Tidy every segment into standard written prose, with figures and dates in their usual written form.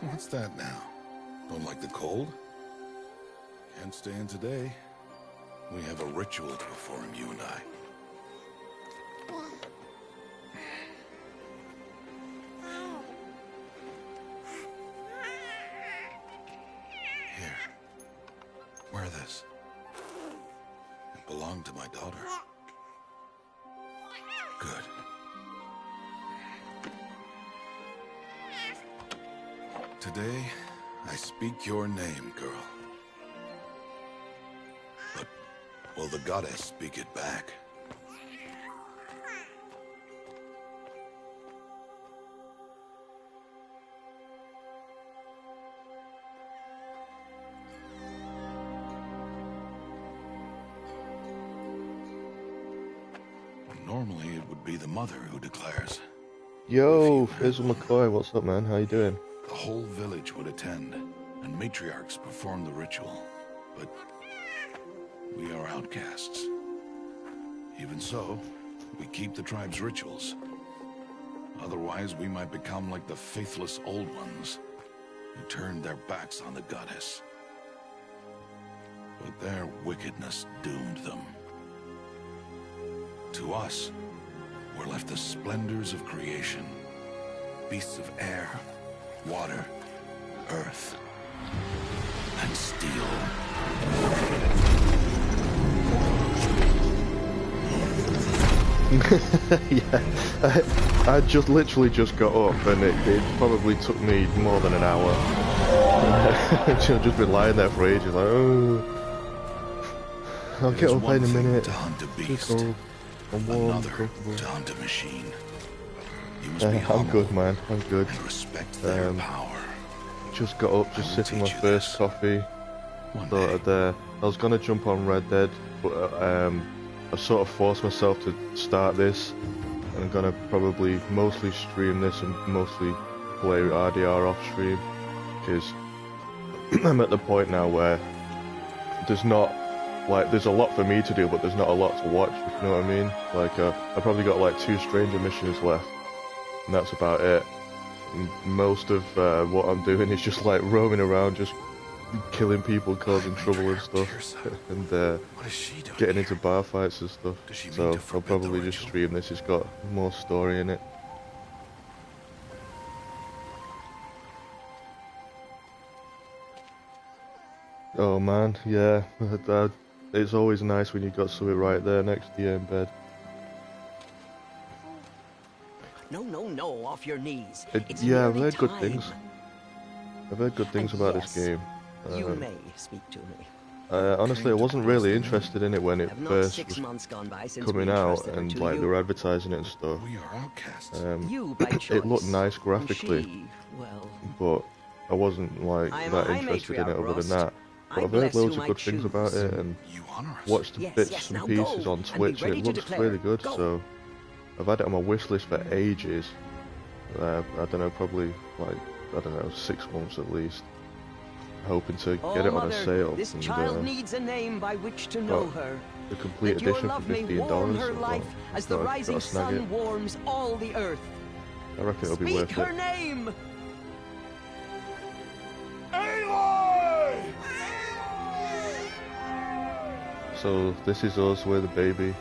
What's that now? Don't like the cold? Can't stay in today. We have a ritual to perform, you and I. Here. Wear this. It belonged to my daughter. Good. Today, I speak your name, girl. But will the goddess speak it back? Normally, it would be the mother who declares. Yo, Fizzle McCoy, what's up, man? How you doing? The whole village would attend, and matriarchs perform the ritual. But we are outcasts. Even so, we keep the tribe's rituals. Otherwise, we might become like the faithless old ones, who turned their backs on the goddess. But their wickedness doomed them. To us, were left the splendors of creation. Beasts of air, water, earth, and steel. Yeah, I just literally just got up, and it probably took me more than an hour. I've just been lying there for ages, like, oh, I'll get up in a minute. To hunt a beast, just go. I'm warm, another comfortable. to hunt a machine. You must be I'm good, man. I'm good. And respect their power. Just got up, just sitting my first coffee. Thought I was gonna jump on Red Dead, but I sort of forced myself to start this. And I'm gonna probably mostly stream this and mostly play RDR off stream, because I'm at the point now where there's not. Like, there's a lot for me to do, but there's not a lot to watch, if you know what I mean? Like, I've probably got like 2 stranger missions left, and that's about it. And most of what I'm doing is just like roaming around, just killing people, causing trouble and stuff, and getting into bar fights and stuff. So I'll probably just stream this, it's got more story in it. Oh man, yeah. It's always nice when you got something right there next to you in bed. No, off your knees. Yeah, I've heard good things. I've heard good things about this game. You may speak to me. Honestly, I wasn't really interested in it when it first was coming out, and like they were advertising it and stuff. We are outcasts. It looked nice graphically, but I wasn't like that interested in it other than that. But I've heard loads of good things about it, and watched bits and pieces on Twitch, and it looks really good, so I've had it on my wish list for ages. I don't know, probably like, I don't know, 6 months at least. Hoping to get it on a sale. This and, child needs a name by which to know her. The complete edition for $15. Her life as the rising sun warms all the earth. I reckon it'll be worth it. Speak her name! Aloy! So this is us, we're the baby.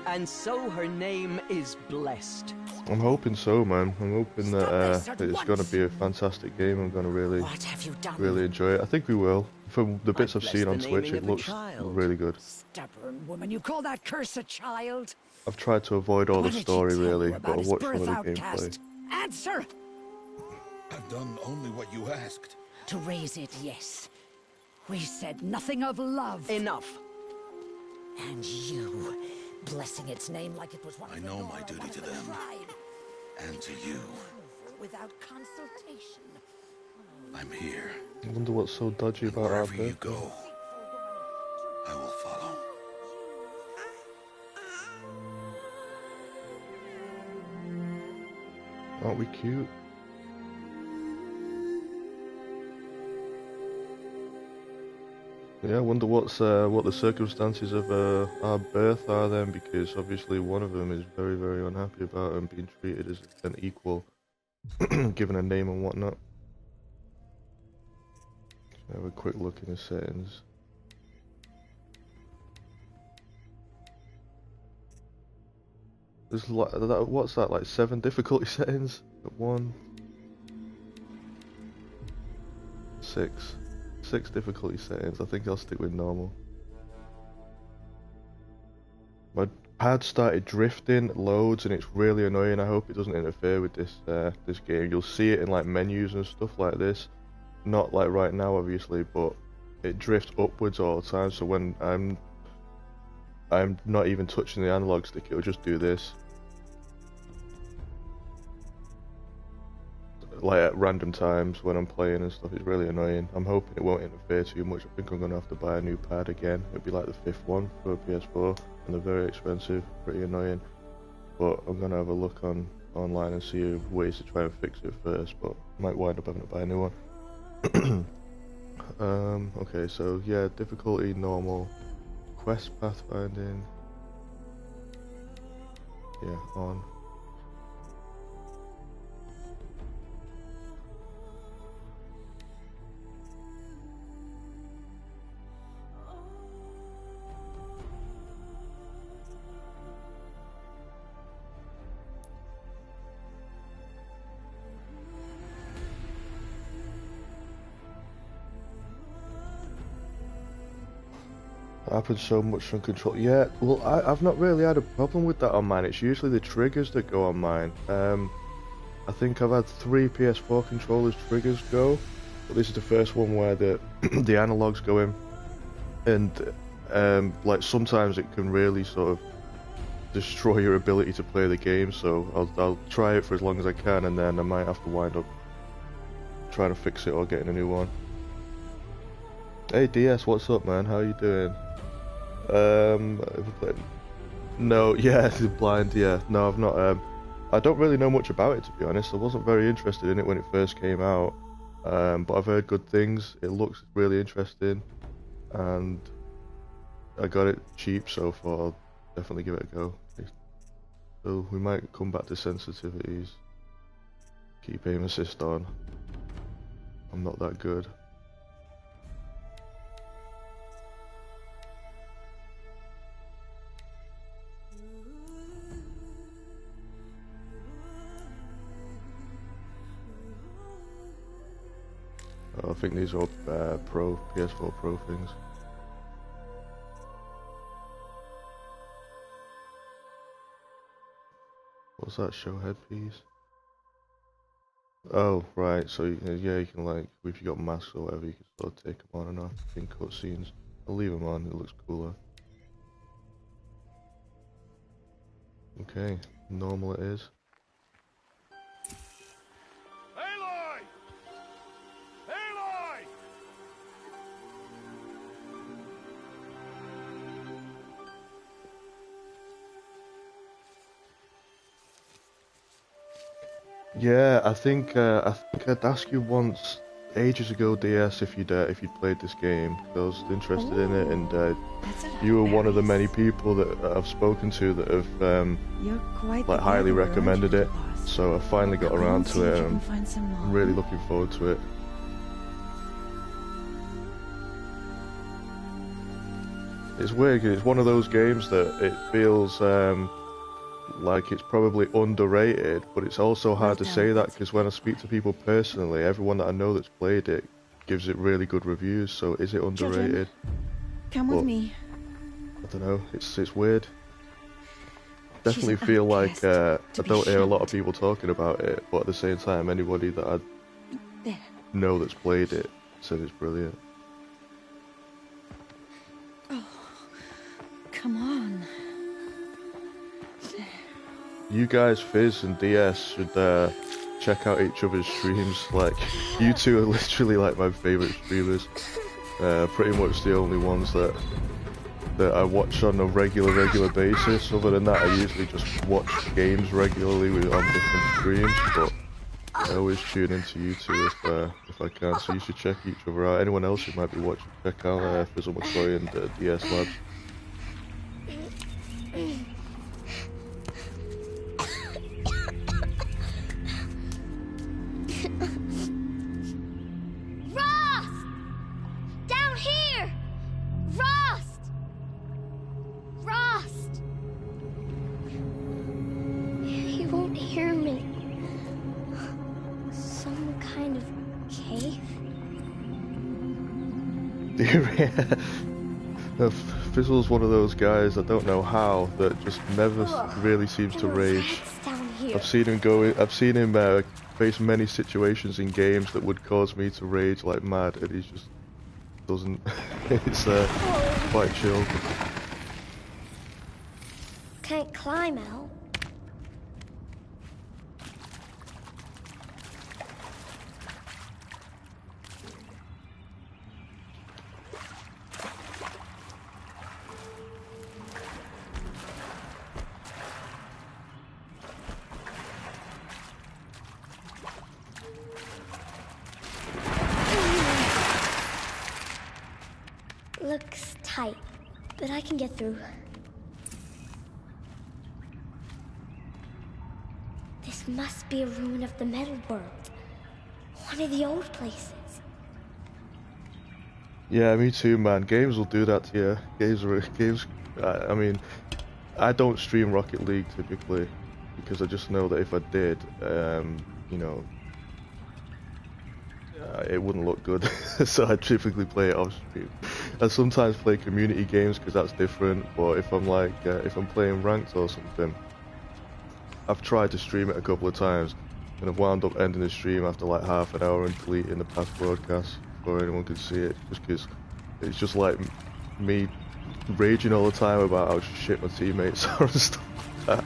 And so her name is blessed. I'm hoping so, man. I'm hoping that it's going to be a fantastic game. I'm going to really enjoy it. I think we will. From the bits I've seen on Twitch, it looks really good. Stubborn woman, you call that curse a child? I've tried to avoid all the story, really, but I've watched all the gameplay. Answer! I've done only what you asked. To raise it, yes. We said nothing of love. Enough. And you, blessing its name like it was one I know my duty to them. And to you. Without consultation. I'm here. I wonder what's so dodgy about our Wherever you go, I will follow. Aren't we cute? Yeah, I wonder what the circumstances of our birth are then, because obviously one of them is very, very unhappy about him being treated as an equal, given a name and whatnot. Have a quick look in the settings. There's like what's that, like 7 difficulty settings? 1, 6. 6 difficulty settings. I think I'll stick with normal. My pad started drifting loads and it's really annoying. I hope it doesn't interfere with this this game. You'll see it in like menus and stuff like this. Not like right now obviously, but it drifts upwards all the time, so when I'm not even touching the analog stick, it'll just do this. Like at random times when I'm playing and stuff. It's really annoying. I'm hoping it won't interfere too much. I think I'm going to have to buy a new pad again. It'll be like the 5th one for a PS4, and they're very expensive, pretty annoying. But I'm going to have a look online and see ways to try and fix it first, but might wind up having to buy a new one. Okay, so yeah, difficulty normal, quest pathfinding, yeah, on. Happens so much from control. Yeah, well, I've not really had a problem with that on mine. It's usually the triggers that go on mine. I think I've had 3 PS4 controllers triggers go, but this is the first one where the the analogs go in, and like sometimes it can really sort of destroy your ability to play the game. So I'll try it for as long as I can, and then I might have to wind up trying to fix it or getting a new one. Hey DS, what's up, man? How you doing? No, yeah, blind, yeah. No, I've not, I don't really know much about it, to be honest. I wasn't very interested in it when it first came out, but I've heard good things. It looks really interesting, and I got it cheap, so far I'll definitely give it a go. So we might come back to sensitivities. Keep aim assist on. I'm not that good. I think these are all PS4 Pro things. What's that, show headpiece? Oh, right, so yeah, you can like, if you got masks or whatever, you can sort of take them on and off in cutscenes. I'll leave them on, it looks cooler. Okay, normal it is. Yeah, I think I'd asked you once, ages ago, DS, if you'd played this game. I was interested in it, and you were one of the many people that I've spoken to that have like highly recommended it. So I finally got around to it, and I'm really looking forward to it. It's weird, 'cause it's one of those games that it feels like it's probably underrated, but it's also hard to say that because when I speak to people personally, everyone that I know that's played it gives it really good reviews. So is it underrated? Come with me. I don't know. It's weird. Definitely feel like I don't hear a lot of people talking about it, but at the same time, anybody that I know that's played it said it's brilliant. Oh, come on. You guys, Fizz and DS, should check out each other's streams. Like, you two are literally like my favourite streamers. Pretty much the only ones that I watch on a regular basis. Other than that, I usually just watch games regularly on different streams. But I always tune into you two if I can, so you should check each other out. Anyone else who might be watching, check out Fizzle McCoy and DS Labs. Rost! Down here! Rost! Rost! He won't hear me. Some kind of cave? Fizzle's one of those guys, I don't know how, that just never really seems to There were rage. rats down here. I've seen him face many situations in games that would cause me to rage like mad, and he just doesn't. It's quite chill. Can't climb out. Looks tight, but I can get through. This must be a ruin of the metal world. One of the old places. Yeah, me too, man. Games will do that to you. Games. I mean, I don't stream Rocket League typically because I just know that if I did, you know, it wouldn't look good. So I typically play it off stream. I sometimes play community games because that's different. But if I'm like, if I'm playing ranked or something, I've tried to stream it a couple of times, and I've wound up ending the stream after like half an hour and deleting the past broadcast before anyone could see it, just because it's just like me raging all the time about how shit my teammates are and stuff like that.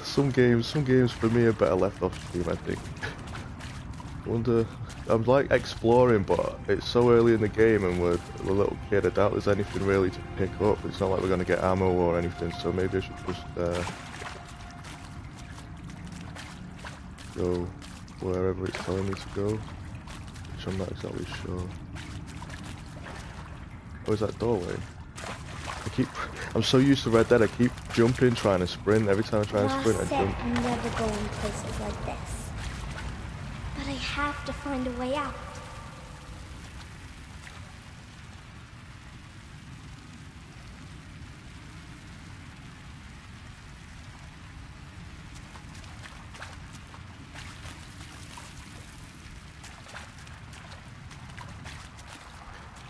Some games for me are better left off stream, I think. I wonder, I'm like exploring, but it's so early in the game and we're a little kid, I doubt there's anything really to pick up. It's not like we're going to get ammo or anything, so maybe I should just go wherever it's telling me to go, which I'm not exactly sure. Oh, is that doorway? I'm so used to Red Dead, I keep jumping, trying to sprint. Every time I try to sprint, I jump. I'm never going places like this. But I have to find a way out.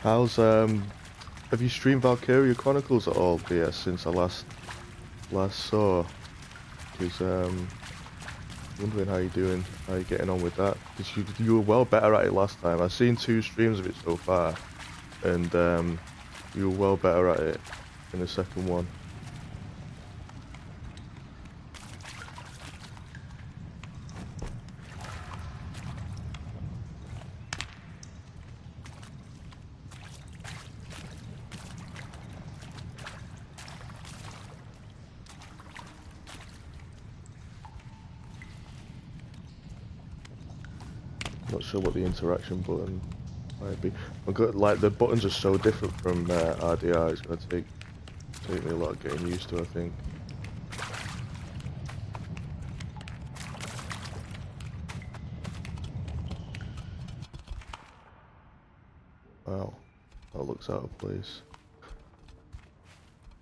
How's have you streamed Valkyria Chronicles at all, BS, since I last saw? Because wondering how you're doing, how you're getting on with that. Because you were well better at it last time. I've seen 2 streams of it so far, and you were well better at it in the second one. Not sure what the interaction button might be. Like the buttons are so different from RDR. It's gonna take me a lot of getting used to, I think. Wow, that looks out of place.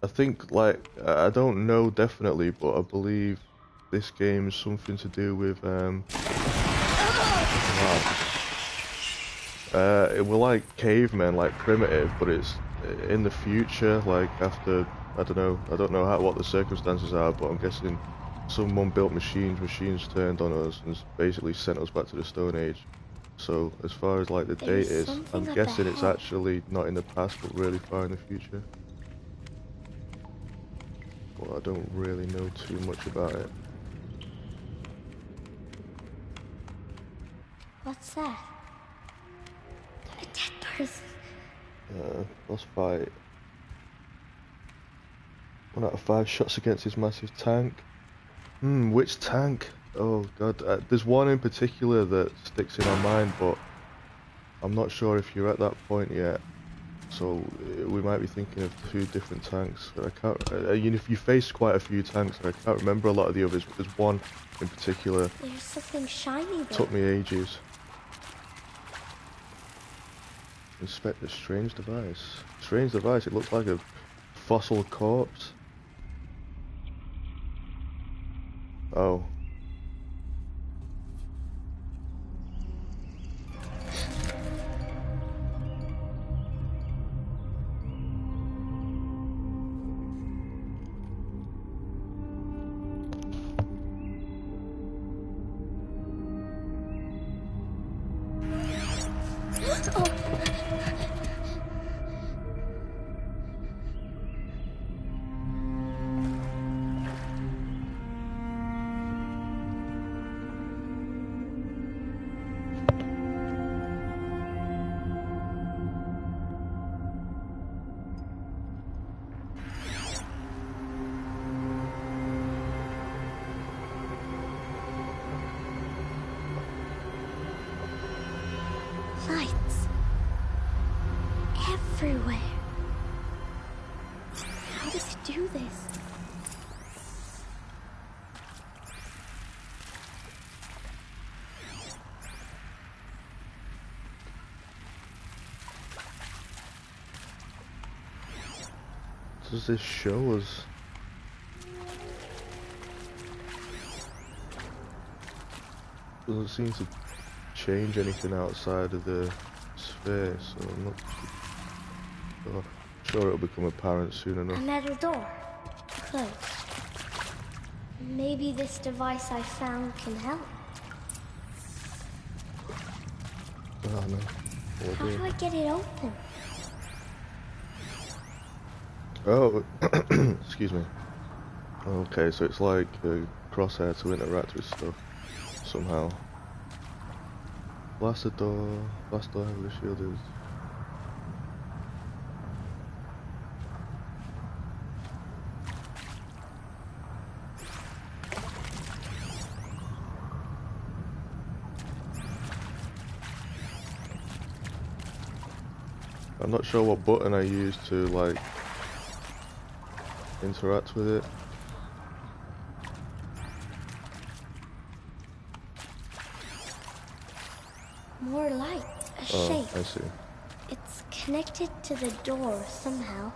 I think, like, I don't know definitely, but I believe this game is something to do with wow. We're like cavemen, like primitive, but it's in the future, like after, I don't know what the circumstances are, but I'm guessing someone built machines turned on us and basically sent us back to the Stone Age. So as far as like the date is, I'm guessing it's actually not in the past, but really far in the future. Well, I don't really know too much about it. What's that? A dead person. Boss fight. 1 out of 5 shots against his massive tank. Which tank? Oh god, there's one in particular that sticks in my mind, but I'm not sure if you're at that point yet. So we might be thinking of two different tanks. But I can't. You faced quite a few tanks, and I can't remember a lot of the others. But there's one in particular. There's something shiny there. Took me ages. Inspect the strange device. Strange device. It looks like a fossil corpse. Oh. Lights. Everywhere. How does it do this? What does this show us? Doesn't seem to change anything outside of the sphere, so I'm not sure it'll become apparent soon A enough. metal door. Closed. Maybe this device I found can help. Oh no. Oh, How dear. do I get it open? Oh, excuse me. Okay, so it's like a crosshair to interact with stuff somehow. Blast the door. Blast door heavily shielded. I'm not sure what button I used to like interact with it. More light. A Oh, shape. I see. It's connected to the door somehow.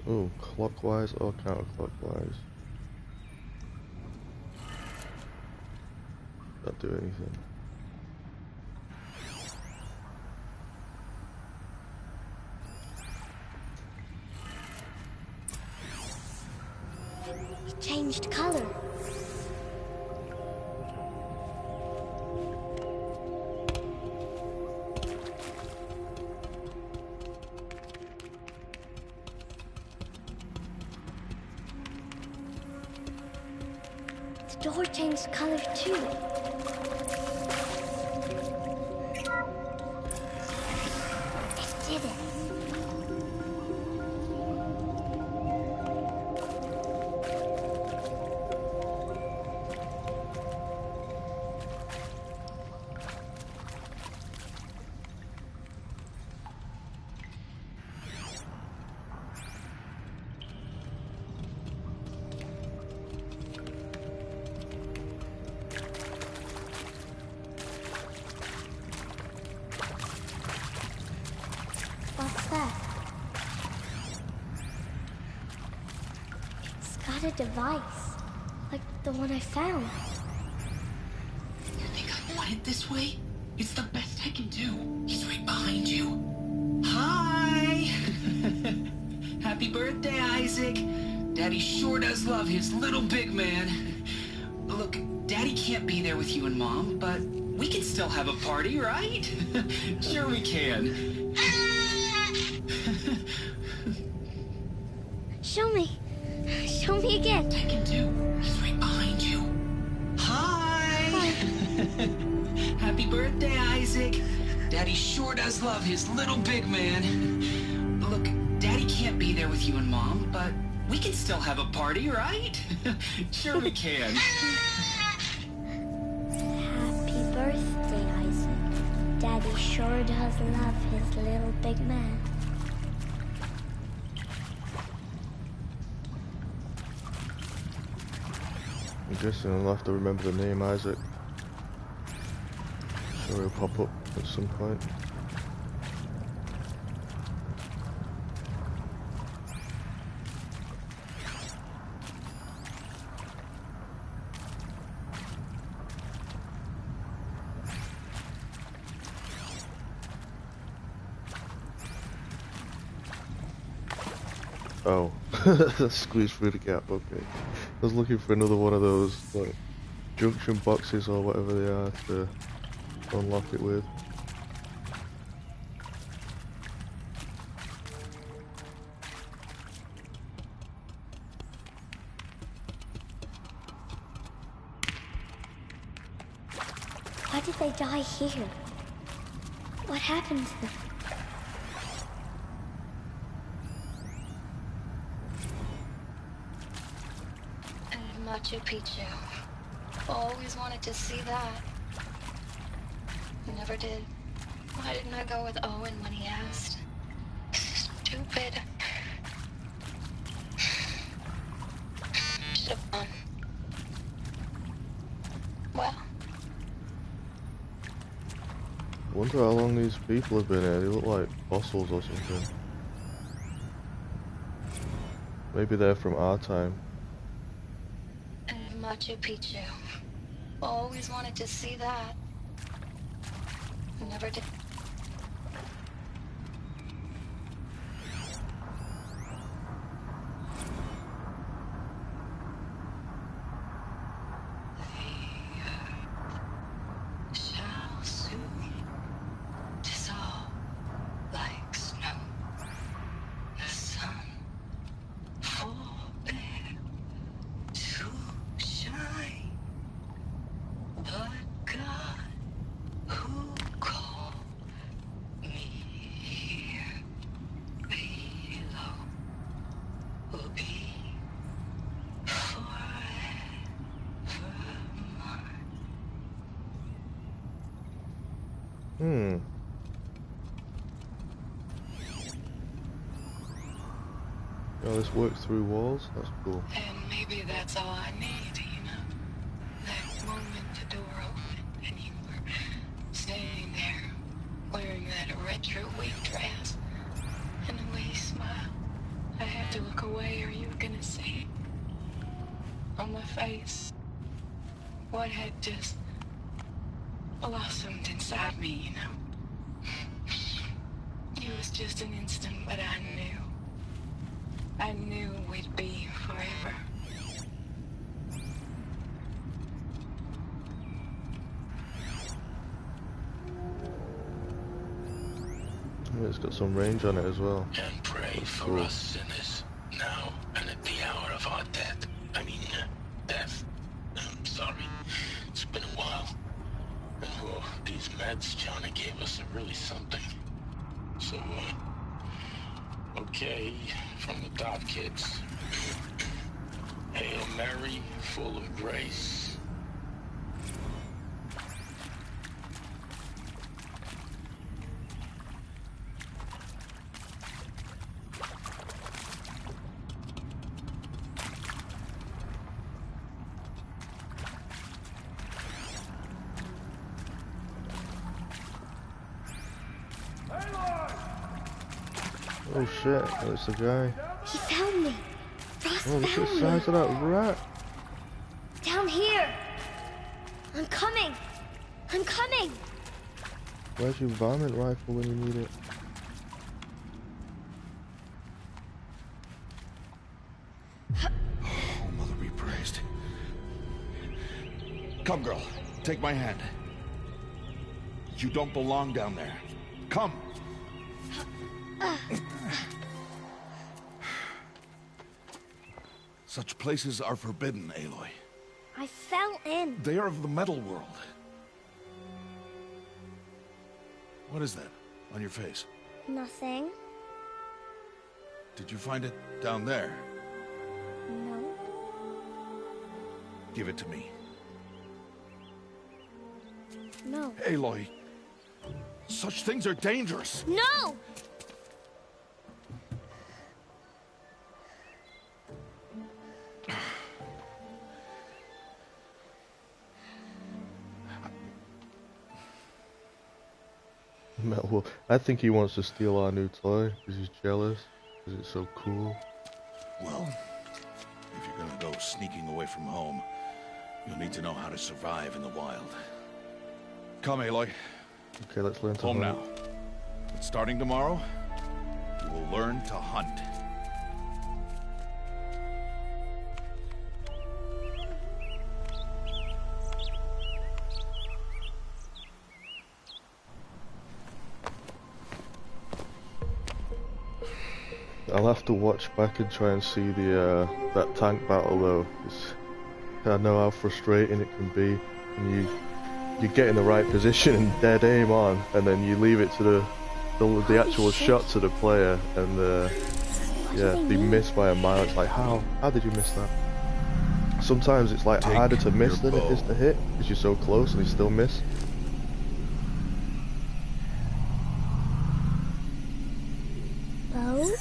Oh, clockwise or counterclockwise? Not do anything. It changed color. The door changed color too. It did it. What's that? It's got a device, like the one I found. You think I want it this way? It's the best I can do. He's right behind you. Hi! Happy birthday, Isaac. Daddy sure does love his little big man. Look, Daddy can't be there with you and Mom, but we can still have a party, right? Sure we can. Show me. Show me again. I can do. He's right behind you. Hi. Happy birthday, Isaac. Daddy sure does love his little big man. Look, Daddy can't be there with you and Mom, but we can still have a party, right? Sure we can. Happy birthday, Isaac. Daddy sure does love his little big man. I'm guessing I'll have to remember the name Isaac. Sure he'll pop up at some point. Oh, squeeze through the gap, okay. I was looking for another one of those, like, junction boxes or whatever they are to unlock it with. Why did they die here? What happened to them? And Machu Picchu. Always wanted to see that. Never did. Why didn't I go with Owen when he asked? Stupid. Should have gone. Well. I wonder how long these people have been here. They look like fossils or something. Maybe they're from our time. And Machu Picchu. Always wanted to see that. Never did. Shall soon dissolve like snow. The sun forbear to shine. But God, who called me here below, will be forever mine. Oh, this works through walls? That's cool. And maybe that's all I need, you know? That moment the door opened and you were standing there wearing that retro wig dress and the way you smiled. I had to look away or you were gonna see on my face what had just blossomed inside me, you know? It was just an instant, but I knew. I knew we'd be forever. Yeah, it's got some range on it as well. And pray That's for cool. us sinners, now and at the hour of our death. Death. I'm sorry. It's been a while. And well, these meds Johnny gave us are really something. So, okay, from the top, kids. Hail Mary, full of grace. Oh shit, that's the guy. He found me. Ross Oh, look at the found size me. of that rat. Down here. I'm coming. I'm coming. Where's your varmint rifle when you need it? Oh, Mother be praised. Come, girl. Take my hand. You don't belong down there. Come! Such places are forbidden, Aloy. I fell in. They are of the metal world. What is that on your face? Nothing. Did you find it down there? No. Give it to me. No. Aloy, such things are dangerous. No! Well, I think he wants to steal our new toy because he's jealous because it's so cool. Well, if you're gonna go sneaking away from home, you'll need to know how to survive in the wild. Come, Aloy. Okay, let's learn to Home hunt. now. But starting tomorrow, you will learn to hunt. I'll have to watch back and try and see the that tank battle though, 'cause I know how frustrating it can be when you get in the right position and dead aim on, and then you leave it to the actual shot to the player, and yeah, they miss by a mile. It's like, how did you miss that? Sometimes it's like Take harder to miss your than it is bow. to hit because you're so close and you still miss. Bow?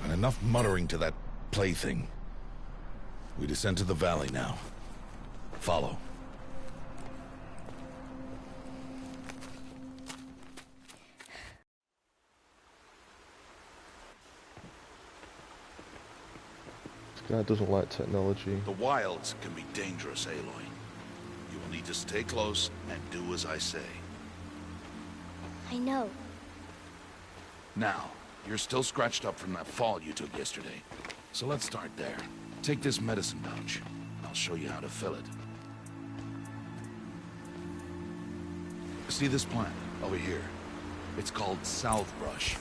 And enough muttering to that plaything. We descend to the valley now. Follow. This guy doesn't like technology. The wilds can be dangerous, Aloy. You will need to stay close and do as I say. I know. Now, you're still scratched up from that fall you took yesterday. So let's start there. Take this medicine pouch. I'll show you how to fill it. See this plant over here? It's called salvebrush.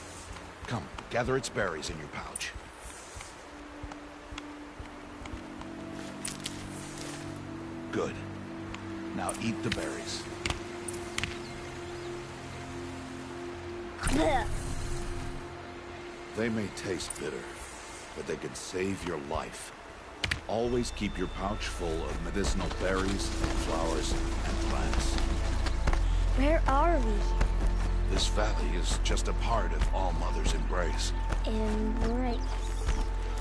Come, gather its berries in your pouch. Good. Now eat the berries. Blech. They may taste bitter, but they can save your life. Always keep your pouch full of medicinal berries, flowers, and plants. Where are we? This valley is just a part of All Mother's embrace. Embrace.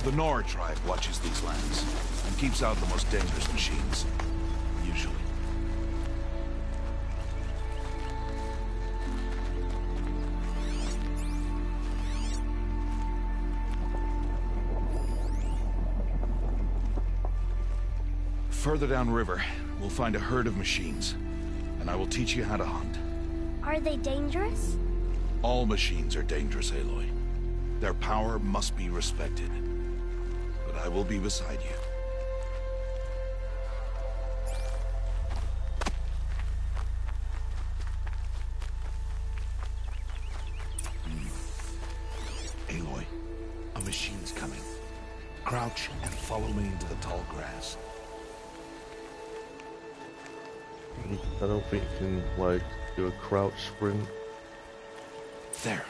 The Nora tribe watches these lands and keeps out the most dangerous machines. Usually. Further downriver, we'll find a herd of machines, and I will teach you how to hunt. Are they dangerous? All machines are dangerous, Aloy. Their power must be respected. But I will be beside you. Aloy, a machine's coming. Crouch and follow me into the tall grass. I don't think you can like do a crouch sprint. There.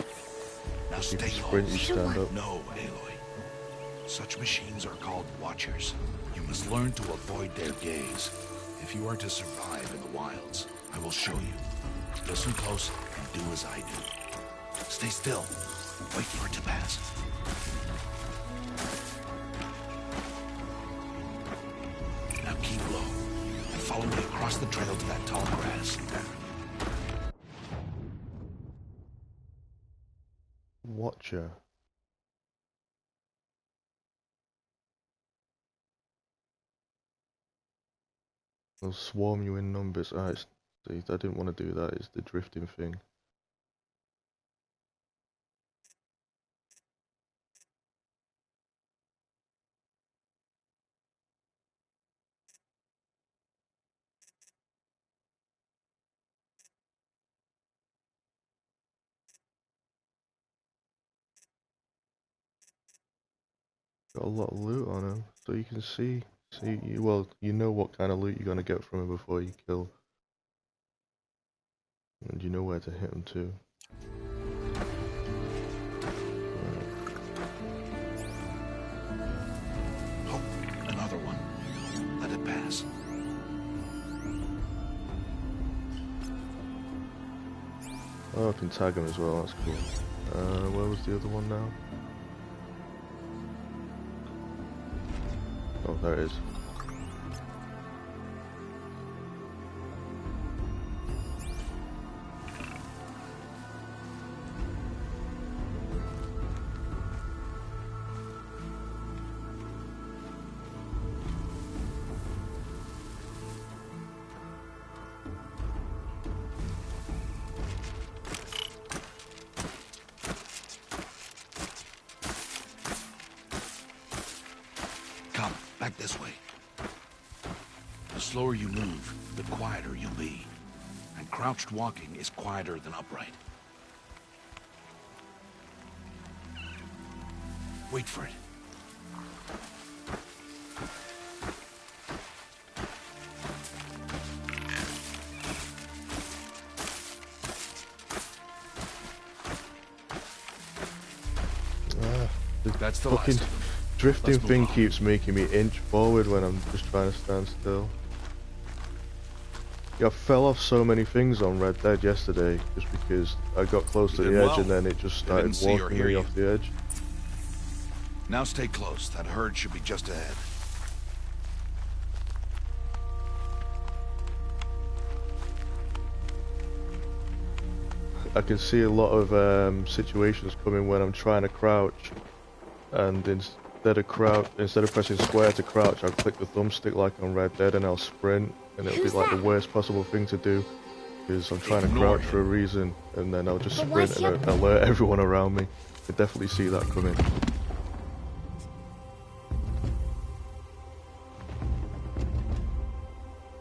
Now You stay can low. sprint, you stand up. No, Aloy. Such machines are called Watchers. You must learn to avoid their gaze if you are to survive in the wilds. I will show you. Listen close and do as I do. Stay still. Wait for it to pass. Now keep low and follow me across the trail to that tall grass. Watcher. They'll swarm you in numbers. Ah, see, I didn't want to do that. It's the drifting thing. Got a lot of loot on him, so you can see, well, you know what kind of loot you're gonna get from him before you kill, and you know where to hit him too. Oh, another one. Let it pass. Oh, I can tag him as well. That's cool. Where was the other one now? Oh, there it is. Come, back this way. The slower you move, the quieter you'll be. And crouched walking is quieter than upright. Wait for it. That's the fucking last of them. drifting Let's move thing on. keeps making me inch forward when I'm just trying to stand still. Yeah, I fell off so many things on Red Dead yesterday just because I got close to You the did edge well. and then it just They didn't started see or walking hear me you. off the edge. Now stay close. That herd should be just ahead. I can see a lot of situations coming when I'm trying to crouch, and instead of pressing square to crouch, I'll click the thumbstick like on Red Dead and I'll sprint, and it'll be Who's like that? the worst possible thing to do, because I'm trying to Ignore crouch him. for a reason, and then I'll just But why sprint and can't- alert everyone around me. I can definitely see that coming.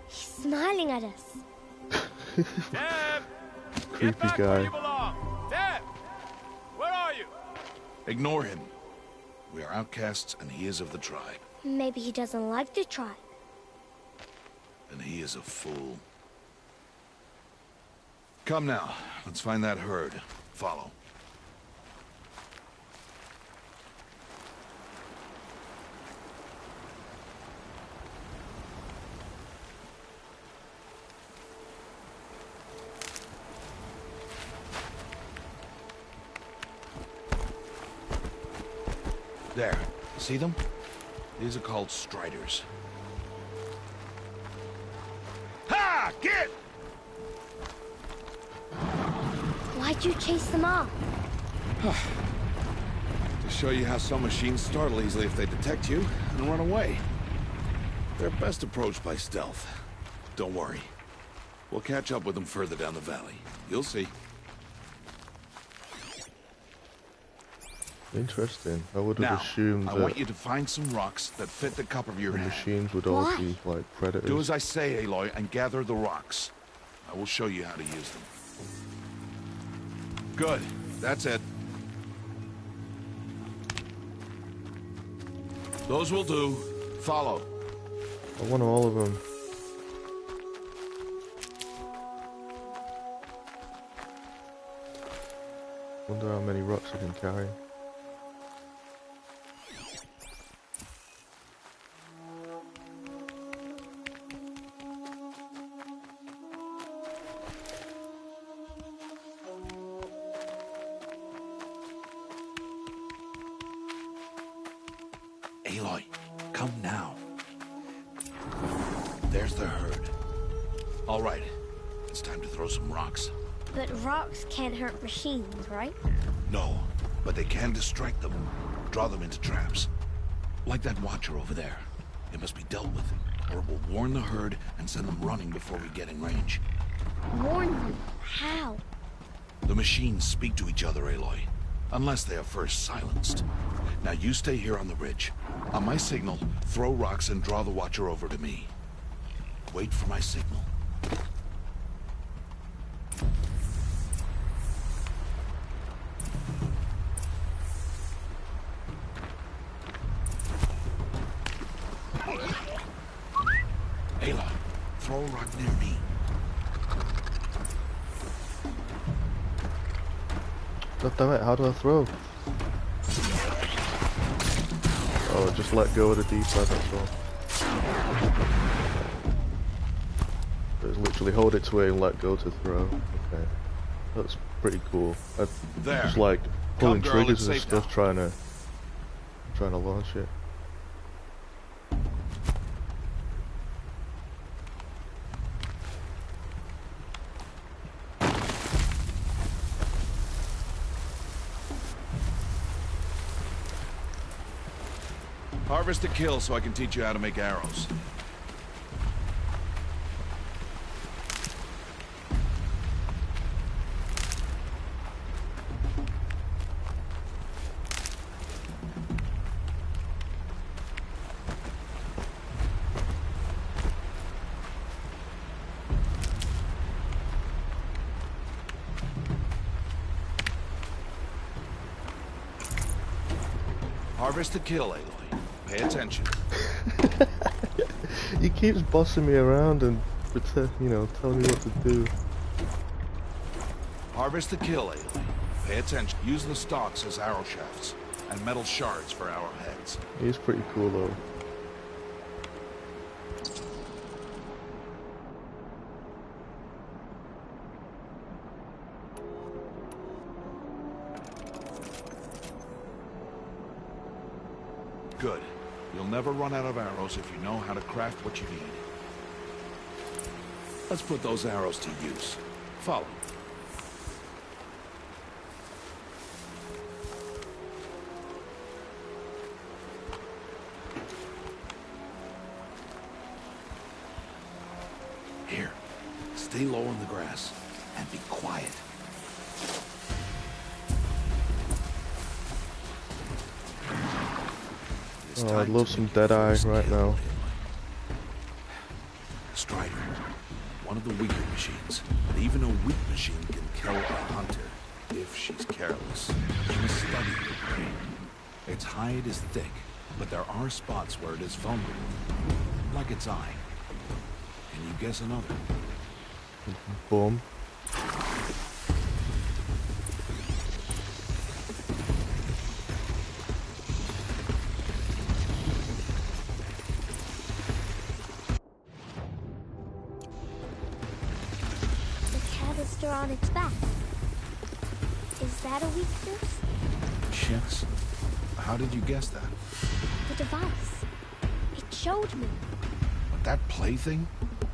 He's smiling at us. Deb! Creepy Get back where guy. you belong! Deb! Where are you? Ignore him. We are outcasts and he is of the tribe. Maybe he doesn't like the tribe. And he is a fool. Come now, let's find that herd. Follow. There. See them? These are called striders. Ha! Get! Why'd you chase them off? To show you how some machines startle easily if they detect you and run away. They're best approached by stealth. Don't worry. We'll catch up with them further down the valley. You'll see. Interesting. I would have Now, assumed I that want you to find some rocks that fit the cup of your the hand. machines would all Why? be like predators. Do as I say, Aloy, and gather the rocks. I will show you how to use them. Good. That's it. Those will do. Follow. I want all of them. Wonder how many rocks I can carry. Aloy, come now. There's the herd. All right. It's time to throw some rocks. But rocks can't hurt machines, right? No, but they can distract them. Draw them into traps. Like that watcher over there. It must be dealt with, or it will warn the herd and send them running before we get in range. Warn them. How? The machines speak to each other, Aloy. Unless they are first silenced. Now you stay here on the ridge. On my signal, throw rocks and draw the watcher over to me. Wait for my signal. throw a rock near me. God damn it, how do I throw? Oh, just let go of the D-pad, that's all. Just literally hold it to A and let go to throw. Okay. That's pretty cool. I just like pulling triggers and stuff trying to launch it. Harvest a kill so I can teach you how to make arrows. Harvest a kill, Aloy. Pay attention. He keeps bossing me around and telling me what to do. Harvest the kill, Aloy. Pay attention. Use the stalks as arrow shafts, and metal shards for arrowheads. He's pretty cool though. Good. You'll never run out of arrows if you know how to craft what you need. Let's put those arrows to use. Follow. Here. Stay low in the grass and be quiet. Oh, I'd love some Deadeye right now. Strider, one of the weaker machines, but even a weak machine can kill a hunter if she's careless. You must study her brain. Its hide is thick, but there are spots where it is vulnerable, like its eye. Can you guess another? Boom. On its back. Is that a weakness? Yes. How did you guess that? The device. It showed me. But that plaything?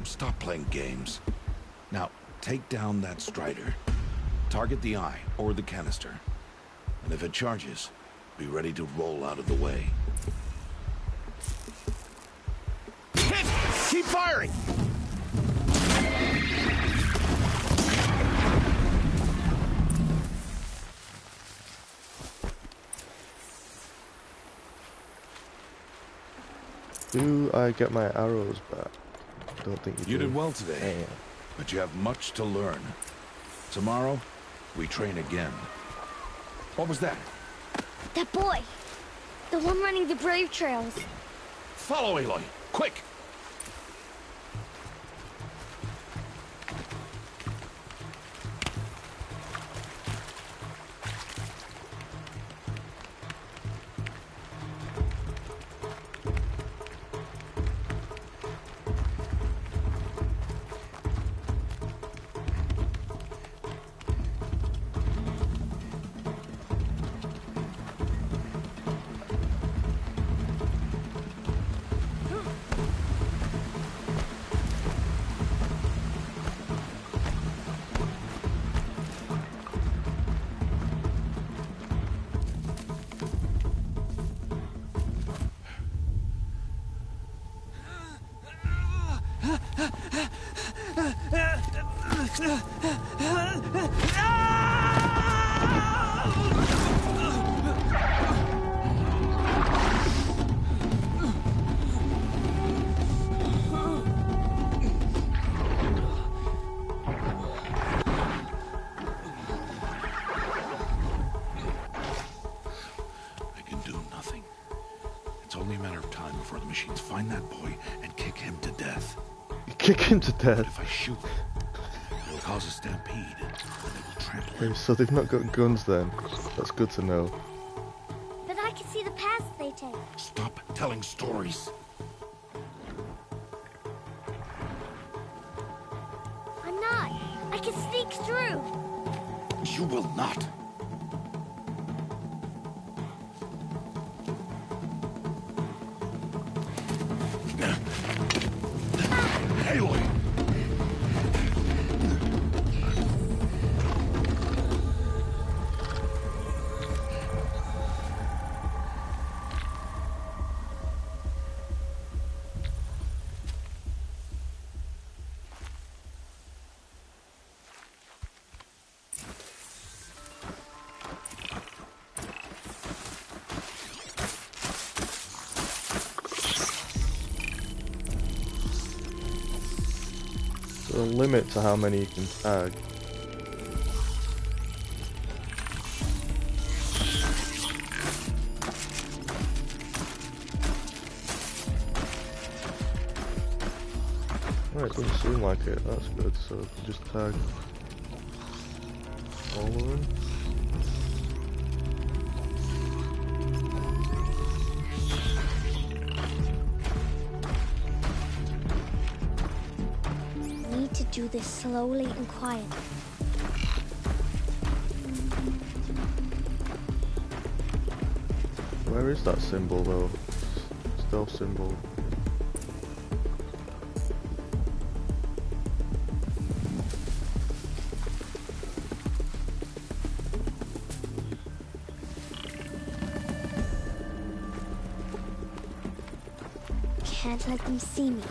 Stop playing games. Now, take down that Strider. Target the eye or the canister. And if it charges, be ready to roll out of the way. Hit! Keep firing! Do I get my arrows back? I don't think you do. You did well today, but you have much to learn. Tomorrow, we train again. What was that? That boy! The one running the brave trails. Follow Aloy, quick! It's only a matter of time before the machines find that boy and kick him to death. Kick him to death. If I shoot, it'll cause a stampede, and they will trample Okay, him. so they've not got guns then. That's good to know. But I can see the paths they take. Stop telling stories. I'm not. I can sneak through. You will not. Aloy! There's a limit to how many you can tag. Right, it doesn't seem like it. That's good. So we can just tag all of them. Need to do this slowly and quietly. Where is that symbol though? Stealth symbol. Can't let them see me.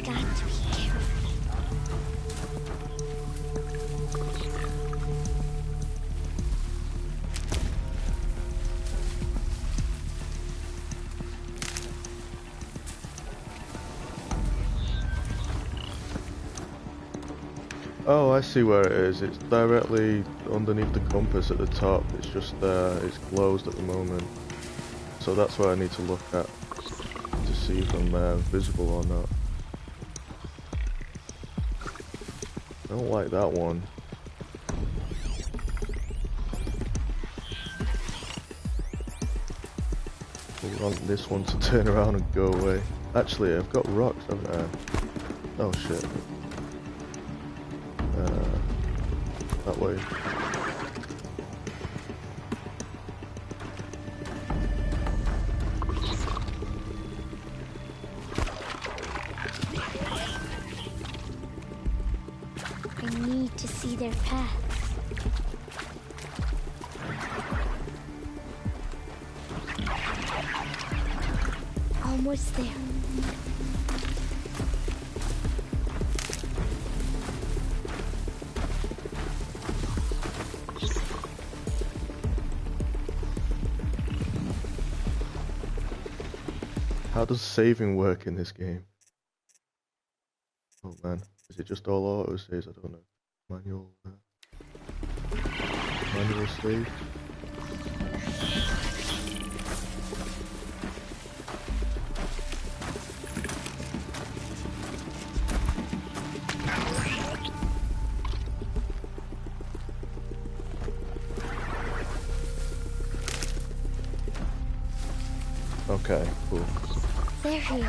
Got to be careful. Oh, I see where it is. It's directly underneath the compass at the top. It's just it's closed at the moment. So that's where I need to look at to see if I'm visible or not. I don't like that one. I want this one to turn around and go away. Actually, I've got rocks, haven't I? Oh shit. That way. I need to see their paths. Almost there. How does saving work in this game? Oh man, is it just all auto saves? I don't know. Manual save. Okay, cool. There he is.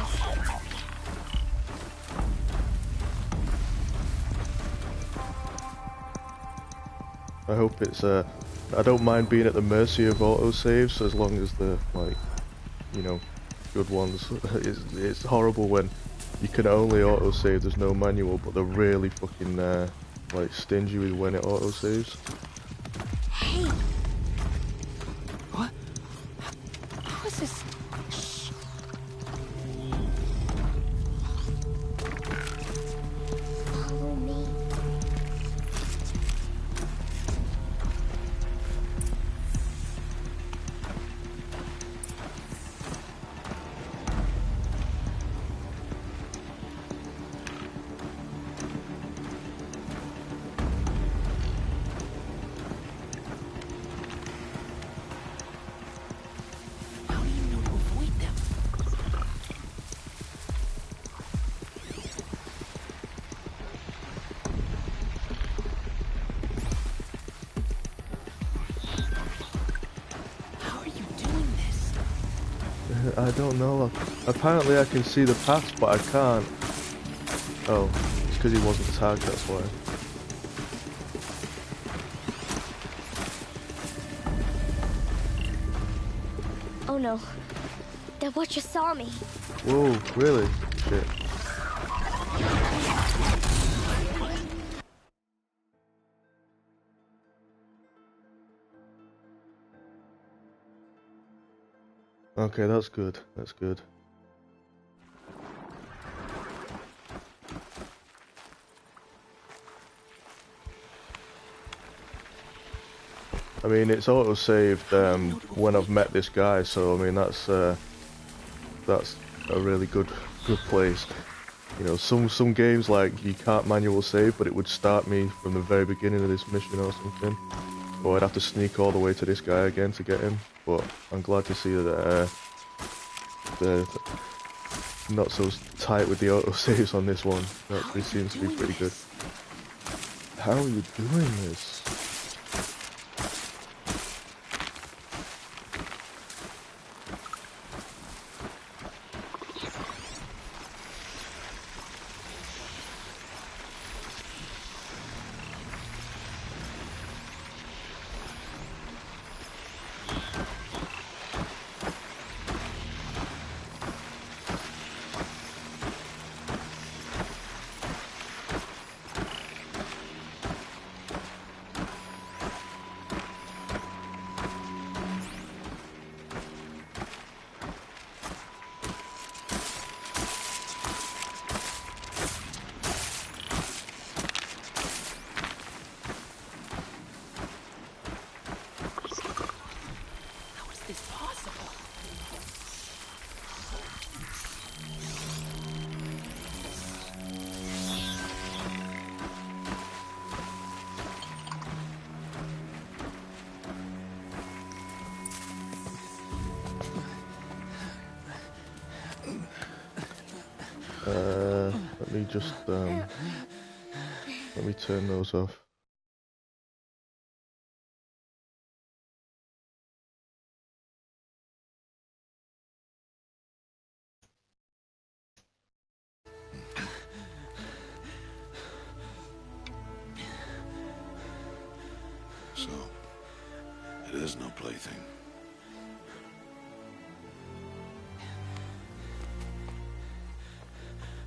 I hope it's I don't mind being at the mercy of autosaves as long as the, like, you know, good ones. It's horrible when you can only autosave, there's no manual, but they're really fucking like stingy with when it autosaves. Hey! What? How is this? Shh. Follow me. How do you know to avoid them? How are you doing this? I don't know. Apparently I can see the paths, but I can't. Oh, it's because he wasn't tagged, that's why. Oh no. That watcher saw me. Whoa, really? Shit. Okay, that's good. That's good. I mean, it's auto-saved when I've met this guy, so I mean that's a really good place. You know, some games like you can't manual save, but it would start me from the very beginning of this mission or something, or I'd have to sneak all the way to this guy again to get him. But I'm glad to see that they're not so tight with the auto saves on this one. That this seems to be pretty good. How are you doing this? How is this possible? Let me just let me turn those off. So, it is no plaything.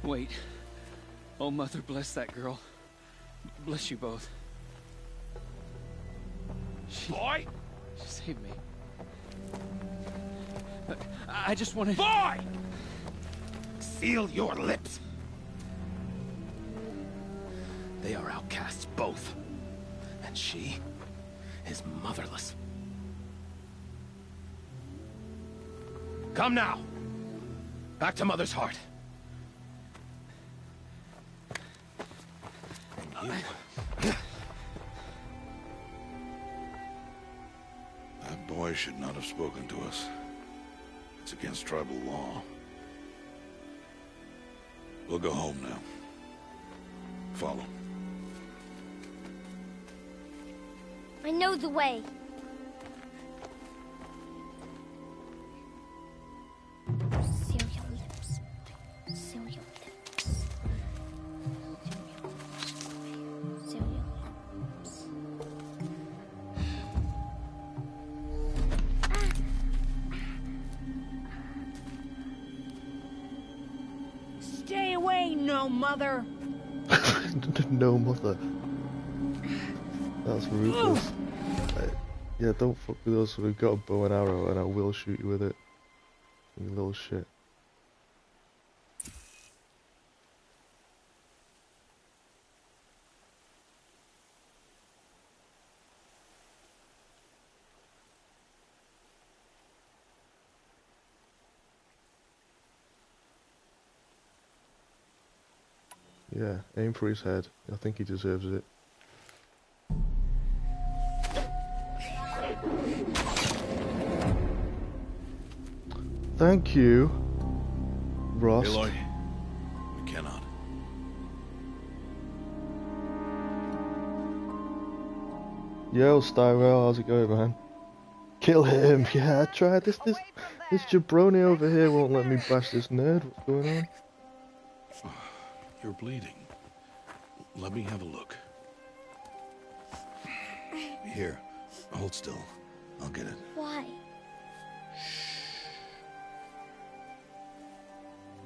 Wait. Oh, Mother, bless that girl. Bless you both. Boy! She saved me. I just wanted... Boy! Seal your lips. They are outcasts, both. And she is motherless. Come now. Back to Mother's heart. And you... That boy should not have spoken to us. It's against tribal law. We'll go home now. Follow. I know the way. Seal your lips. Seal your lips. Seal your lips. Stay away no mother. No mother. That's ruthless. Yeah, don't fuck with us. We've got a bow and arrow, and I will shoot you with it. You little shit. Yeah, aim for his head. I think he deserves it. Thank you, Ross. Aloy, we cannot. Yo, Styrell, how's it going, man? Kill him. Yeah, I tried. This jabroni over here won't let me bash this nerd. What's going on? You're bleeding. Let me have a look. Here, hold still. I'll get it. Why?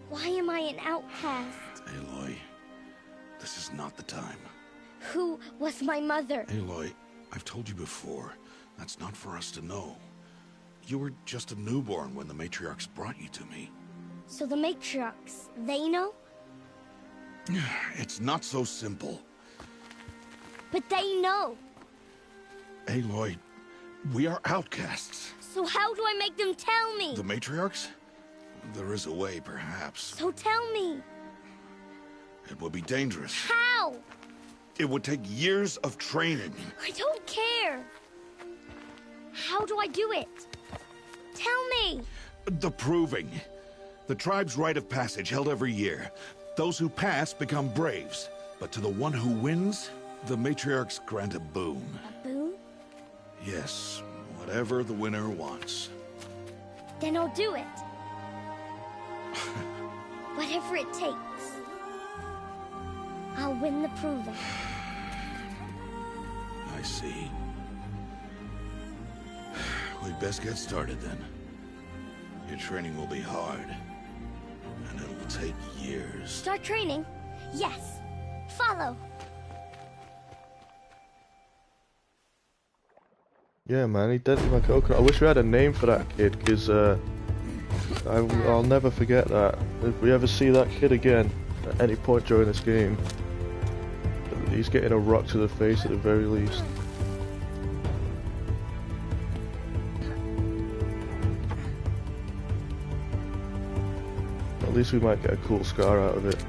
Why am I an outcast? Aloy, this is not the time. Who was my mother? Aloy, I've told you before, that's not for us to know. You were just a newborn when the matriarchs brought you to me. So the matriarchs, they know? It's not so simple. But they know. Aloy, we are outcasts. So how do I make them tell me? The matriarchs? There is a way, perhaps. So tell me. It would be dangerous. How? It would take years of training. I don't care. How do I do it? Tell me. The proving. The tribe's rite of passage held every year. Those who pass become braves. But to the one who wins, the matriarchs grant a boon. A boon? Yes, whatever the winner wants. Then I'll do it. Whatever it takes. I'll win the proving. I see. We'd best get started then. Your training will be hard. And it will take years. Start training? Yes. Follow. Yeah, man, he dented my coconut. I wish we had a name for that kid, because I'll never forget that. If we ever see that kid again, at any point during this game, he's getting a rock to the face at the very least. At least we might get a cool scar out of it.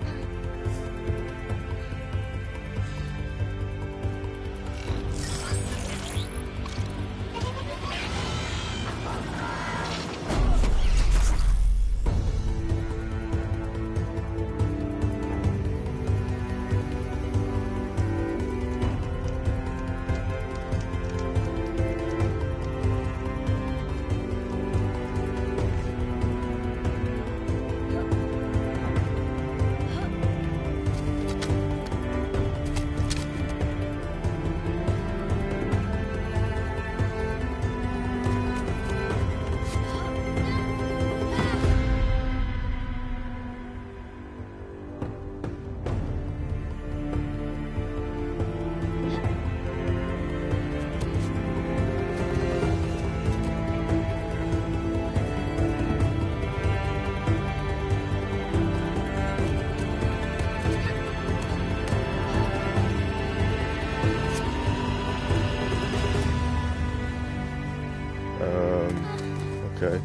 Okay.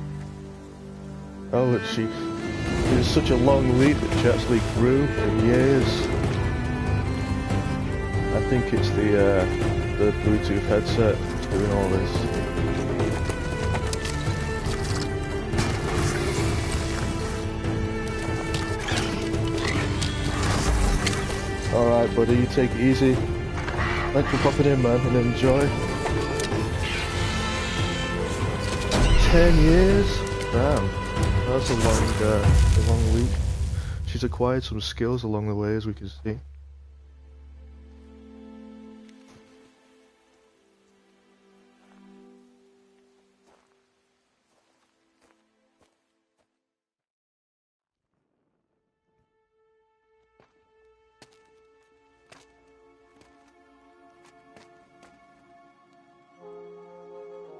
Oh, it was such a long leaf that she actually grew for years. I think it's the Bluetooth headset doing all this. Alright, buddy, you take it easy. Thanks for popping in, man, and enjoy. 10 years? Damn, that's a long week. She's acquired some skills along the way, as we can see.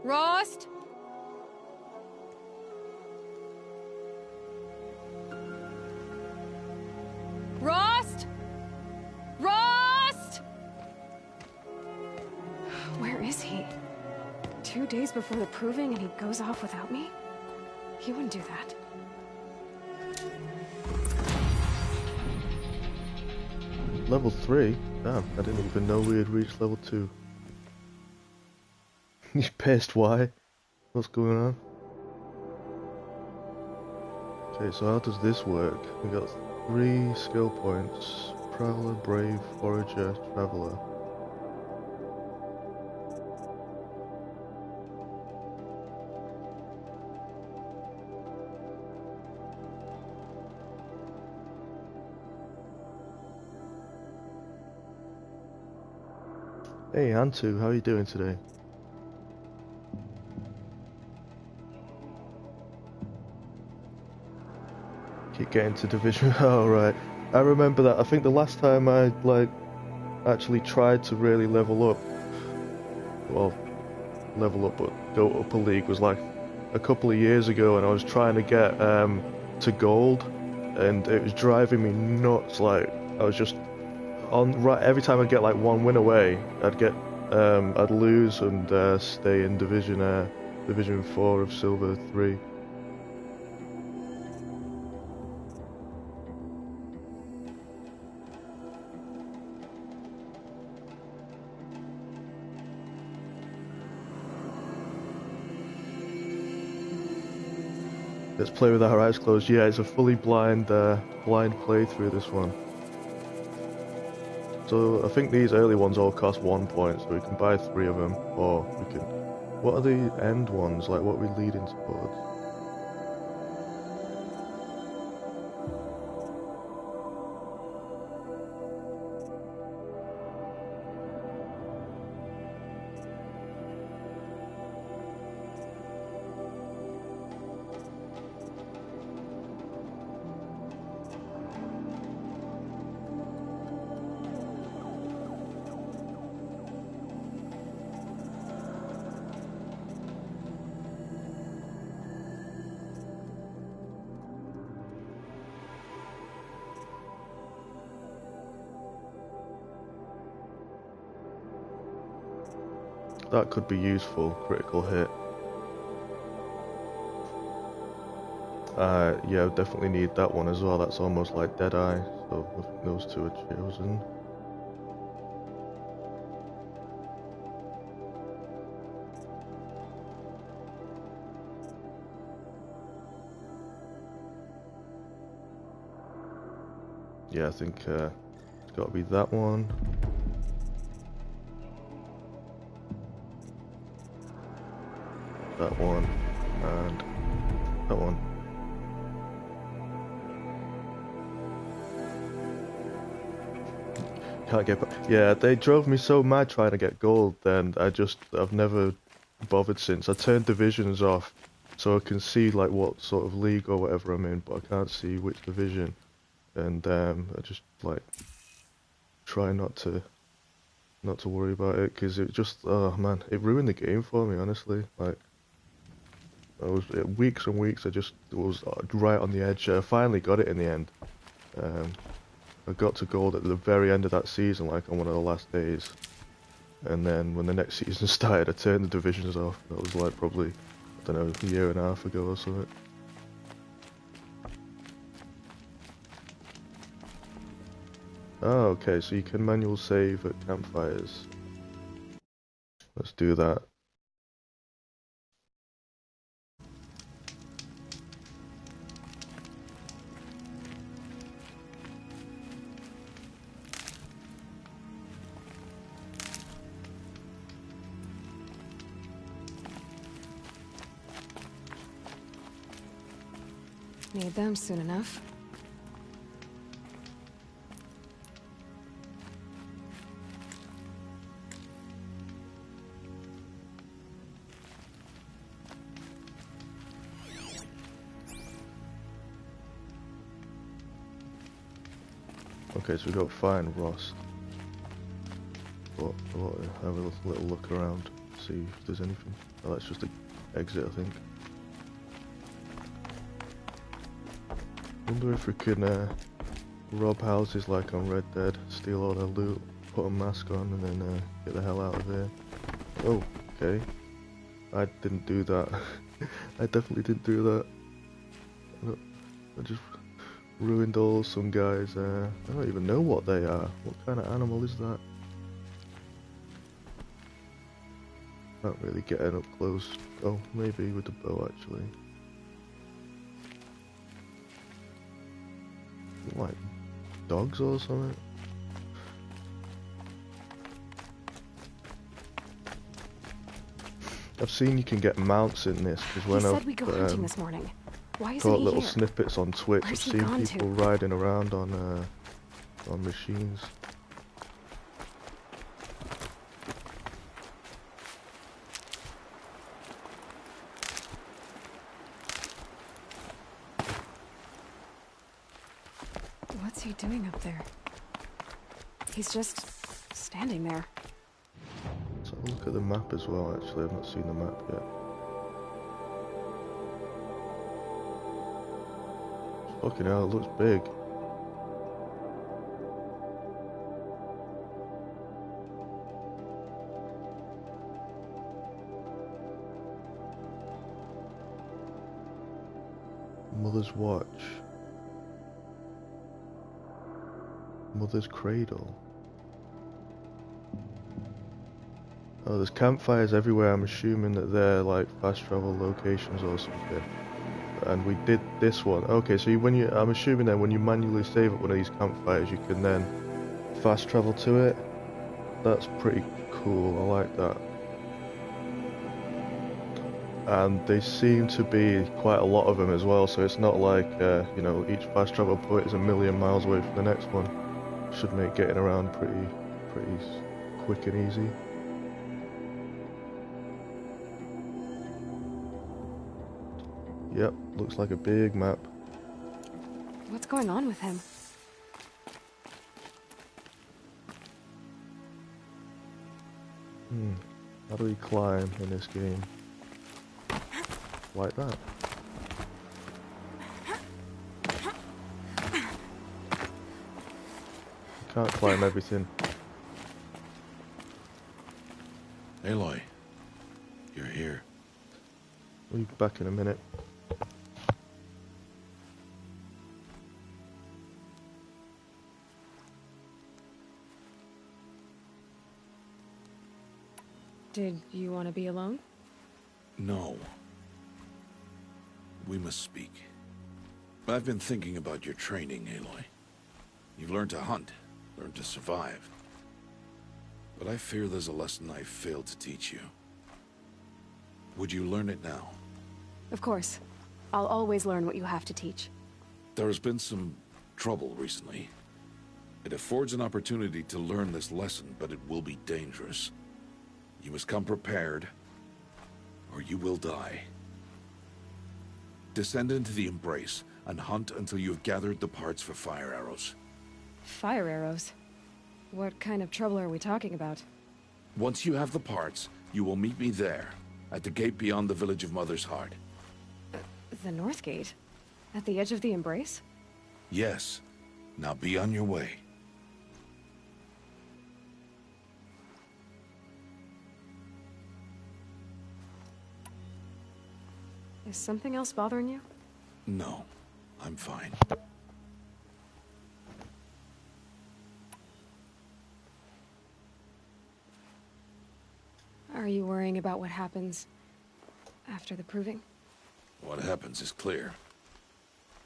Rost? Rost? Rost? Where is he? 2 days before the proving and he goes off without me? He wouldn't do that. Level 3? Damn, I didn't even know we had reached level 2. You pissed, why? What's going on? Okay, so how does this work? We got 3 skill points. Prowler, Brave, Forager, Traveler. Hey Antu, how are you doing today? Keep getting to division. Oh right, I remember that. I think the last time I actually tried to really level up, well, but go up a league was like a couple of years ago, and I was trying to get to gold, and it was driving me nuts. Like I was just every time I'd get like one win away, I'd lose and stay in Division 4 of Silver 3. Let's play with our eyes closed. Yeah, it's a fully blind playthrough, this one. So I think these early ones all cost 1 point, so we can buy 3 of them, or we can... What are the end ones, like what are we leading towards? That could be useful, critical hit. Yeah, definitely need that one as well. That's almost like Deadeye, so I think those 2 are chosen. Yeah, I think it's got to be that one. That one, and that one. Can't get... Yeah, they drove me so mad trying to get gold, and I've never bothered since. I turned divisions off, so I can see like what sort of league or whatever I'm in, but I can't see which division. And I just like try not to worry about it, because it just, oh man, it ruined the game for me, honestly. Like, I was weeks and weeks. I just was right on the edge. I finally got it in the end. I got to gold at the very end of that season, like on one of the last days. And then when the next season started, I turned the divisions off. That was like probably, I don't know, a year and a half ago or something. Oh, okay. So you can manual save at campfires. Let's do that. Need them soon enough. Okay, so we got to find Ross. But have a little look around, see if there's anything. Oh, that's just an exit, I think. Wonder if we can rob houses like on Red Dead, steal all their loot, put a mask on, and then get the hell out of there. Oh, okay. I didn't do that. I definitely didn't do that. I just ruined some guys. I don't even know what they are. What kind of animal is that? Not really getting up close. Oh, maybe with the bow actually. Like dogs or something? I've seen you can get mounts in this because when he said we go hunting this morning. Why isn't caught he little here? snippets on Twitch. Where's I've he seen gone people to? riding around on machines. What's he doing up there? He's just standing there. Let's have a look at the map as well. Actually, I've not seen the map yet. Fucking hell, it looks big. Mother's Watch. Mother's Cradle. Oh, there's campfires everywhere. I'm assuming that they're like fast travel locations or something. And we did this one. Okay, so I'm assuming then when you manually save up one of these campfires, you can then fast travel to it. That's pretty cool. I like that. And they seem to be quite a lot of them as well. So it's not like you know, each fast travel point is a million miles away from the next one. Should make getting around pretty quick and easy. Yep, looks like a big map. What's going on with him? How do we climb in this game? Like that. You can't climb everything. Aloy, you're here. We'll be back in a minute. Did you want to be alone? No. We must speak. I've been thinking about your training, Aloy. You've learned to hunt, learned to survive. But I fear there's a lesson I failed to teach you. Would you learn it now? Of course. I'll always learn what you have to teach. There has been some trouble recently. It affords an opportunity to learn this lesson, but it will be dangerous. You must come prepared, or you will die. Descend into the Embrace and hunt until you have gathered the parts for fire arrows. Fire arrows? What kind of trouble are we talking about? Once you have the parts, you will meet me there, at the gate beyond the village of Mother's Heart. The North Gate? At the edge of the Embrace? Yes. Now be on your way. Is something else bothering you? No, I'm fine. Are you worrying about what happens after the proving? What happens is clear.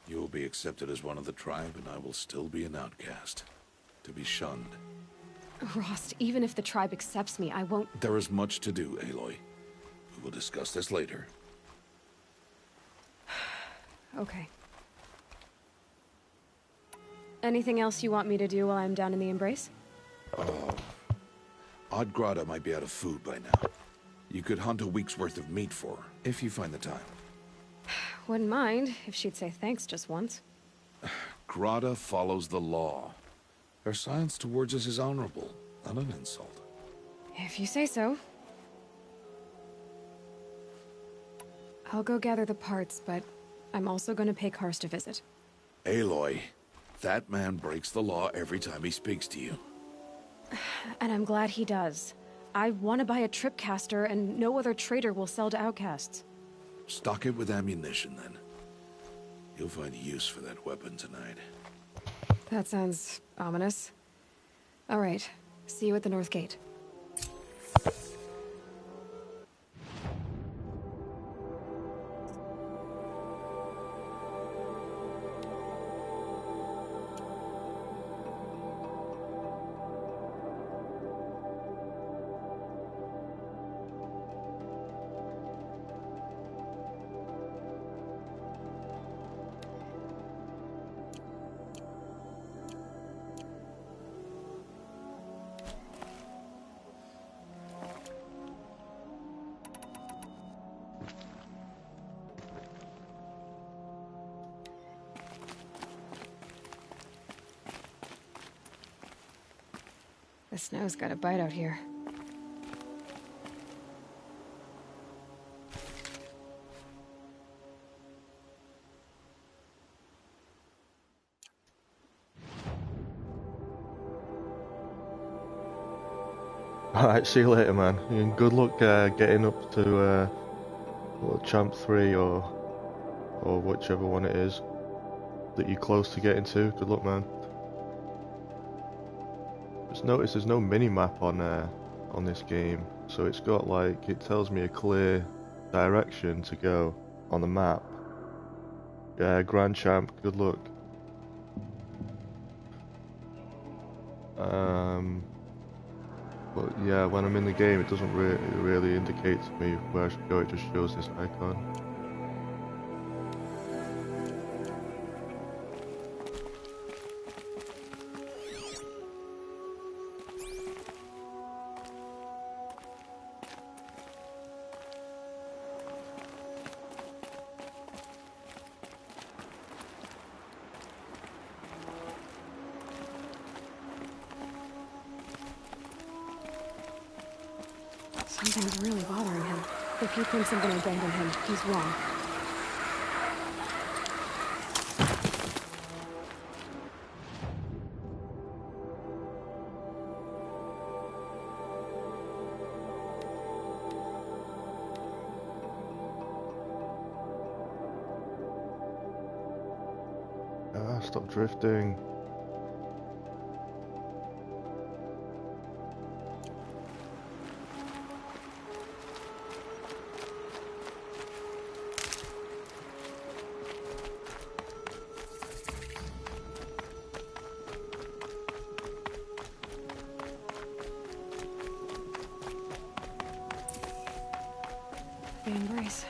You will be accepted as one of the tribe, and I will still be an outcast. To be shunned. Rost, even if the tribe accepts me, I won't... There is much to do, Aloy. We will discuss this later. Okay. Anything else you want me to do while I'm down in the Embrace? Odgrada might be out of food by now. You could hunt a week's worth of meat for her, if you find the time. Wouldn't mind if she'd say thanks just once. Grada follows the law. Her silence towards us is honorable, not an insult. If you say so. I'll go gather the parts, but I'm also gonna pay Karst a visit. Aloy, that man breaks the law every time he speaks to you. And I'm glad he does. I want to buy a tripcaster, and no other trader will sell to outcasts. Stock it with ammunition, then. You'll find use for that weapon tonight. That sounds ominous. All right, see you at the North Gate. The snow's got a bite out here. Alright, see you later, man. And good luck getting up to Champ 3 or whichever one it is that you're close to getting to. Good luck, man. Just notice there's no mini-map on this game, so it's got like, it tells me a clear direction to go on the map. Yeah, Grand Champ, good luck. But yeah, when I'm in the game, it doesn't really indicate to me where I should go. It just shows this icon. Something's really bothering him. If he thinks I'm gonna abandon him, he's wrong. Ah, stop drifting. The Embrace.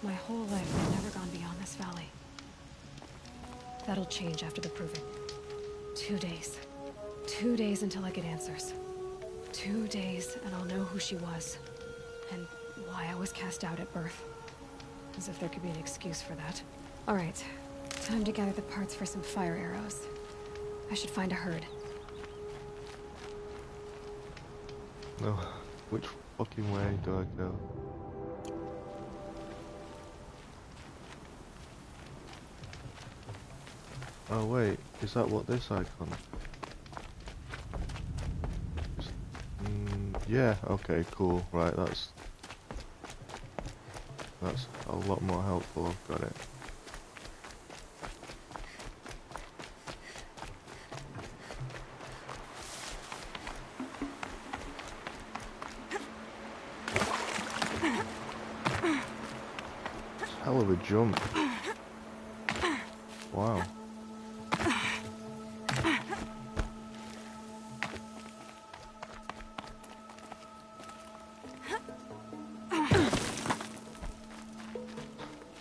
My whole life I've never gone beyond this valley. That'll change after the proving. 2 days. 2 days until I get answers. 2 days and I'll know who she was. And why I was cast out at birth. As if there could be an excuse for that. Alright, time to gather the parts for some fire arrows. I should find a herd. No, which fucking way do I go? Oh wait, is that what this icon? Yeah, okay, cool, right, that's a lot more helpful, I've got it. Hell of a jump. Wow.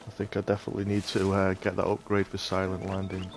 I think I definitely need to get that upgrade for silent landings.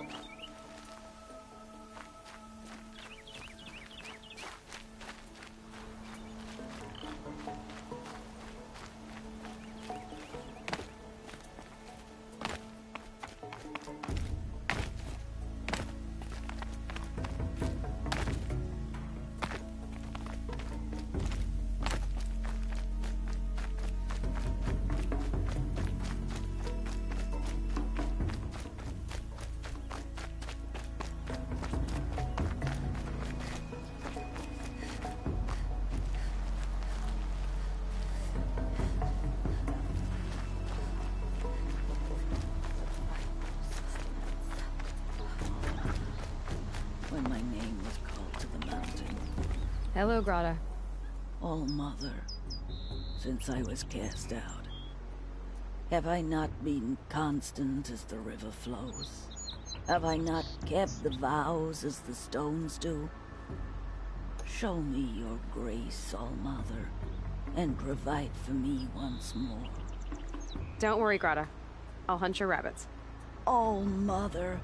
when my name was called to the mountain. Hello, Grata. All Mother, since I was cast out, have I not been constant as the river flows? Have I not kept the vows as the stones do? Show me your grace, All Mother, and provide for me once more. Don't worry, Grata. I'll hunt your rabbits. All Mother,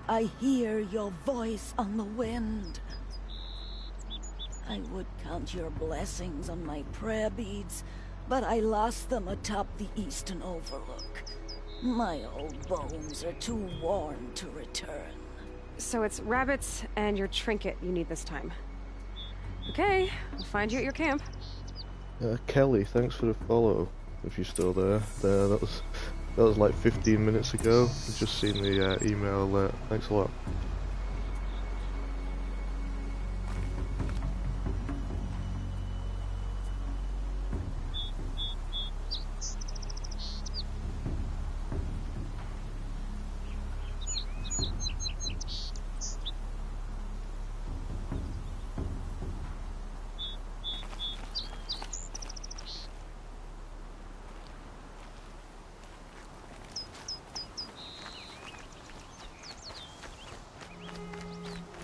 I hear your voice on the wind. I would count your blessings on my prayer beads, but I lost them atop the eastern overlook. My old bones are too worn to return. So it's rabbits and your trinket you need this time. Okay, I'll find you at your camp. Kelly, thanks for the follow. If you're still there, that was like 15 minutes ago. I've just seen the email alert. Thanks a lot.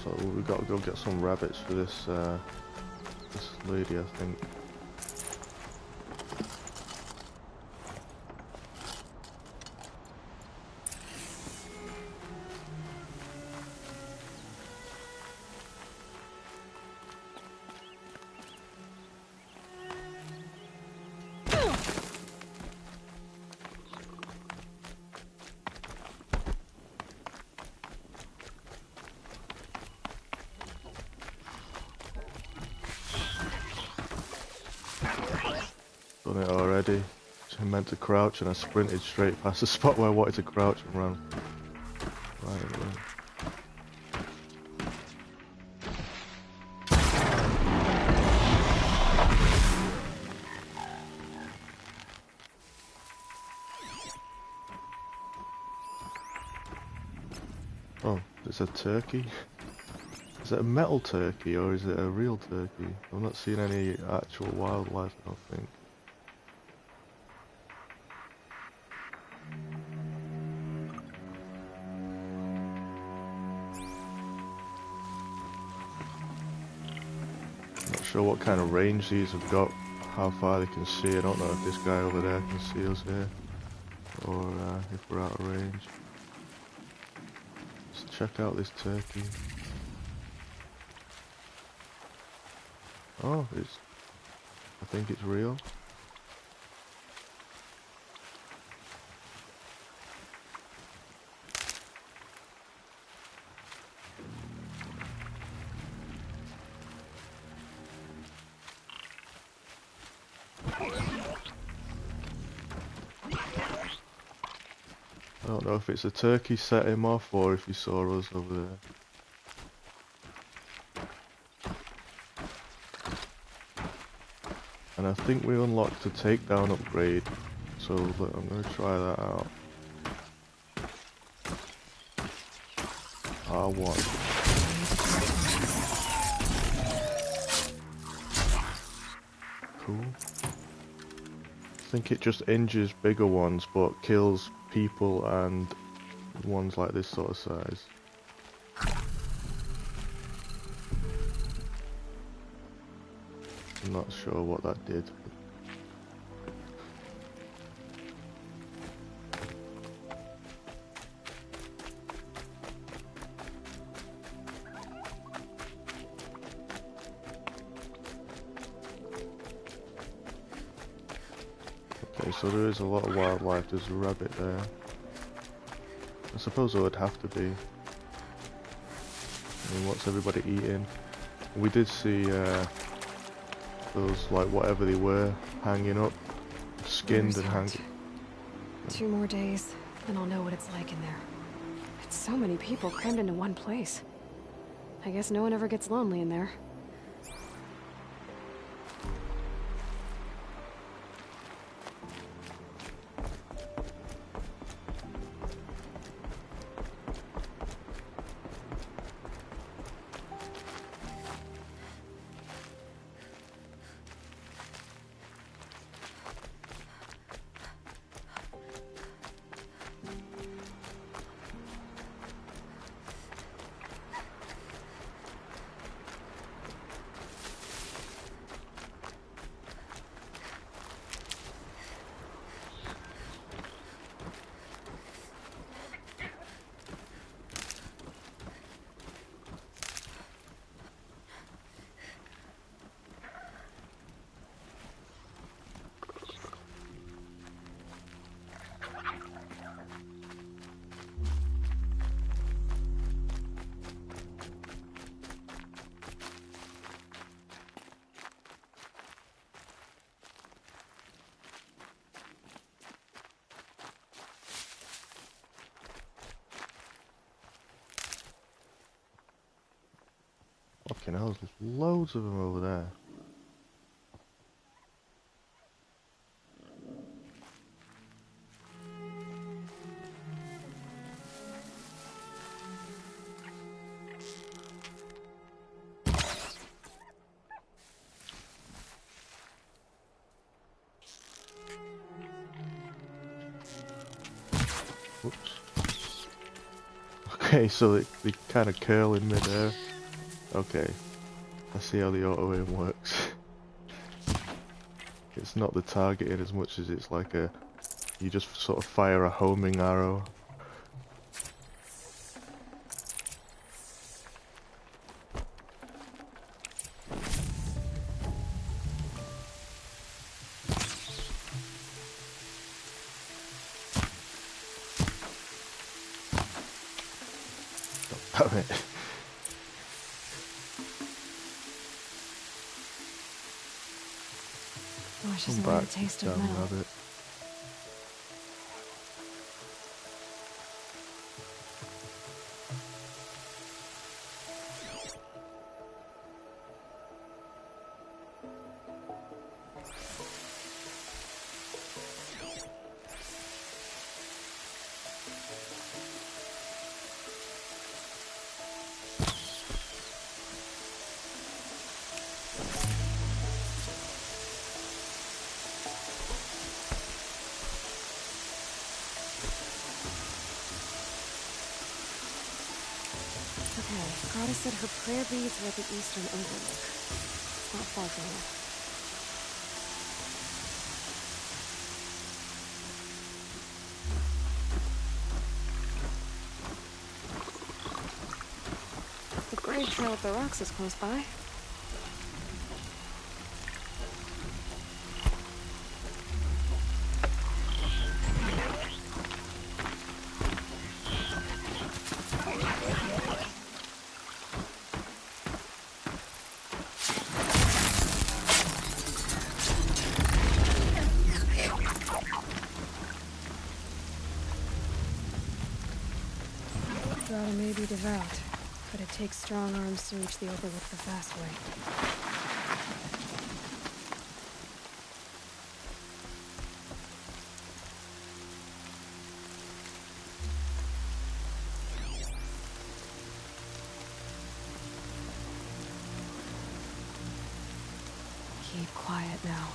So we've got to go get some rabbits for this this lady, I think. Done it already. I meant to crouch and I sprinted straight past the spot where I wanted to crouch and ran right away. Oh, it's a turkey? Is it a metal turkey or is it a real turkey? I've not seen any actual wildlife, I don't think. Not sure what kind of range these have got, how far they can see. I don't know if this guy over there can see us here, or if we're out of range. Let's check out this turkey. Oh, I think it's real. I don't know if it's a turkey set him off or if he saw us over there. And I think we unlocked a takedown upgrade, so I'm going to try that out. R1. Cool. I think it just injures bigger ones, but kills people and ones like this sort of size. I'm not sure what that did. Okay, so there is a lot of wildlife. There's a rabbit there. I suppose there would have to be. I mean, what's everybody eating? We did see those, like, whatever they were, hanging up, skinned and hanging. 2 more days, and I'll know what it's like in there. It's so many people crammed into one place. I guess no one ever gets lonely in there. Fucking hell, there's loads of them over there. Whoops. Okay, so they kind of curl in mid-air. Okay, I see how the auto aim works. It's not the targeting as much as it's like a... You just sort of fire a homing arrow. Damn it. Wash Come is away back, the taste of damn metal. rabbit. Okay, Grata said her prayer beads were at the eastern overlook. It's not far from here. The grave trail up the rocks is close by. Grata may be devout, but it takes strong arms to reach the overlook the fast way. Keep quiet now.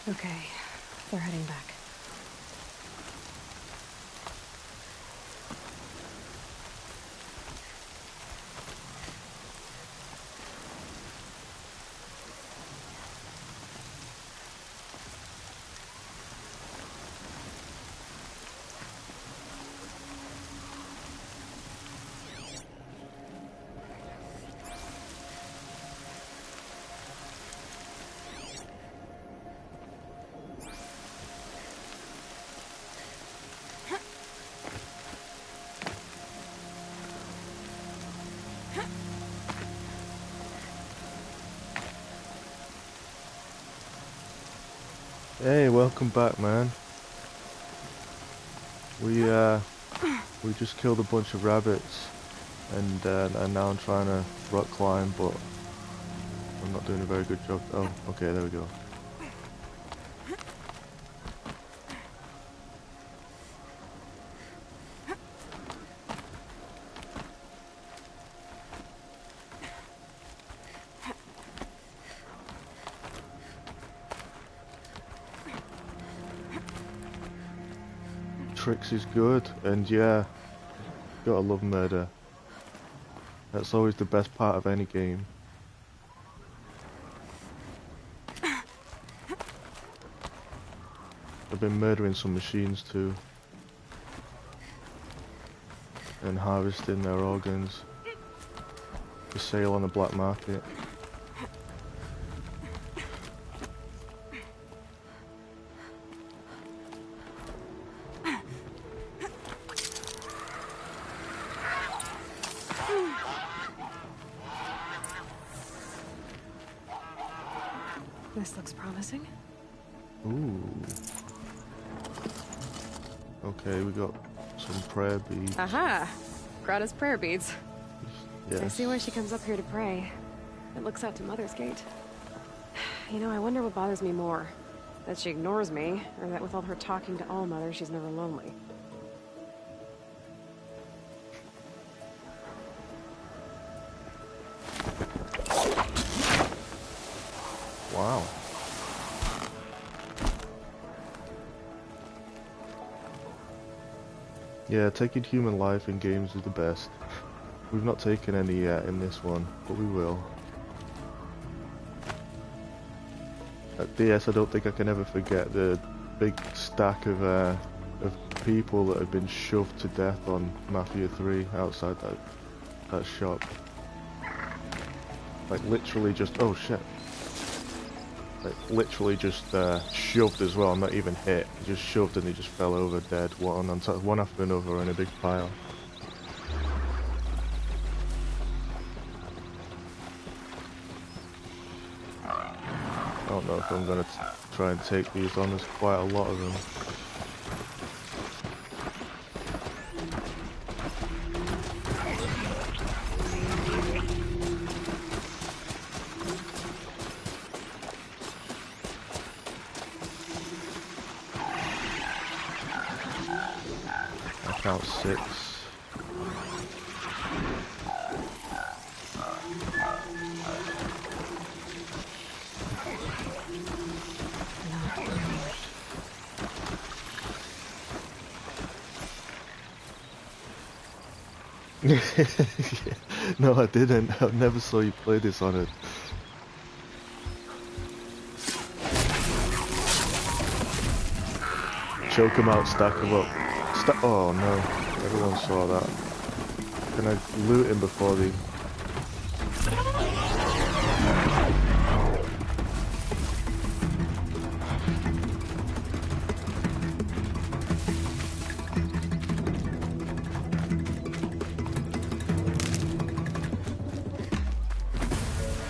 Okay, they're heading back. Hey, welcome back, man. We just killed a bunch of rabbits, and now I'm trying to rock climb, but I'm not doing a very good job. Oh, okay, there we go. Trix is good, and yeah, gotta love murder. That's always the best part of any game. I've been murdering some machines too, and harvesting their organs for sale on the black market. This looks promising. Ooh. Okay, we got some prayer beads. Aha! Grata's prayer beads. Yes. I see why she comes up here to pray. It looks out to Mother's Gate. You know, I wonder what bothers me more. That she ignores me, or that with all her talking to All-Mother, she's never lonely. Wow. Yeah, taking human life in games is the best. We've not taken any yet in this one, but we will. At DS, I don't think I can ever forget the big stack of people that had been shoved to death on Mafia 3 outside that shop. Like literally just, oh shit. Like literally just shoved as well, not even hit. Just shoved and he just fell over dead, one on top, one after another in a big pile. I don't know if I'm gonna try and take these on. There's quite a lot of them. I count 6. No, I didn't. I never saw you play this on it. Choke him out, stack him up. Oh no, everyone saw that. Can I loot him before the...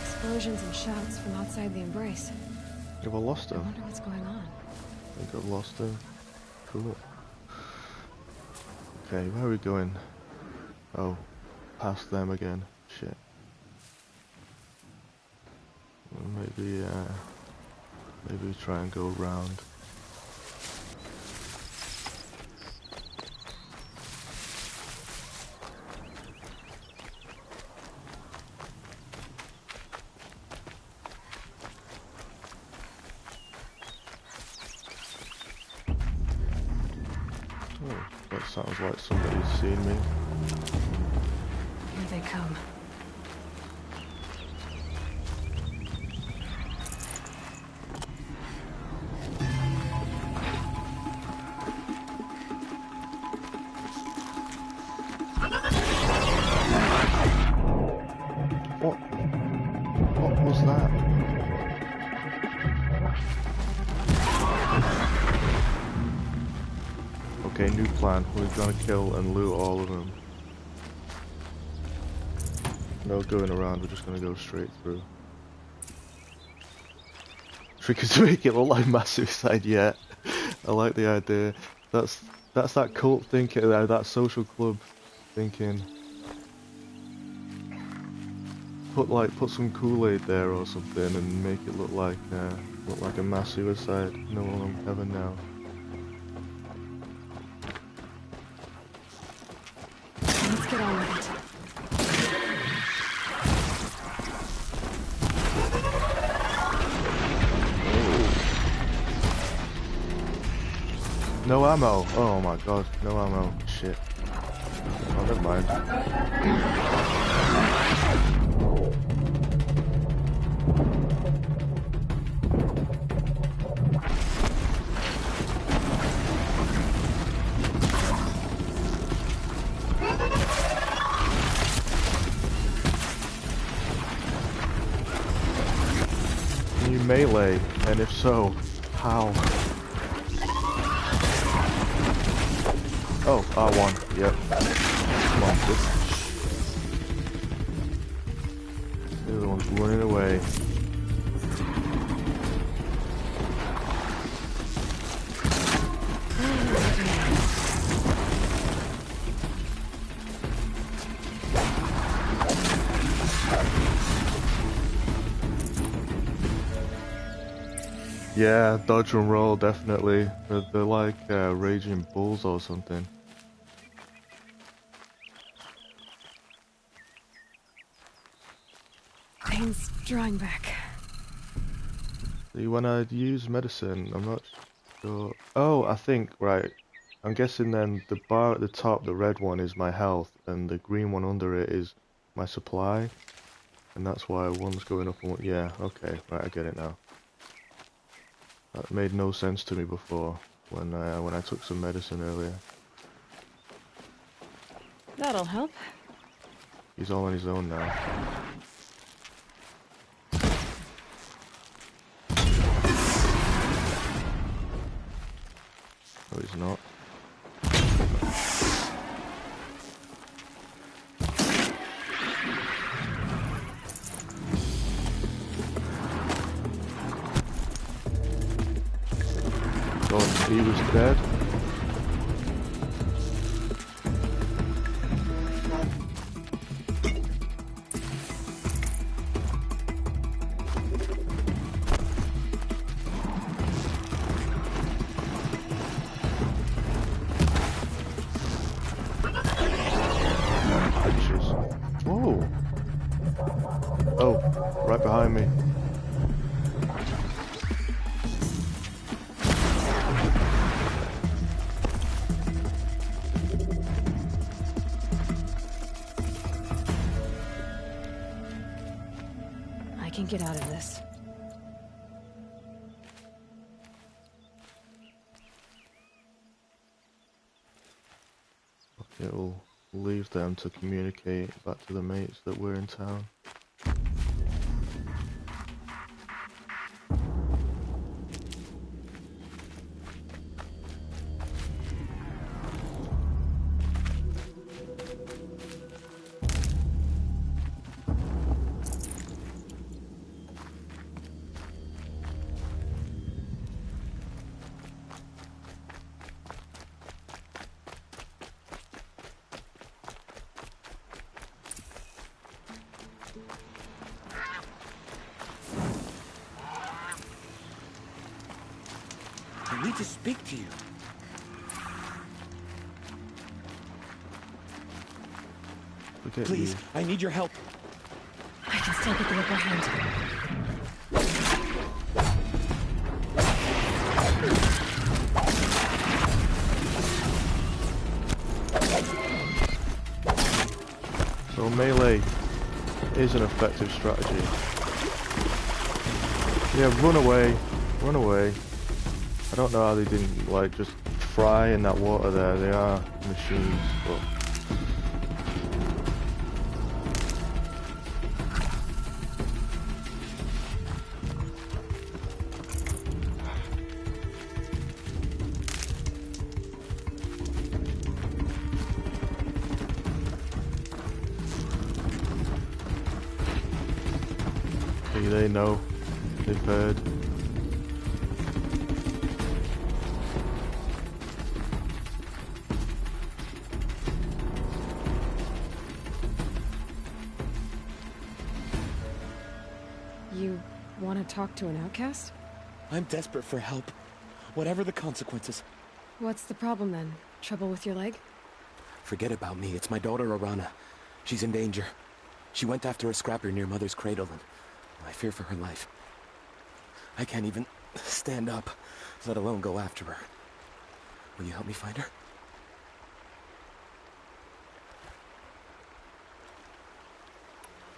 Explosions and shouts from outside the Embrace. Have I lost her? I wonder what's going on. I think I've lost her. Cool. Okay, where are we going? Oh, past them again. Shit. Well, maybe try and go around. That sounds like somebody's seen me. Here they come. What was that? Okay, new plan. We're gonna kill and loot all of them. No going around, we're just gonna go straight through. Trick is to make it look like mass suicide, yeah. I like the idea. That's that cult thinking, that social club thinking. Put some Kool-Aid there or something and make it look like a mass suicide. No one will ever know. Let's get on with it. No ammo. Oh my god, no ammo. Shit. Oh, never mind. Can you melee? And if so, how? Oh, R1, yep. Come on, bitch. The other one's running away. Yeah, dodge and roll, definitely. They're like raging bulls or something. Pain's drawing back. See, when I use medicine, I'm not sure. Oh, I think, right. I'm guessing then the bar at the top, the red one, is my health, and the green one under it is my supply. And that's why one's going up and one... Yeah, okay, right, I get it now. That made no sense to me before, when I took some medicine earlier. That'll help. He's all on his own now. No, he's not. Oh, he was dead. Whoa. Oh, right behind me. I can get out of this. It'll leave them to communicate back to the mates that we're in town. I need to speak to you. Please, I need your help. I can still get the upper hand. So melee is an effective strategy. Yeah, run away. Run away. I don't know how they didn't, like, just fry in that water there. They are machines, but... Okay, they know. They've heard. You want to talk to an outcast? I'm desperate for help. Whatever the consequences. What's the problem then? Trouble with your leg? Forget about me. It's my daughter, Arana. She's in danger. She went after a scrapper near Mother's cradle, and I fear for her life. I can't even stand up, let alone go after her. Will you help me find her?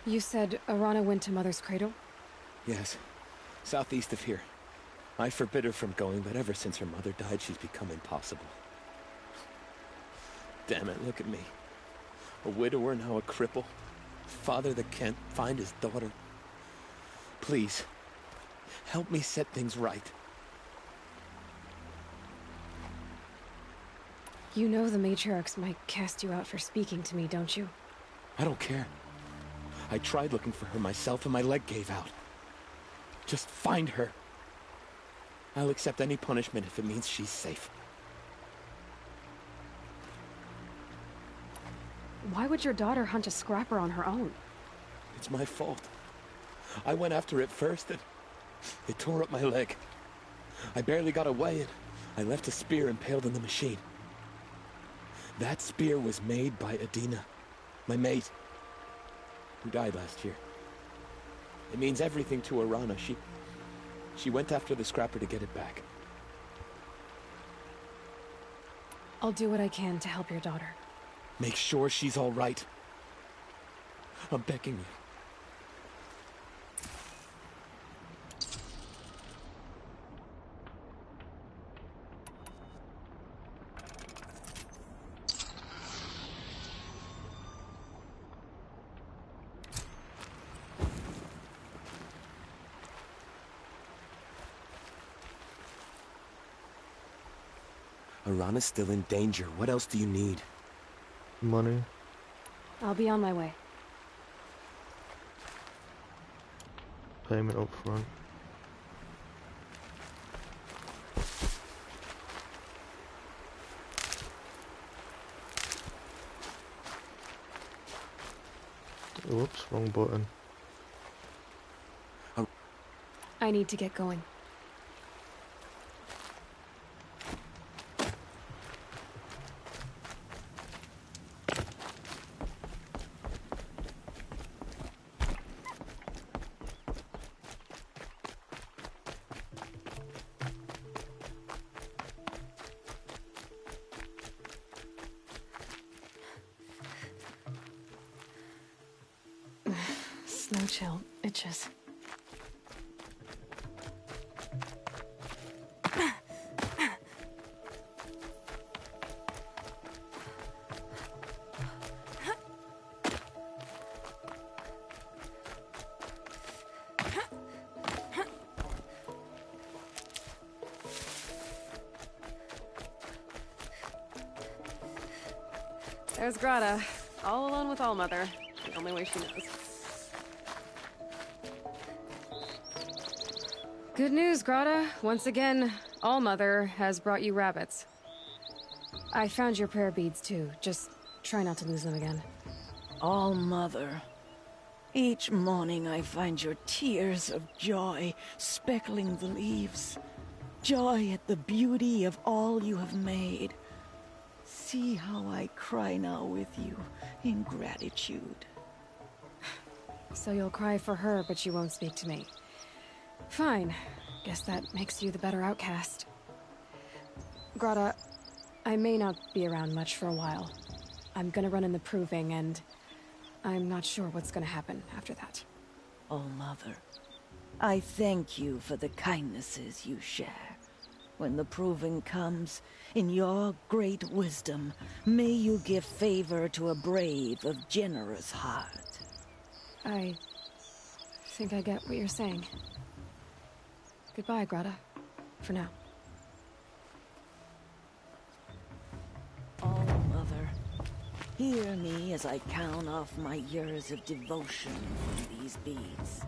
You said Arana went to Mother's cradle? Yes. Southeast of here. I forbid her from going, but ever since her mother died, she's become impossible. Damn it, look at me. A widower, now a cripple. Father that can't find his daughter. Please, help me set things right. You know the matriarchs might cast you out for speaking to me, don't you? I don't care. I tried looking for her myself and my leg gave out. Just find her. I'll accept any punishment if it means she's safe. Why would your daughter hunt a scrapper on her own? It's my fault. I went after it first and it tore up my leg. I barely got away and I left a spear impaled in the machine. That spear was made by Adina, my mate, who died last year. It means everything to Arana. She went after the scrapper to get it back. I'll do what I can to help your daughter. Make sure she's all right. I'm begging you. Arana's still in danger. What else do you need? Money. I'll be on my way. Payment up front. Whoops, wrong button. I need to get going. Snow chill itches. There's Grata, all alone with Allmother, the only way she knows. Good news, Grata. Once again, Allmother has brought you rabbits. I found your prayer beads too. Just try not to lose them again. All-Mother, each morning I find your tears of joy speckling the leaves. Joy at the beauty of all you have made. See how I cry now with you in gratitude. So you'll cry for her, but you won't speak to me. Fine. Guess that makes you the better outcast. Grata, I may not be around much for a while. I'm gonna run in the proving, and I'm not sure what's gonna happen after that. All-Mother, I thank you for the kindnesses you share. When the proving comes, in your great wisdom, may you give favor to a brave of generous heart. I think I get what you're saying. Goodbye, Grata. For now. All-Mother, hear me as I count off my years of devotion from these beads.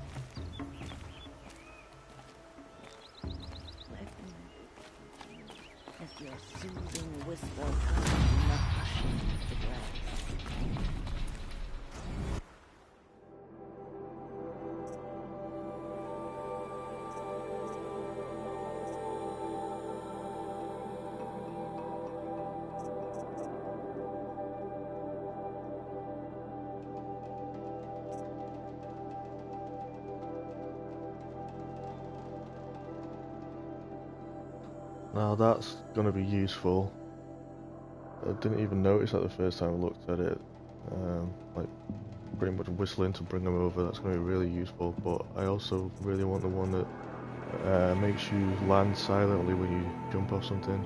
As your soothing whisper comes from the hushing of the grass. Now that's gonna be useful. I didn't even notice that the first time I looked at it. Like pretty much whistling to bring them over, that's gonna be really useful, but I also really want the one that makes you land silently when you jump off something.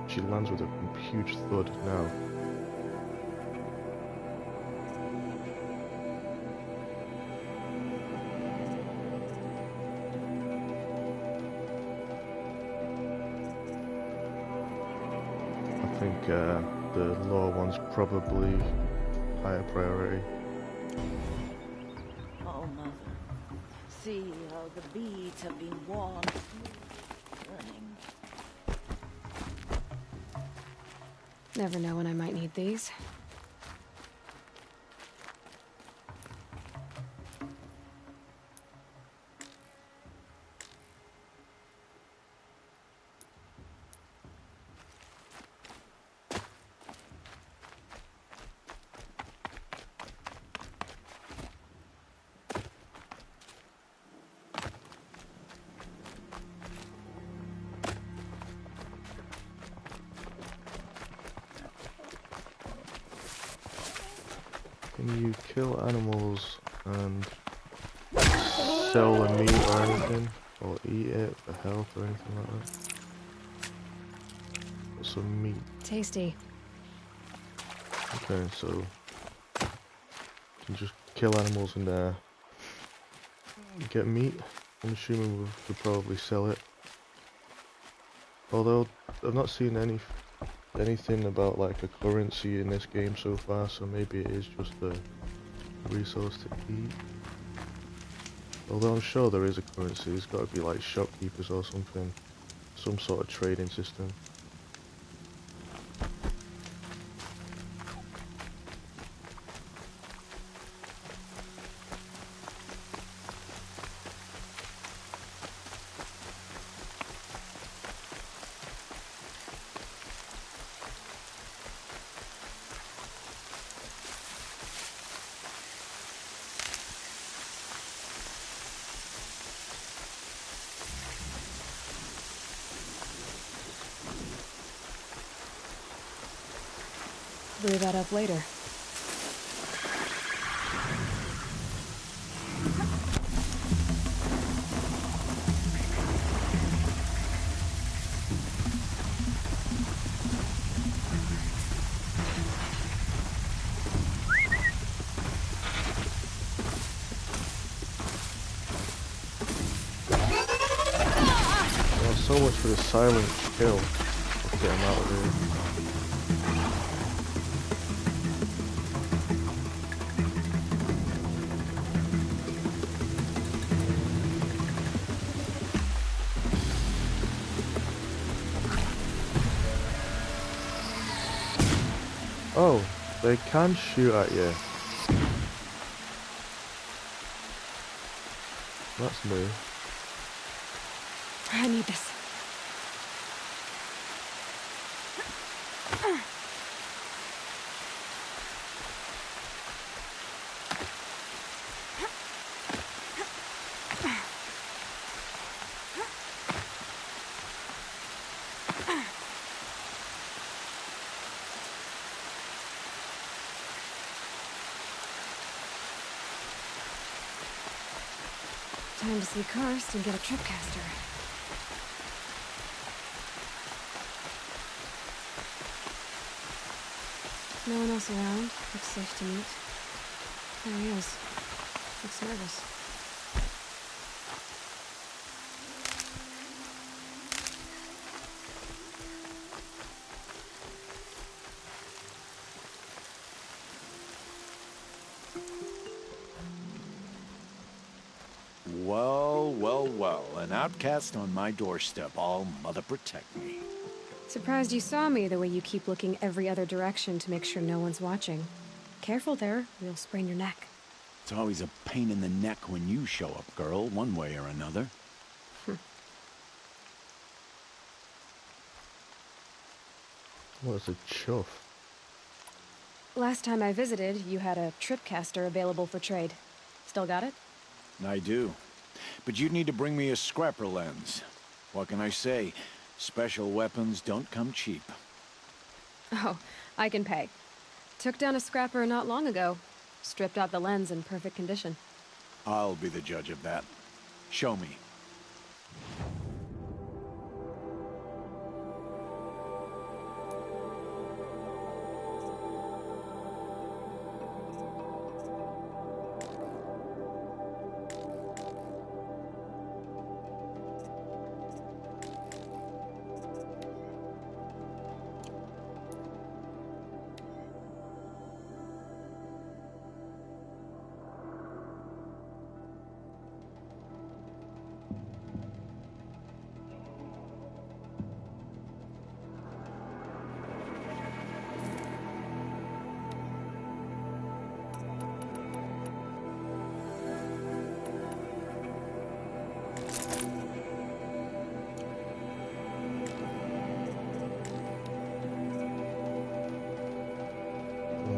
She lands with a huge thud now. I think the lower one's probably higher priority. Oh, Mother, see how the beads have been worn, running. Never know when I might need these. Can you kill animals and sell the meat or anything? Or eat it for health or anything like that? Got some meat. Tasty. Okay, so you can just kill animals in there. Get meat. I'm assuming we could probably sell it. Although I've not seen anything about like a currency in this game so far, so maybe it is just a resource to eat. Although I'm sure there is a currency, there's got to be like shopkeepers or something, some sort of trading system. Brew that up later. Well, so much for the silent kill. Let's get him out of here. Oh, they can shoot at you. That's new. I need this. Time to see Karst and get a tripcaster. No one else around. Looks safe to meet. There he is. Looks nervous. Well, well, well. An outcast on my doorstep. All mother protect me. Surprised you saw me the way you keep looking every other direction to make sure no one's watching. Careful there, you'll sprain your neck. It's always a pain in the neck when you show up, girl, one way or another. What's a chuff? Last time I visited, you had a tripcaster available for trade. Still got it? I do. But you'd need to bring me a scrapper lens. What can I say? Special weapons don't come cheap. Oh, I can pay. Took down a scrapper not long ago. Stripped out the lens in perfect condition. I'll be the judge of that. Show me.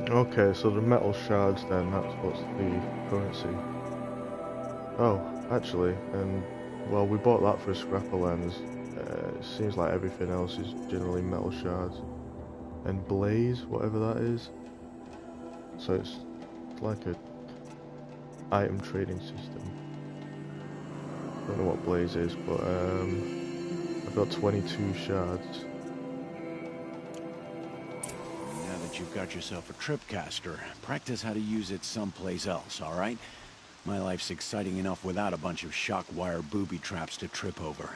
Okay, so the metal shards then, that's what's the currency. Oh, actually, well, we bought that for a scrapper lens. It seems like everything else is generally metal shards. And blaze, whatever that is. So it's like a item trading system. Don't know what Blaze is, but I've got 22 shards. Now that you've got yourself a tripcaster, practice how to use it someplace else, all right? My life's exciting enough without a bunch of shock wire booby traps to trip over.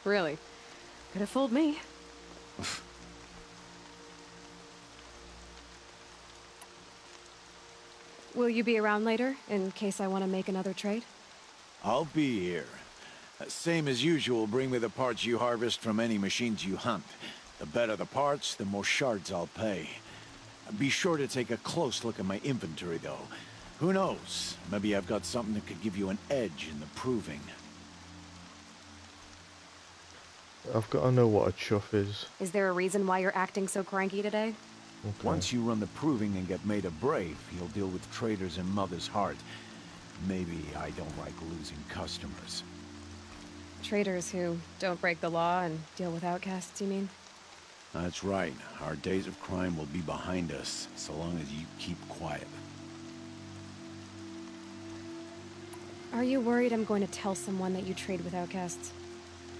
Really? Could have fooled me. Will you be around later, in case I want to make another trade? I'll be here. Same as usual, bring me the parts you harvest from any machines you hunt. The better the parts, the more shards I'll pay. Be sure to take a close look at my inventory, though. Who knows? Maybe I've got something that could give you an edge in the proving. I've got to know what a chuff is. Is there a reason why you're acting so cranky today? Okay. Once you run the proving and get made a brave, you'll deal with traitors in Mother's Heart. Maybe I don't like losing customers. Traitors who don't break the law and deal with outcasts, you mean? That's right. Our days of crime will be behind us, so long as you keep quiet. Are you worried I'm going to tell someone that you trade with outcasts?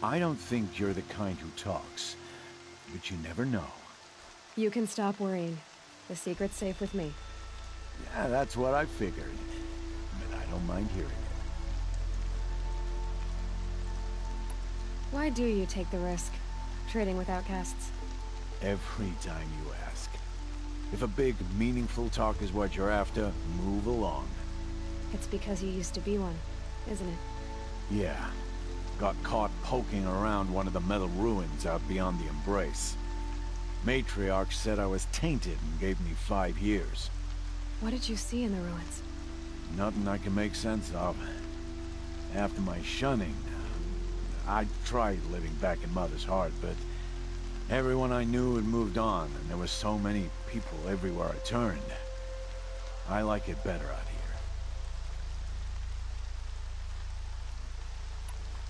I don't think you're the kind who talks, but you never know. You can stop worrying. The secret's safe with me. Yeah, that's what I figured. But I don't mind hearing it. Why do you take the risk, trading with outcasts? Every time you ask. If a big, meaningful talk is what you're after, move along. It's because you used to be one, isn't it? Yeah. Got caught poking around one of the metal ruins out beyond the Embrace. Matriarch said I was tainted and gave me 5 years. What did you see in the ruins? Nothing I can make sense of. After my shunning, I tried living back in Mother's Heart, but everyone I knew had moved on, and there were so many people everywhere I turned. I like it better out here.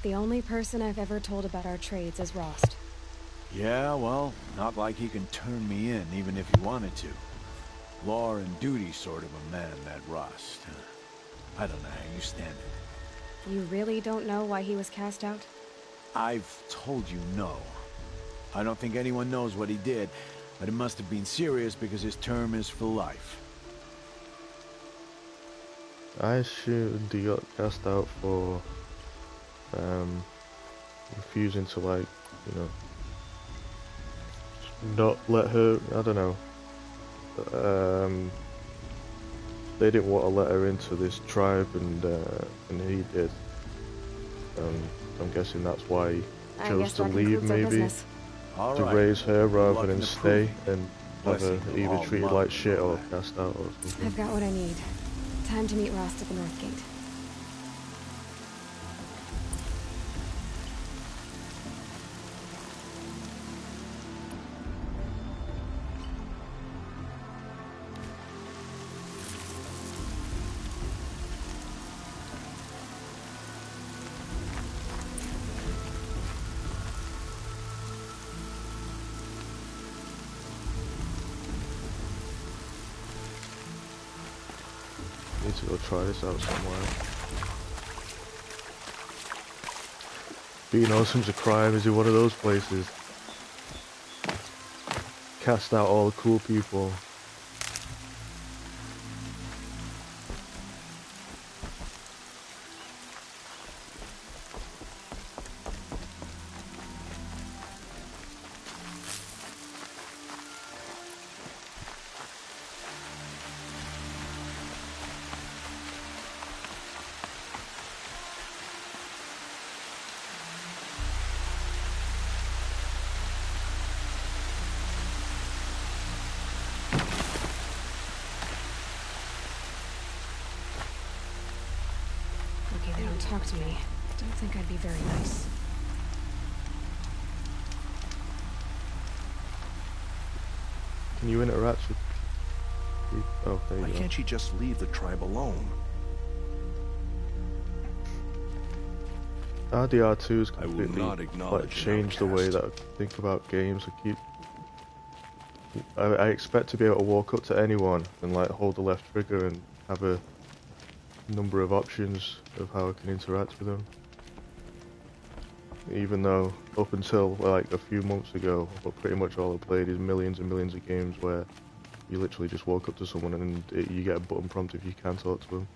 The only person I've ever told about our trades is Rost. Yeah, well, not like he can turn me in, even if he wanted to. Law and duty sort of a man, that Rost. I don't know how you stand it. You really don't know why he was cast out? I've told you no. I don't think anyone knows what he did, but it must have been serious because his term is for life. I assumed he got cast out for refusing to, like, you know, not let her, I don't know, they didn't want to let her into this tribe, and he did. I'm guessing that's why he chose to leave, maybe, to raise her rather than stay and have her either treated like shit or cast out or something. I've got what I need. Time to meet Rost at the North Gate. Need to go try this out somewhere. Being awesome's a crime is in one of those places. Cast out all the cool people. They don't talk to me. Don't think I'd be very nice. Can you interact with people? Oh, there you go. Why can't she just leave the tribe alone? RDR2's I will completely not acknowledge like changed the way that I think about games. I keep I expect to be able to walk up to anyone and like hold the left trigger and have a number of options of how I can interact with them. Even though up until like a few months ago, but pretty much all I played is millions and millions of games where you literally just walk up to someone and you get a button prompt if you can talk to them.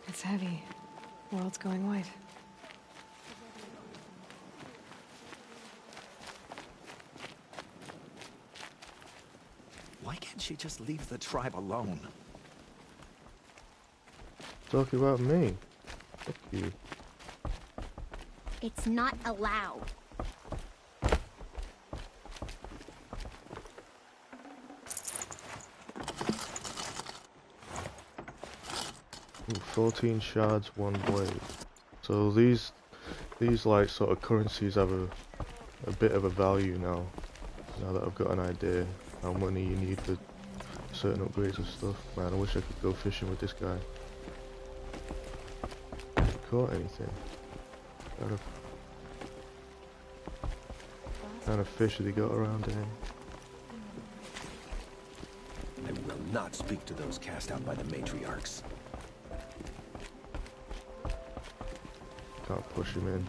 It's heavy. World's going white. Why can't she just leave the tribe alone? Talking about me. Fuck you. It's not allowed. Ooh, 14 shards, 1 blade. So these like sort of currencies have a bit of a value now. Now that I've got an idea how money you need for certain upgrades and stuff. Man, I wish I could go fishing with this guy. Caught anything? What kind of fish have they got around here? I will not speak to those cast out by the matriarchs. Can't push him in.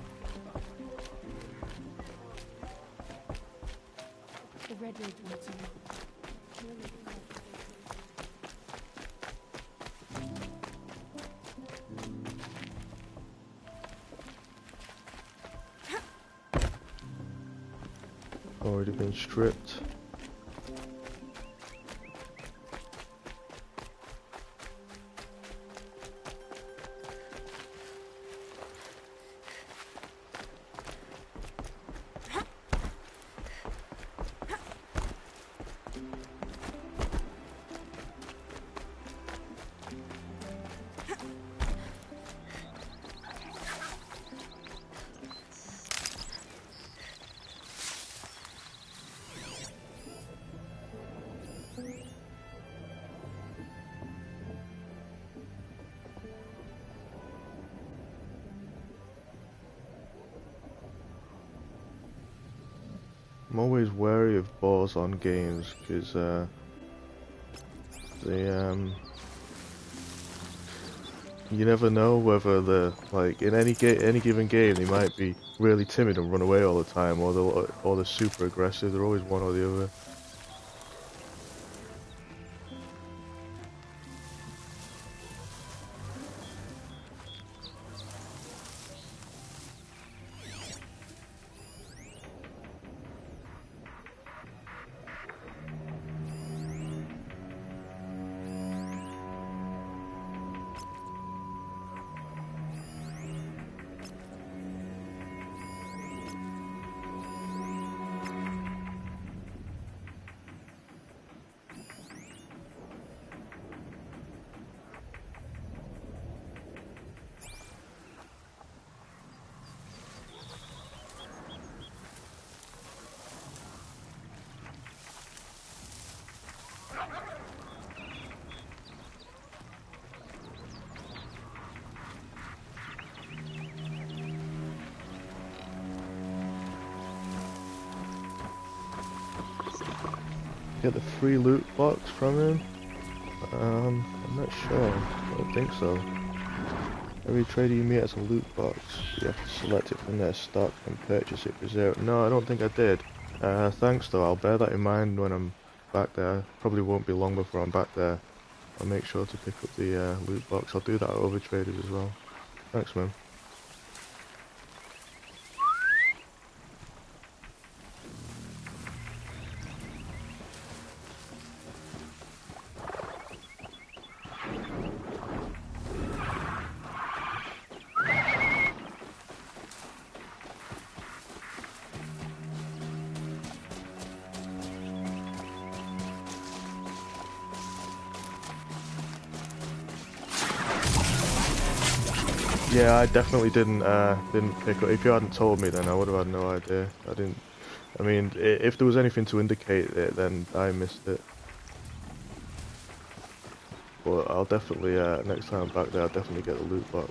The Red Rage wants you. Already been stripped. I'm always wary of Borzon games because they you never know whether they're like in any given game they might be really timid and run away all the time, or they're super aggressive. They're always one or the other. Get the free loot box from him? I'm not sure. I don't think so. Every trader you meet has a loot box. You have to select it from their stock and purchase it for zero. No, I don't think I did. Thanks though, I'll bear that in mind when I'm back there. Probably won't be long before I'm back there. I'll make sure to pick up the loot box. I'll do that at other traders as well. Thanks, man. Yeah, I definitely didn't pick up. If you hadn't told me, then I would have had no idea. I mean, if there was anything to indicate it, then I missed it. But I'll definitely, next time I'm back there, I'll definitely get the loot box.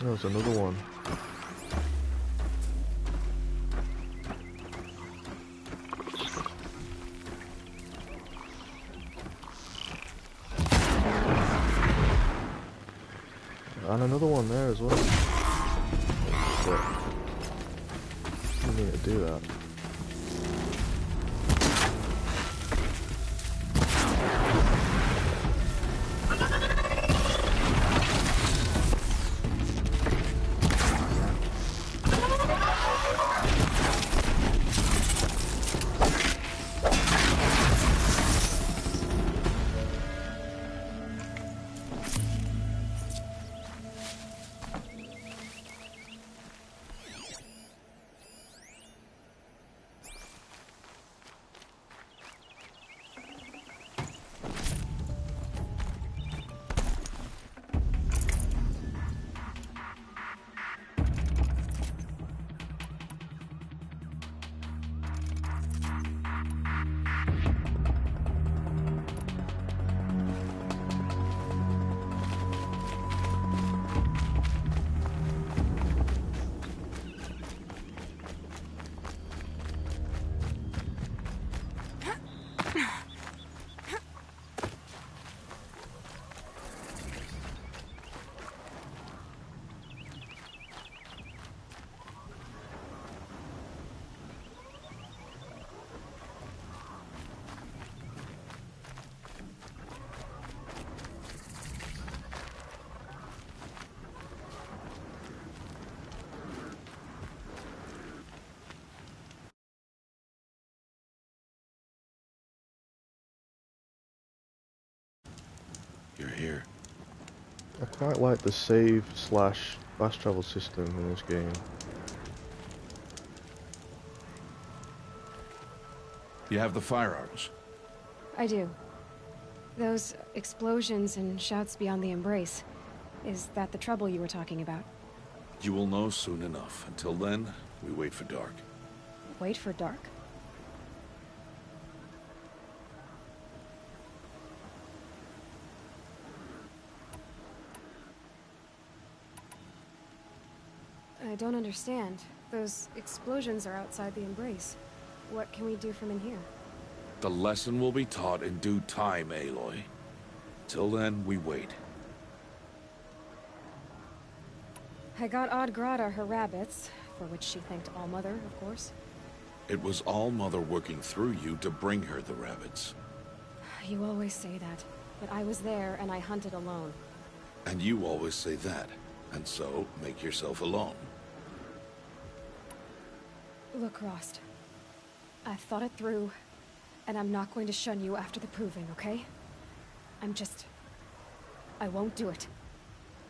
There's another one. And another one there as well. But I didn't mean to do that. You're here. I quite like the save slash fast travel system in this game. You have the firearms? I do. Those explosions and shouts beyond the embrace. Is that the trouble you were talking about? You will know soon enough. Until then, we wait for dark. Wait for dark? I don't understand. Those explosions are outside the embrace. What can we do from in here? The lesson will be taught in due time, Aloy. Till then, we wait. I got Odd Grata her rabbits, for which she thanked Allmother, of course. It was Allmother working through you to bring her the rabbits. You always say that, but I was there and I hunted alone. And you always say that, and so make yourself alone. Look, Rost. I've thought it through, and I'm not going to shun you after the proving, okay? I won't do it.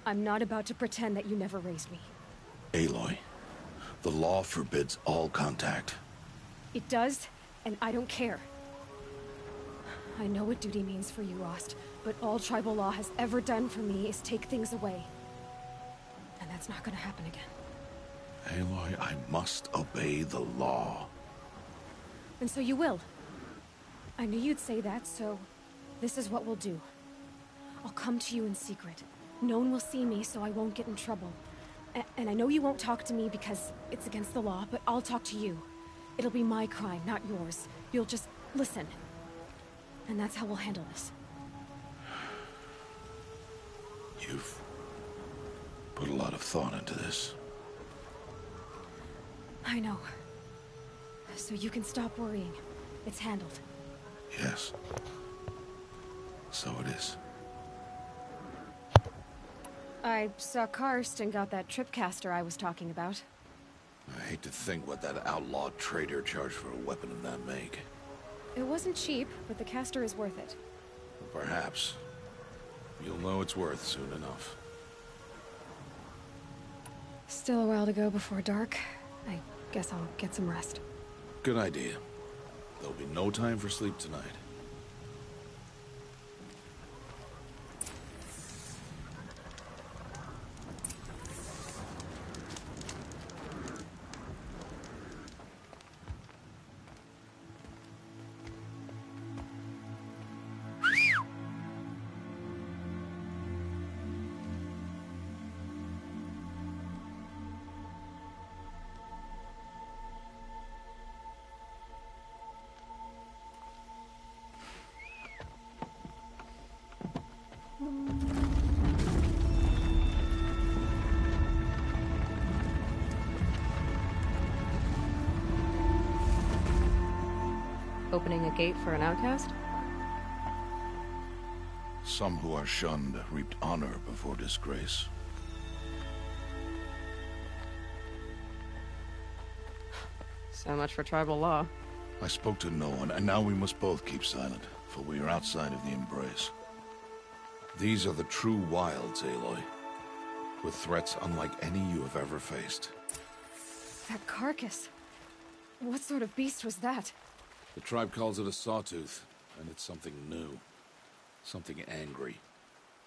I'm not about to pretend that you never raised me. Aloy, the law forbids all contact. It does, and I don't care. I know what duty means for you, Rost, but all tribal law has ever done for me is take things away. And that's not gonna happen again. Aloy, I must obey the law. And so you will. I knew you'd say that, so this is what we'll do. I'll come to you in secret. No one will see me, so I won't get in trouble. And I know you won't talk to me because it's against the law, but I'll talk to you. It'll be my crime, not yours. You'll just listen. And that's how we'll handle this. You've put a lot of thought into this. I know. So you can stop worrying. It's handled. Yes. So it is. I saw Karst and got that tripcaster I was talking about. I hate to think what that outlawed trader charged for a weapon of that make. It wasn't cheap, but the caster is worth it. Perhaps. You'll know its worth soon enough. Still a while to go before dark. I guess I'll get some rest. Good idea. There'll be no time for sleep tonight. Opening a gate for an outcast? Some who are shunned reaped honor before disgrace. So much for tribal law. I spoke to no one, and now we must both keep silent, for we are outside of the Embrace. These are the true wilds, Aloy, with threats unlike any you have ever faced. That carcass. What sort of beast was that? The tribe calls it a sawtooth, and it's something new. Something angry.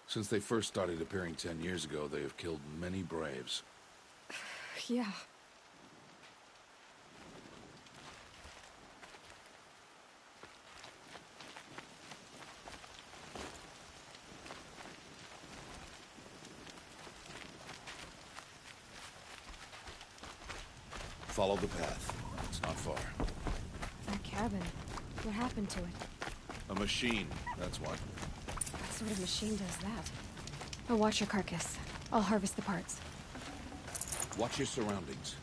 Since they first started appearing 10 years ago, they have killed many braves. Yeah. Follow the path. It's not far. That cabin. What happened to it? A machine, that's what. What sort of machine does that? Oh, watch your carcass. I'll harvest the parts. Watch your surroundings.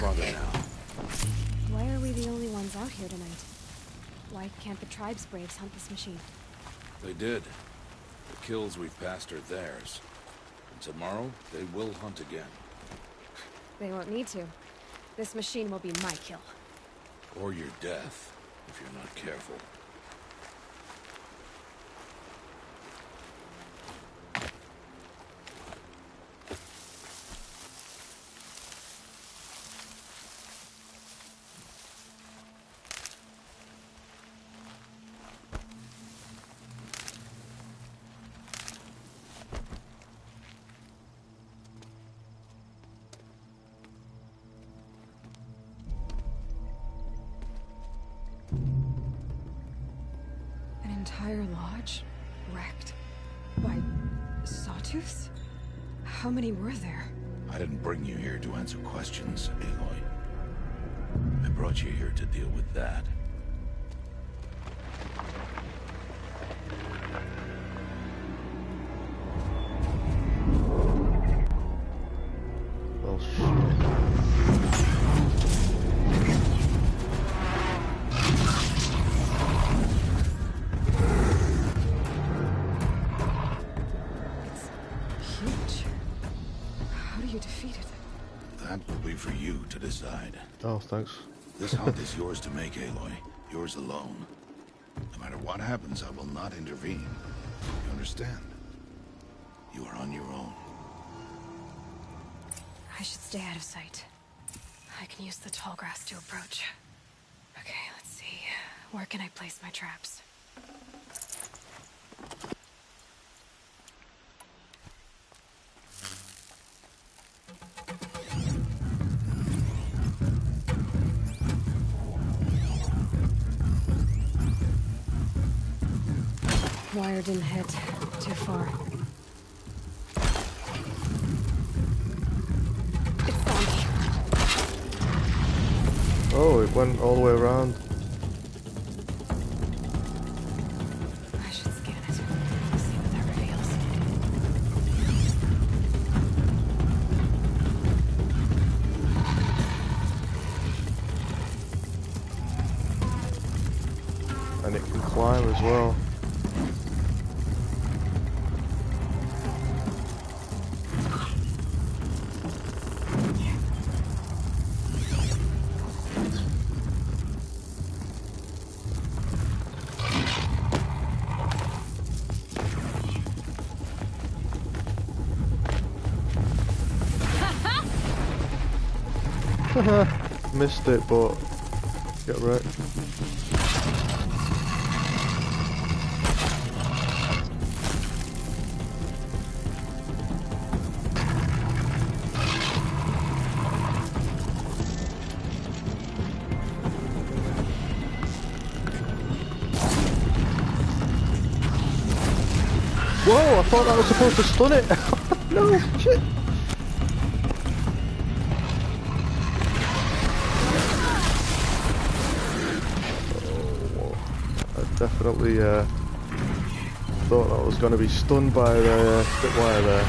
Farther now. Why are we the only ones out here tonight? Why can't the tribe's braves hunt this machine? They did. The kills we've passed are theirs. And tomorrow, they will hunt again. They won't need to. This machine will be my kill. Or your death, if you're not careful. Entire lodge wrecked by sawtooths? How many were there? I didn't bring you here to answer questions, Aloy. I brought you here to deal with that. Well, shit. For you to decide. Oh, thanks. This hunt is yours to make, Aloy. Yours alone. No matter what happens, I will not intervene. You understand? You are on your own. I should stay out of sight. I can use the tall grass to approach. Okay, let's see. Where can I place my traps? Wire didn't hit. Too far. It's on me. Oh, it went all the way around. I should scan it. See what that reveals. And it can climb as well. Missed it, but get right. Whoa, I thought that was supposed to stun it. No, shit. Definitely thought I was going to be stunned by the tripwire there.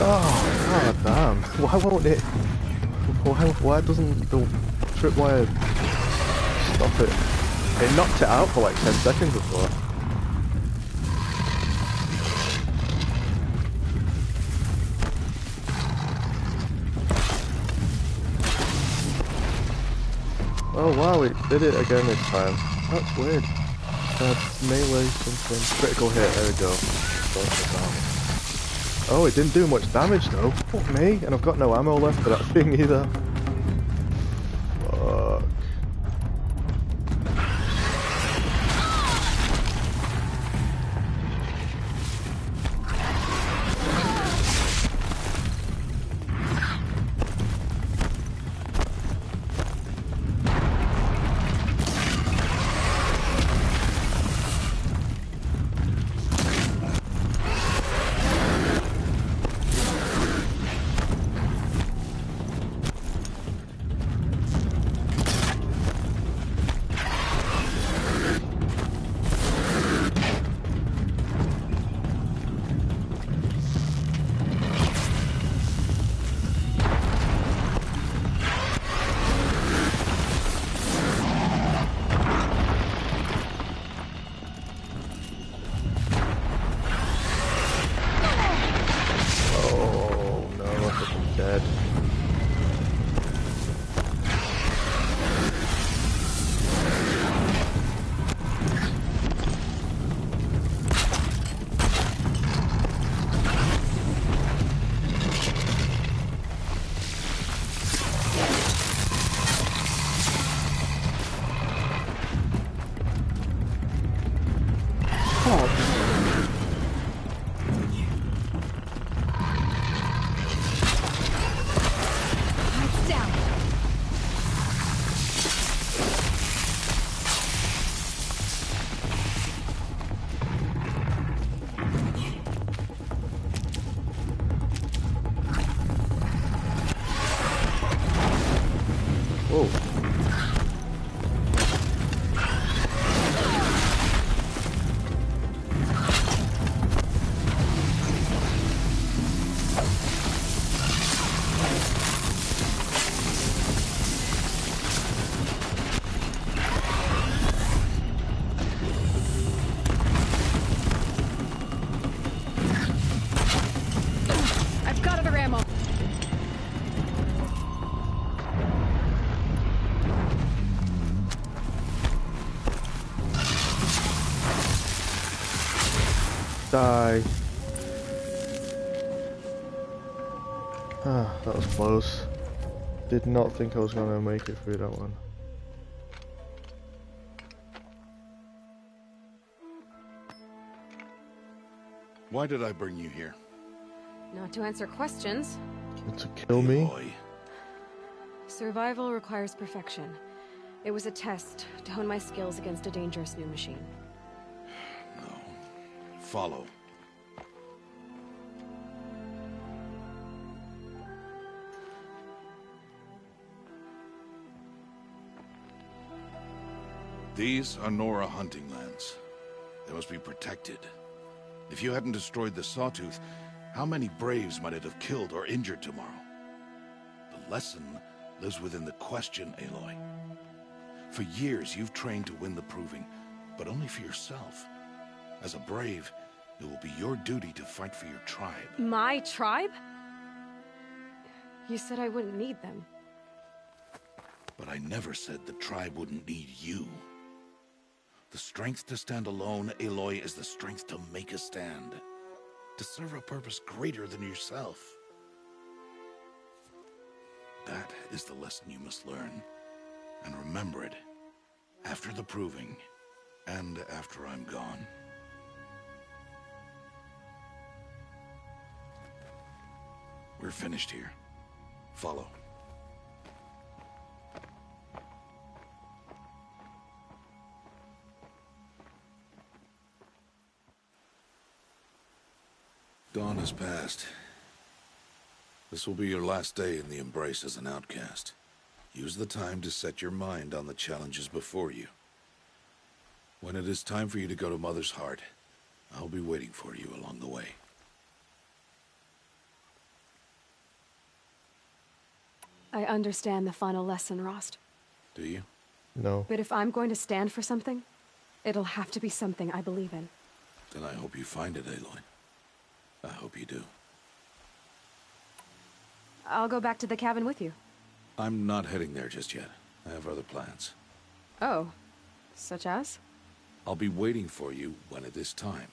Oh, god damn. Why won't it? Why doesn't the tripwire stop it? It knocked it out for like 10 seconds before. Oh wow, it did it again this time. That's weird. Melee something. Critical hit, there we go. Oh, it didn't do much damage though. Fuck me, and I've got no ammo left for that thing either. Fuck. Die. Ah, that was close. Did not think I was gonna make it through that one. Why did I bring you here? Not to answer questions. To kill me? Survival requires perfection. It was a test to hone my skills against a dangerous new machine. No. Follow. These are Nora hunting lands. They must be protected. If you hadn't destroyed the Sawtooth, how many Braves might it have killed or injured tomorrow? The lesson lives within the question, Aloy. For years, you've trained to win the Proving, but only for yourself. As a Brave, it will be your duty to fight for your tribe. My tribe? You said I wouldn't need them. But I never said the tribe wouldn't need you. The strength to stand alone, Aloy, is the strength to make a stand. To serve a purpose greater than yourself. That is the lesson you must learn. And remember it. After the Proving. And after I'm gone. We're finished here. Follow. Dawn has passed. This will be your last day in the Embrace as an outcast. Use the time to set your mind on the challenges before you. When it is time for you to go to Mother's Heart, I'll be waiting for you along the way. I understand the final lesson, Rost. Do you? No. But if I'm going to stand for something, it'll have to be something I believe in. Then I hope you find it, Aloy. I hope you do. I'll go back to the cabin with you. I'm not heading there just yet. I have other plans. Oh, such as? I'll be waiting for you when it is time.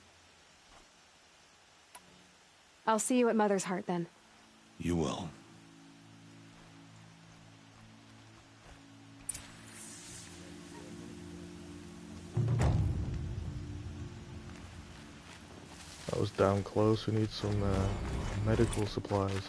I'll see you at Mother's Heart then. You will. That was down close. We need some medical supplies.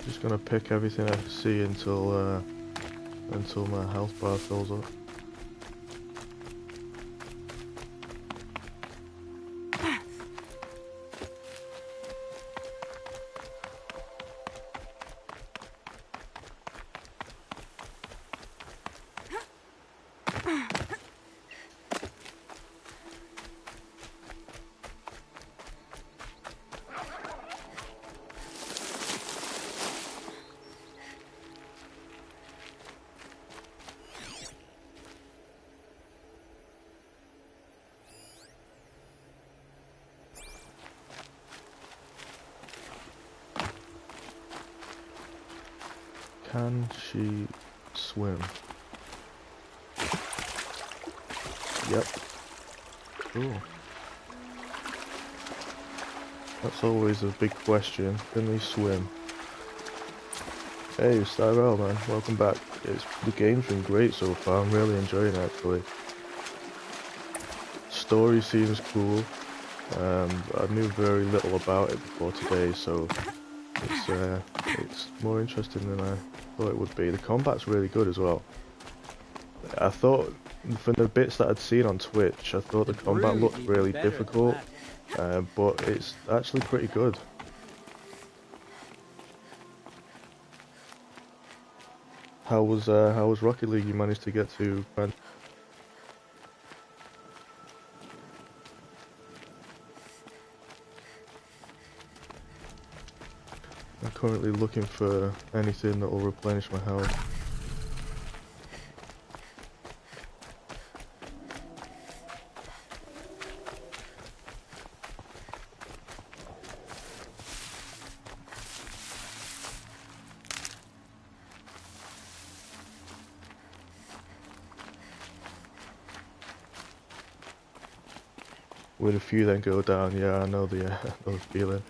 Just gonna pick everything I see until my health bar fills up. Can she swim? Yep. Cool. That's always a big question. Can they swim? Hey, Styrell, man. Welcome back. The game's been great so far. I'm really enjoying it, actually. Story seems cool. I knew very little about it before today, so it's more interesting than I thought it would be. The combat's really good as well. I thought, from the bits that I'd seen on Twitch, I thought the combat looked really difficult, but it's actually pretty good. How was Rocket League you managed to get to, Ben? I'm currently looking for anything that will replenish my health. With a few then go down, yeah, I know the those feeling.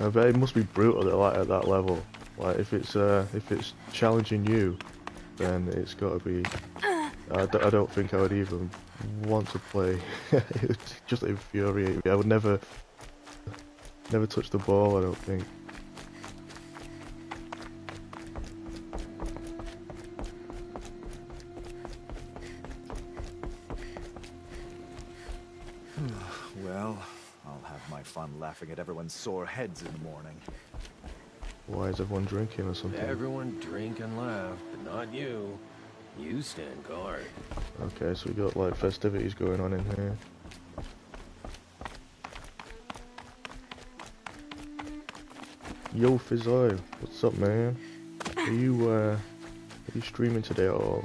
I bet it must be brutal at that level. Like if it's challenging you, then it's got to be. I don't think I would even want to play. It would just infuriate me. I would never touch the ball. I don't think. Well, I'll have my fun laughing at everyone's sore heads in the morning. Why is everyone drinking or something? Everyone drink and laugh, but not you. You stand guard. Okay, so we got like festivities going on in here. Yo Fizzo, what's up, man? Are you streaming today at all?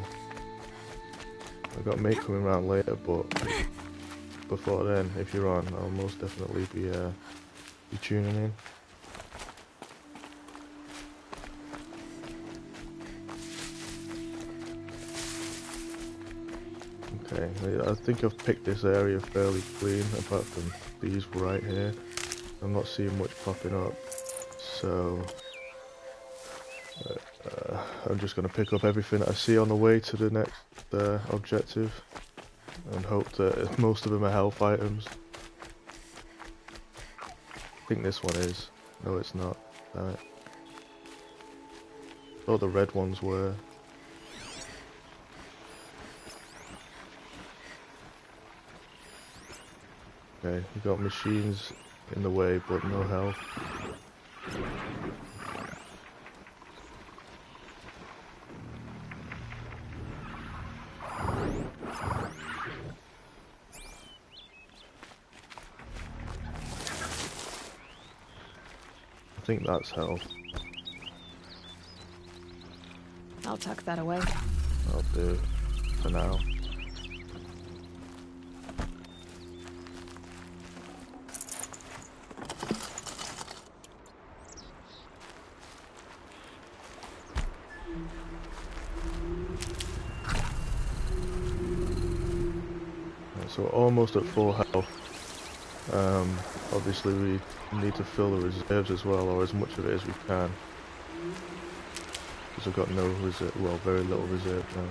I got a mate coming around later, but before then, if you're on, I'll most definitely be tuning in. Okay, I think I've picked this area fairly clean, apart from these right here. I'm not seeing much popping up, so I'm just going to pick up everything I see on the way to the next objective, and hope that most of them are health items. I think this one is. No, it's not. Damn it. Oh, the red ones were. Okay, we got machines in the way, but no health. I think that's health. I'll tuck that away. I'll do for now. So almost at full health. Obviously we need to fill the reserves as well, or as much of it as we can. Because I've got no reserve, well, very little reserve now.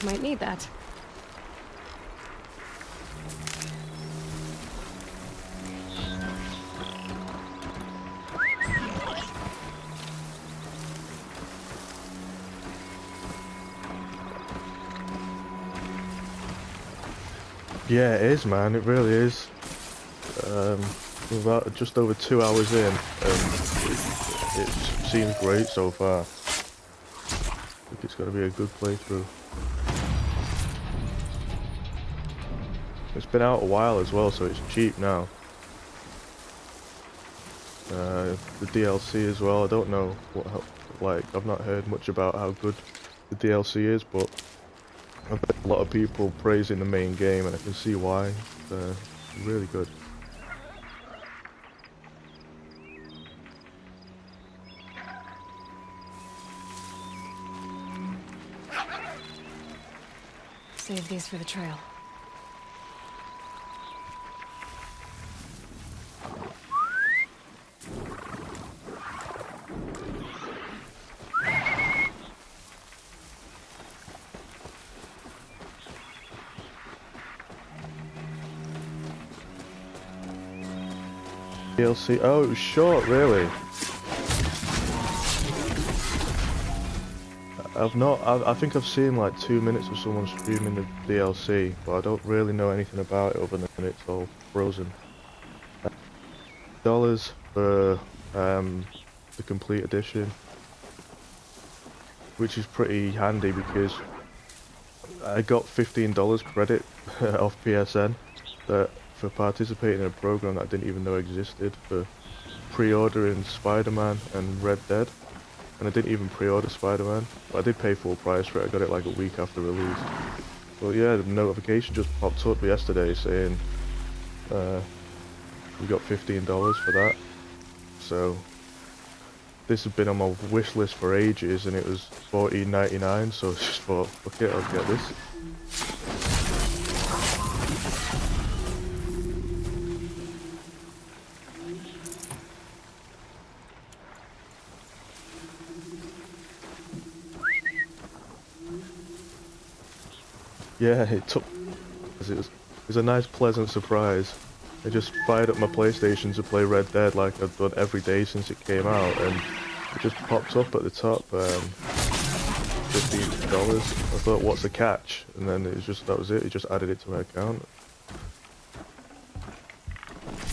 Might need that. Yeah, it is, man. It really is. We're about just over 2 hours in, and it seems great so far. I think it's going to be a good playthrough. It's been out a while as well, so it's cheap now. The DLC as well. I don't know like I've not heard much about how good the DLC is, but I've heard a lot of people praising the main game, and I can see why. It's really good. Save these for the trail. DLC. Oh, it was short, really. I think I've seen like 2 minutes of someone streaming the DLC, but I don't really know anything about it other than it's all frozen. $10 for the complete edition, which is pretty handy because I got $15 credit off PSN for participating in a program that I didn't even know existed for pre-ordering Spider-Man and Red Dead. And I didn't even pre-order Spider-Man, but I did pay full price for it. I got it like a week after release. But yeah, the notification just popped up yesterday saying we got $15 for that. So this has been on my wish list for ages, and it was $14.99. So I just thought, fuck it, I'll get this. Yeah, it was a nice pleasant surprise. I just fired up my PlayStation to play Red Dead like I've done every day since it came out, and it just popped up at the top, $15. I thought, what's the catch? And then that was it, it just added it to my account.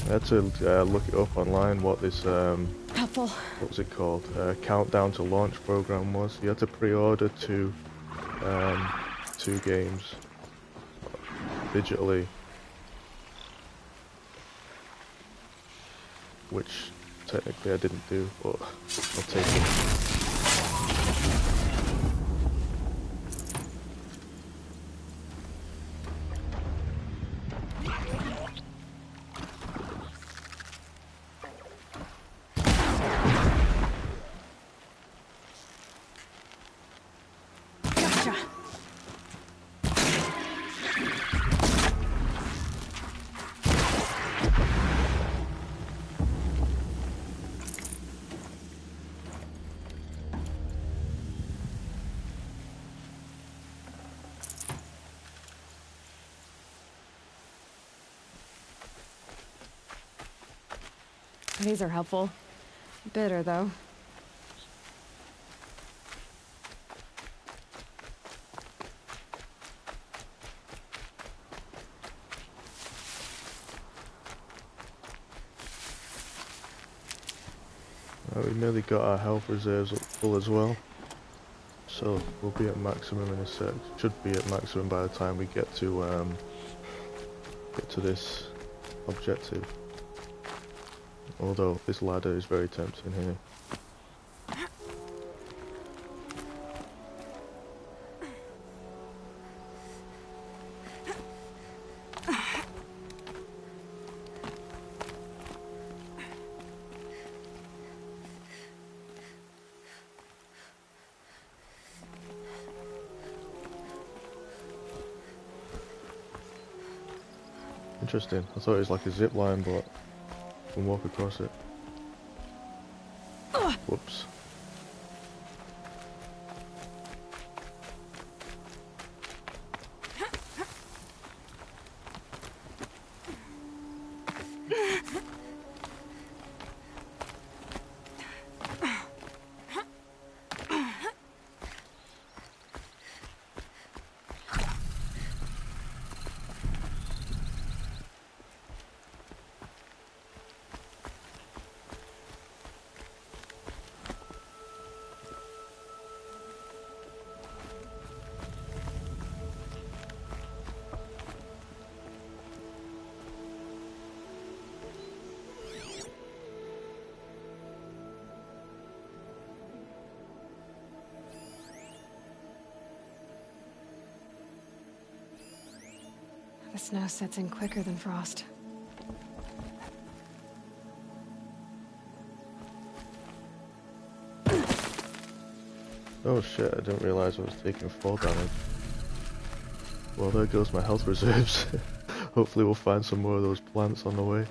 I had to look it up online what this, Helpful. what was it called? Countdown to Launch program was. You had to pre-order two games digitally, which technically I didn't do, but I'll take it. These are helpful. Bitter, though. We nearly got our health reserves up full as well, so we'll be at maximum in a sec. Should be at maximum by the time we get to this objective. Although this ladder is very tempting here. Interesting. I thought it was like a zip line, but you can walk across it. Whoops. The snow sets in quicker than frost. Oh shit, I didn't realise I was taking fall damage. Well, there goes my health reserves. Hopefully we'll find some more of those plants on the way.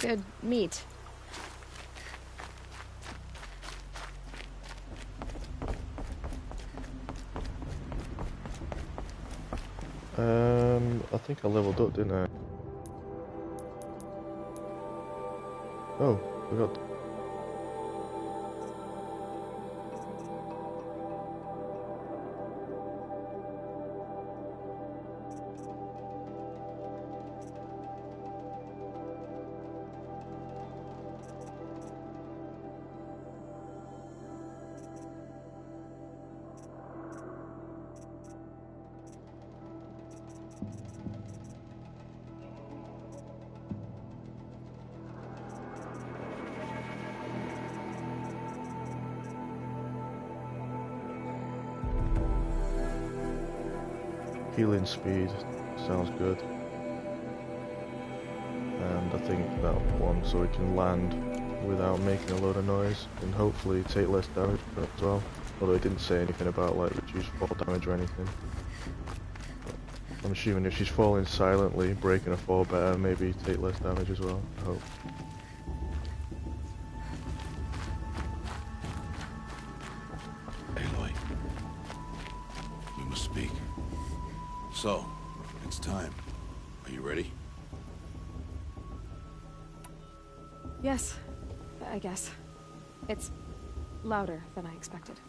to meet. I think I leveled up, didn't I? Oh, we got... Healing speed sounds good, and I think that one so we can land without making a load of noise and hopefully take less damage as well, although it didn't say anything about like reduced fall damage or anything. But I'm assuming if she's falling silently, breaking a fall better, maybe take less damage as well, I hope. Aloy, we must speak. So, it's time. Are you ready? Yes, I guess. It's louder than I expected.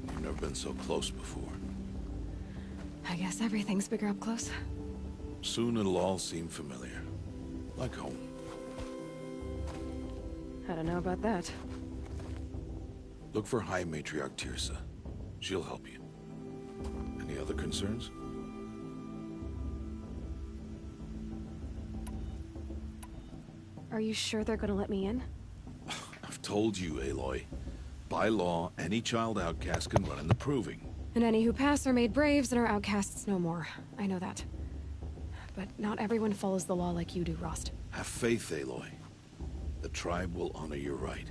You've never been so close before. I guess everything's bigger up close. Soon it'll all seem familiar. Like home. I don't know about that. Look for High Matriarch Teersa. She'll help you. Any other concerns? Are you sure they're gonna let me in? I've told you, Aloy. By law, any child outcast can run in the Proving. And any who pass are made braves and are outcasts no more. I know that. But not everyone follows the law like you do, Rost. Have faith, Aloy. The tribe will honor your right.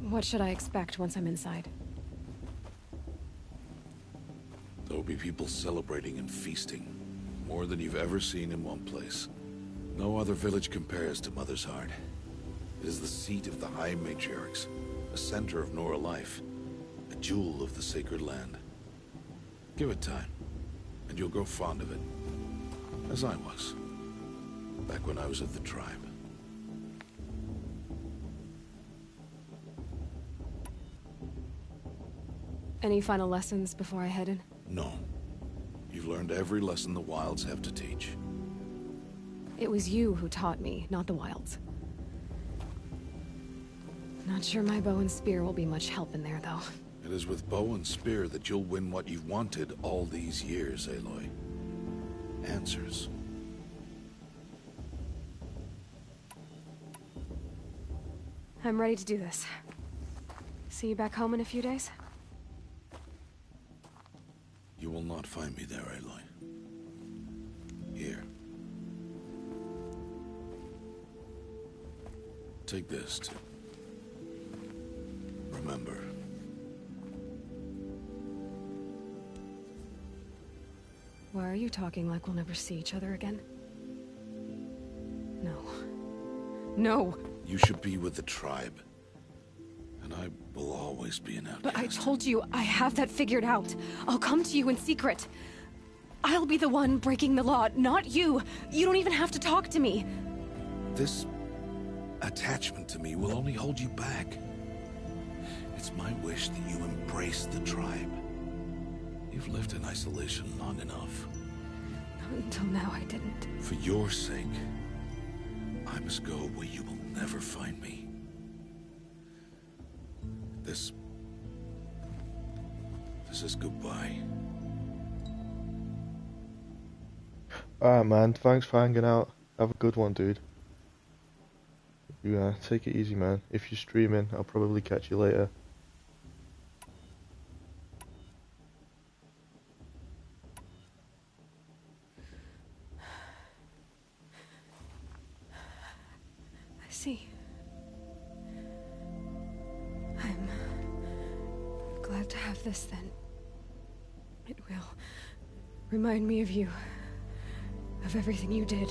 What should I expect once I'm inside? There will be people celebrating and feasting. More than you've ever seen in one place. No other village compares to Mother's Heart. It is the seat of the High Matriarchs, a center of Nora life, a jewel of the sacred land. Give it time, and you'll grow fond of it. As I was, back when I was of the tribe. Any final lessons before I head in? No. You've learned every lesson the Wilds have to teach. It was you who taught me, not the Wilds. Not sure my bow and spear will be much help in there, though. It is with bow and spear that you'll win what you've wanted all these years, Aloy. Answers. I'm ready to do this. See you back home in a few days? You will not find me there, Aloy. Here. Take this to remember. Why are you talking like we'll never see each other again? No. No! You should be with the tribe. And I will always be an outcast. But I told you, I have that figured out. I'll come to you in secret. I'll be the one breaking the law, not you. You don't even have to talk to me. This attachment to me will only hold you back. It's my wish that you embrace the tribe. You've lived in isolation long enough. Until now, I didn't. For your sake, I must go where you will never find me. This is goodbye. Alright man, thanks for hanging out. Have a good one, dude. You take it easy, man. If you're streaming, I'll probably catch you later. I see. I'm glad to have this then. It will remind me of you. of everything you did,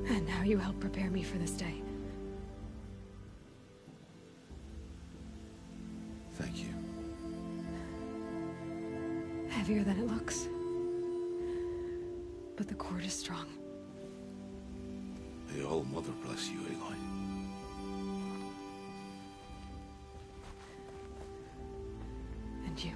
and how you helped prepare me for this day. Thank you. Heavier than it looks. But the cord is strong. The All-Mother bless you, Aloy. And you.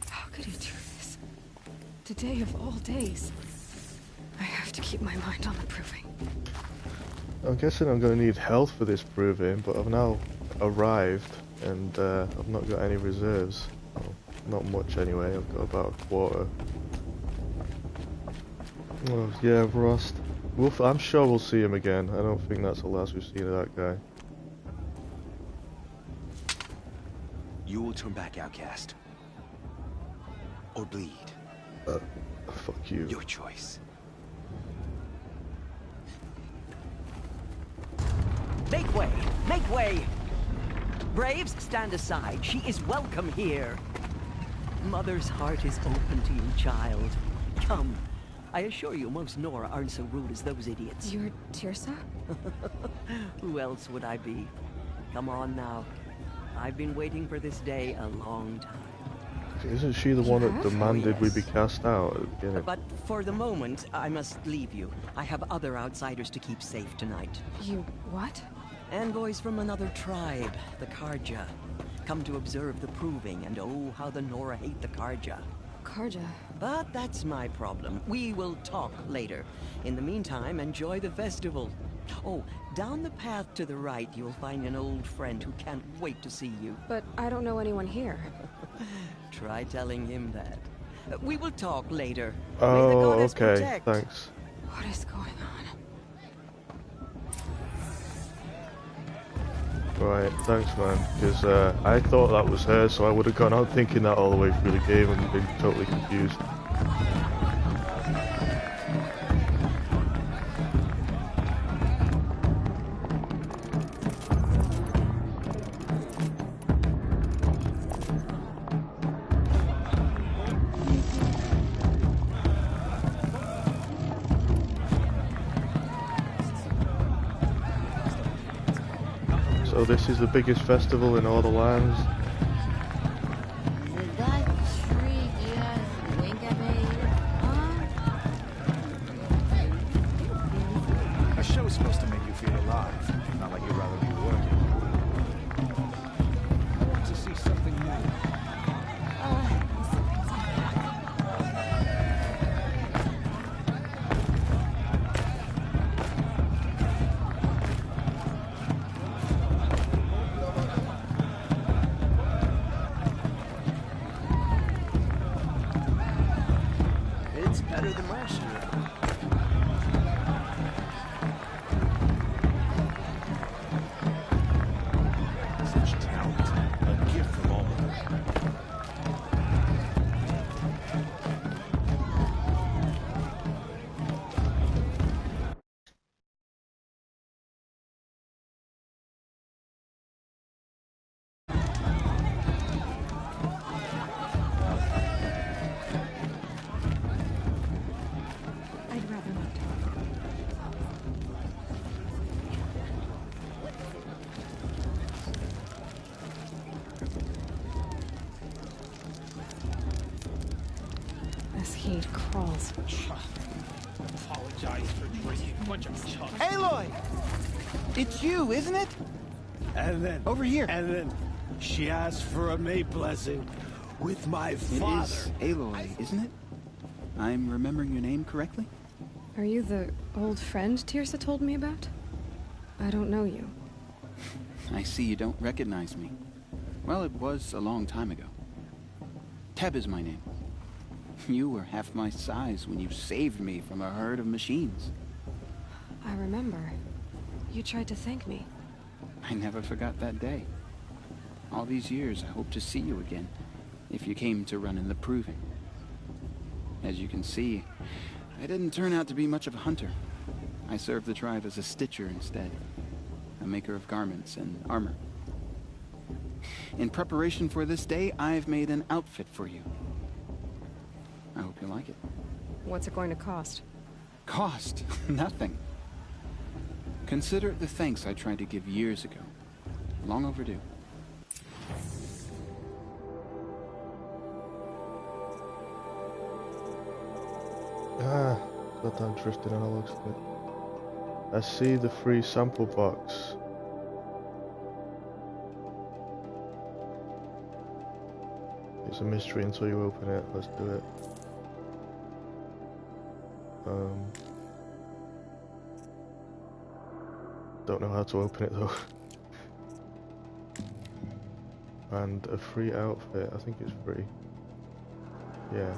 How could he do this? Today of all days. I have to keep my mind on the proving. I'm guessing I'm going to need health for this proving, but I've now arrived and I've not got any reserves. Well, not much anyway, I've got about a quarter. Oh, yeah, Rost. I'm sure we'll see him again. I don't think that's the last we've seen of that guy. You will turn back, outcast. Or bleed. Fuck you. Your choice. Make way! Make way! Braves, stand aside. She is welcome here. Mother's heart is open to you, child. Come. I assure you, most Nora aren't so rude as those idiots. You're Teersa? Who else would I be? Come on now. I've been waiting for this day a long time. Isn't she the one that demanded we be cast out at the beginning? But for the moment, I must leave you. I have other outsiders to keep safe tonight. You what? Envoys from another tribe, the Carja. Come to observe the proving, and oh, how the Nora hate the Carja. Carja? But that's my problem. We will talk later. In the meantime, enjoy the festival. Oh, down the path to the right, you'll find an old friend who can't wait to see you. But I don't know anyone here. Try telling him that. We will talk later. Oh, okay, thanks. What is going on? Right, thanks man, because I thought that was her, so I would have gone out thinking that all the way through the game and been totally confused. So this is the biggest festival in all the lands. A show's supposed to make you feel alive, not like you'd rather be working. I want to see something new. It's better than last year. Such talent. A gift from All-Mother. I'd rather not. This heat crawls. Apologize for drinking a bunch of chuck. Aloy! It's you, isn't it? And then... Over here. And then she asked for a mate blessing with my father. It is Aloy, isn't it? I'm remembering your name correctly? Are you the old friend Teersa told me about? I don't know you. I see you don't recognize me. Well, it was a long time ago. Teb is my name. You were half my size when you saved me from a herd of machines. I remember. You tried to thank me. I never forgot that day. All these years, I hope to see you again, if you came to run in the proving. As you can see, I didn't turn out to be much of a hunter. I served the tribe as a stitcher instead. maker of garments and armor. In preparation for this day, I've made an outfit for you. I hope you like it. What's it going to cost? Cost? Nothing. Consider it the thanks I tried to give years ago. Long overdue. Got that drifting on the looks of it. I see the free sample box. It's a mystery until you open it. Let's do it. Don't know how to open it though. And a free outfit. I think it's free. Yeah.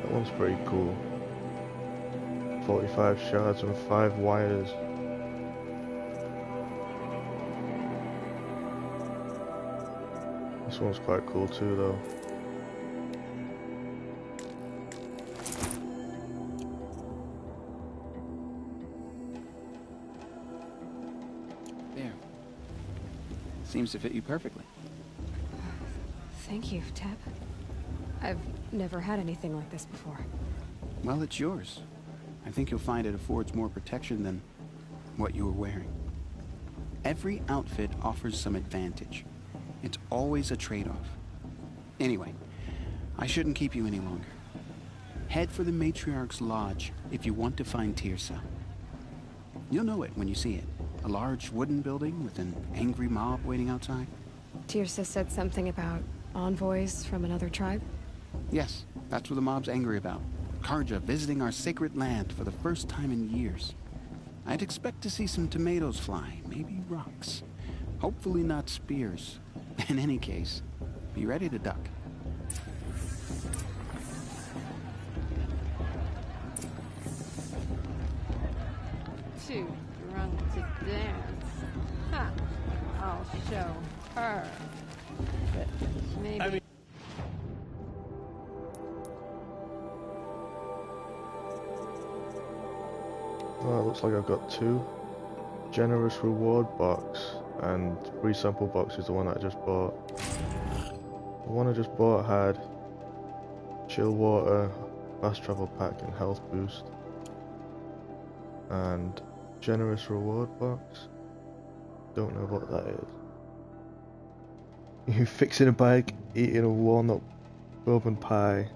That one's pretty cool. 45 shards and 5 wires. This one's quite cool too though. There. Seems to fit you perfectly. Thank you, Teb. I've never had anything like this before. Well, it's yours. I think you'll find it affords more protection than what you were wearing. Every outfit offers some advantage. It's always a trade-off. Anyway, I shouldn't keep you any longer. Head for the Matriarch's Lodge if you want to find Teersa. You'll know it when you see it. A large wooden building with an angry mob waiting outside. Teersa said something about envoys from another tribe? Yes, that's what the mob's angry about. Carja visiting our sacred land for the first time in years. I'd expect to see some tomatoes fly, maybe rocks. Hopefully not spears. In any case, be ready to duck. Too drunk to dance. Ha! I'll show her. But maybe... Oh, it looks like I've got 2. Generous reward box and free sample box is the one that I just bought. The one I just bought had chill water, fast travel pack and health boost. And generous reward box. Don't know what that is. You fixing a bike, eating a walnut bourbon pie.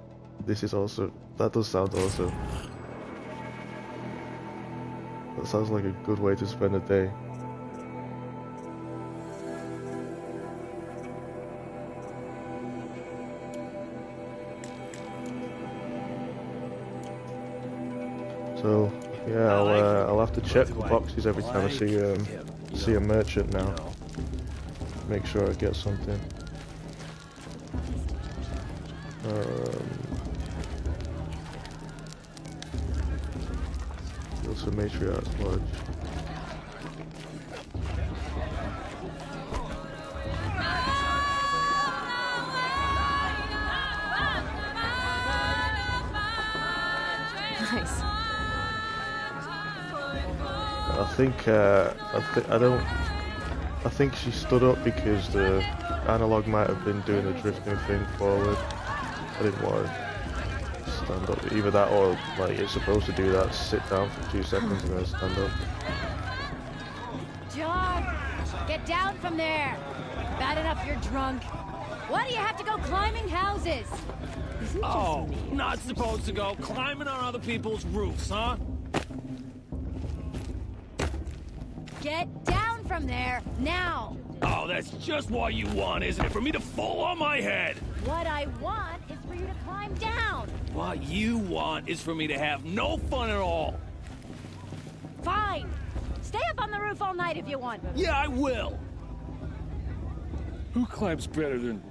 This is also, that does sound awesome. That sounds like a good way to spend a day. So yeah, I'll have to check the boxes every time I see a merchant now. Make sure I get something. Also Matriarch's Lodge. Nice. I think she stood up because the analog might have been doing the drifting thing forward. I didn't want to stand up. Either that or like it's supposed to do that, sit down for 2 seconds and then stand up. John, get down from there. Bad enough you're drunk. Why do you have to go climbing houses? Oh, not supposed to go climbing on other people's roofs, huh? Get down from there, now! Oh, that's just what you want, isn't it? For me to fall on my head! What I want is for you to climb down! What you want is for me to have no fun at all! Fine! Stay up on the roof all night if you want. Yeah, I will! Who climbs better than...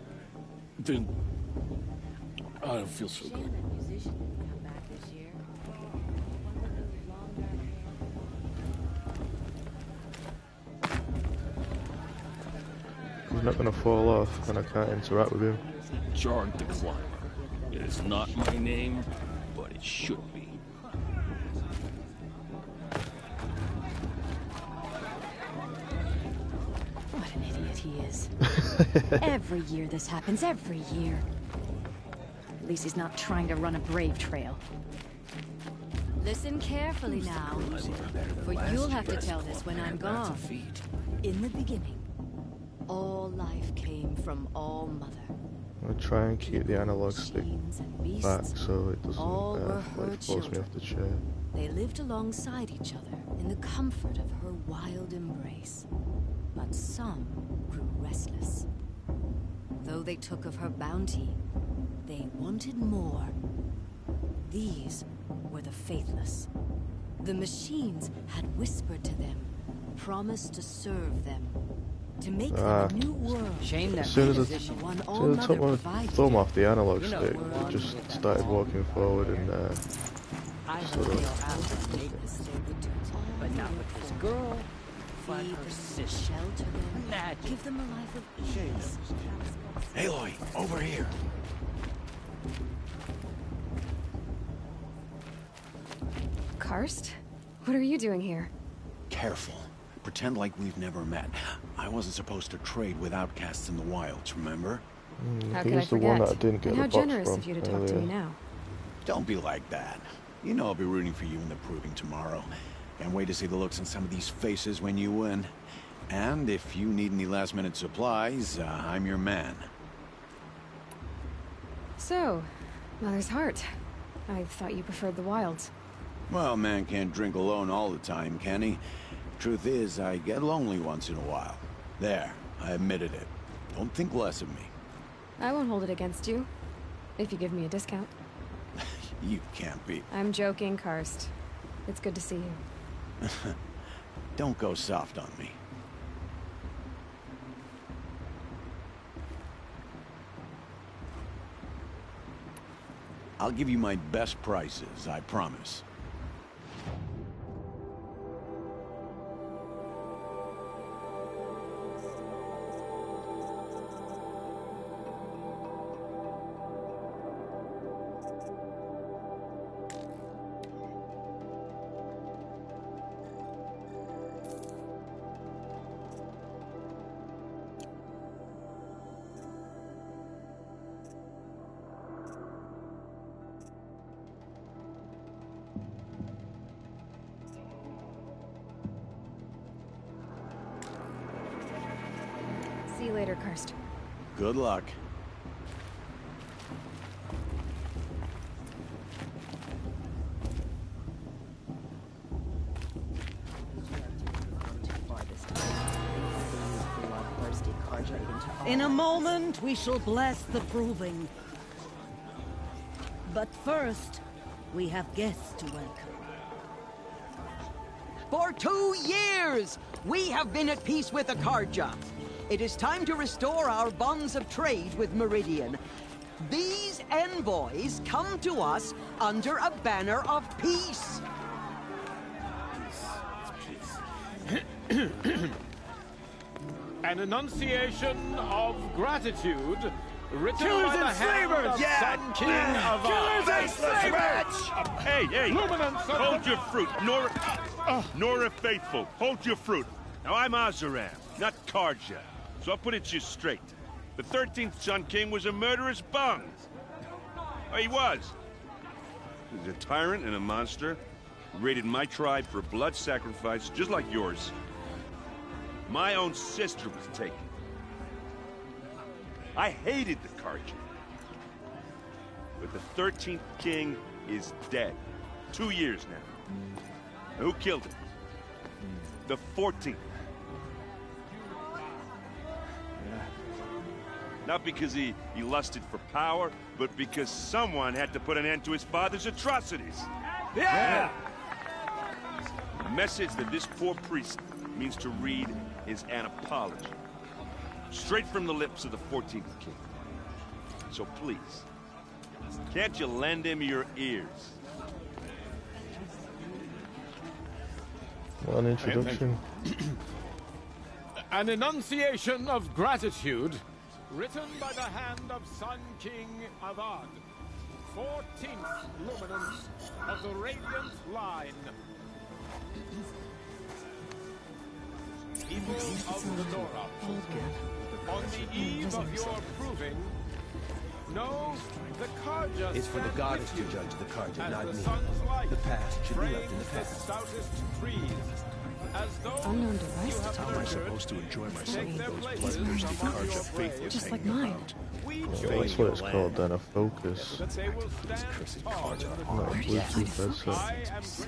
I don't feel so good. not gonna fall off, and I can't interact with him. Jarg the Climber. It is not my name, but it should be. What an idiot he is. Every year this happens, every year. At least he's not trying to run a brave trail. Listen carefully now, for you'll have to tell this when I'm gone. In the beginning, all life came from All Mother. I'll try and keep the analog stick back so it doesn't force me off the chair. They lived alongside each other in the comfort of her wild embrace. But some grew restless. Though they took of her bounty, they wanted more. These were the faithless. The machines had whispered to them, promised to serve them, to make them a new world. As soon as I took my thumb off the analog stick, it just started walking forward and sort of... But not with this girl. Feed them, shelter them, give them a life of ease. Aloy, over here. Karst? What are you doing here? Careful. Pretend like we've never met. I wasn't supposed to trade with outcasts in the wilds, remember? How he could I was the one forget? that I didn't get And the how box generous from of you to talk to me now. Don't be like that. You know I'll be rooting for you in the proving tomorrow. Can't wait to see the looks on some of these faces when you win. And if you need any last-minute supplies, I'm your man. So, Mother's Heart. I thought you preferred the wilds. Well, man can't drink alone all the time, can he? Truth is, I get lonely once in a while. There, I admitted it. Don't think less of me. I won't hold it against you, if you give me a discount. You can't be. I'm joking, Karst. It's good to see you. Don't go soft on me. I'll give you my best prices, I promise. See you later, Karst. Good luck. In a moment, we shall bless the proving. But first, we have guests to welcome. For 2 years, we have been at peace with Akarja. It is time to restore our bonds of trade with Meridian. These envoys come to us under a banner of peace. An enunciation of gratitude written Killers by the and hand slavers! of Yeah! Sun King of Killers and slavers! Hey, hey! Luminance of Hold your fruit, Nora Faithful. Hold your fruit. Now I'm Azaram, not Karja, so I'll put it to you straight. The 13th Sun King was a murderous bung. Oh, he was. He was a tyrant and a monster. He raided my tribe for blood sacrifice, just like yours. My own sister was taken. I hated the Karja. But the 13th king is dead. 2 years now. And who killed him? The 14th. Not because he lusted for power, but because someone had to put an end to his father's atrocities. Yeah! The message that this poor priest means to read is an apology. Straight from the lips of the 14th king. So please, can't you lend him your ears? What an introduction. An enunciation of gratitude, written by the hand of Sun King Avad, 14th luminance of the Radiant Line. People of the Nora, on the eve of your proving, know the Carja It's for the stand goddess with to you judge the Carja, as not the me. sun's light The past should be left in the frames the past. stoutest trees, as though Unknown device you have detector. How am I nurtured supposed to enjoy myself take with their those places bloodthirsty among Carja your faithfuls braves. Just like hanging mine. about? We That's join what your it's called then, a focus. that they will stand tall in the No, Where did you Bluetooth find a headset. I am grateful.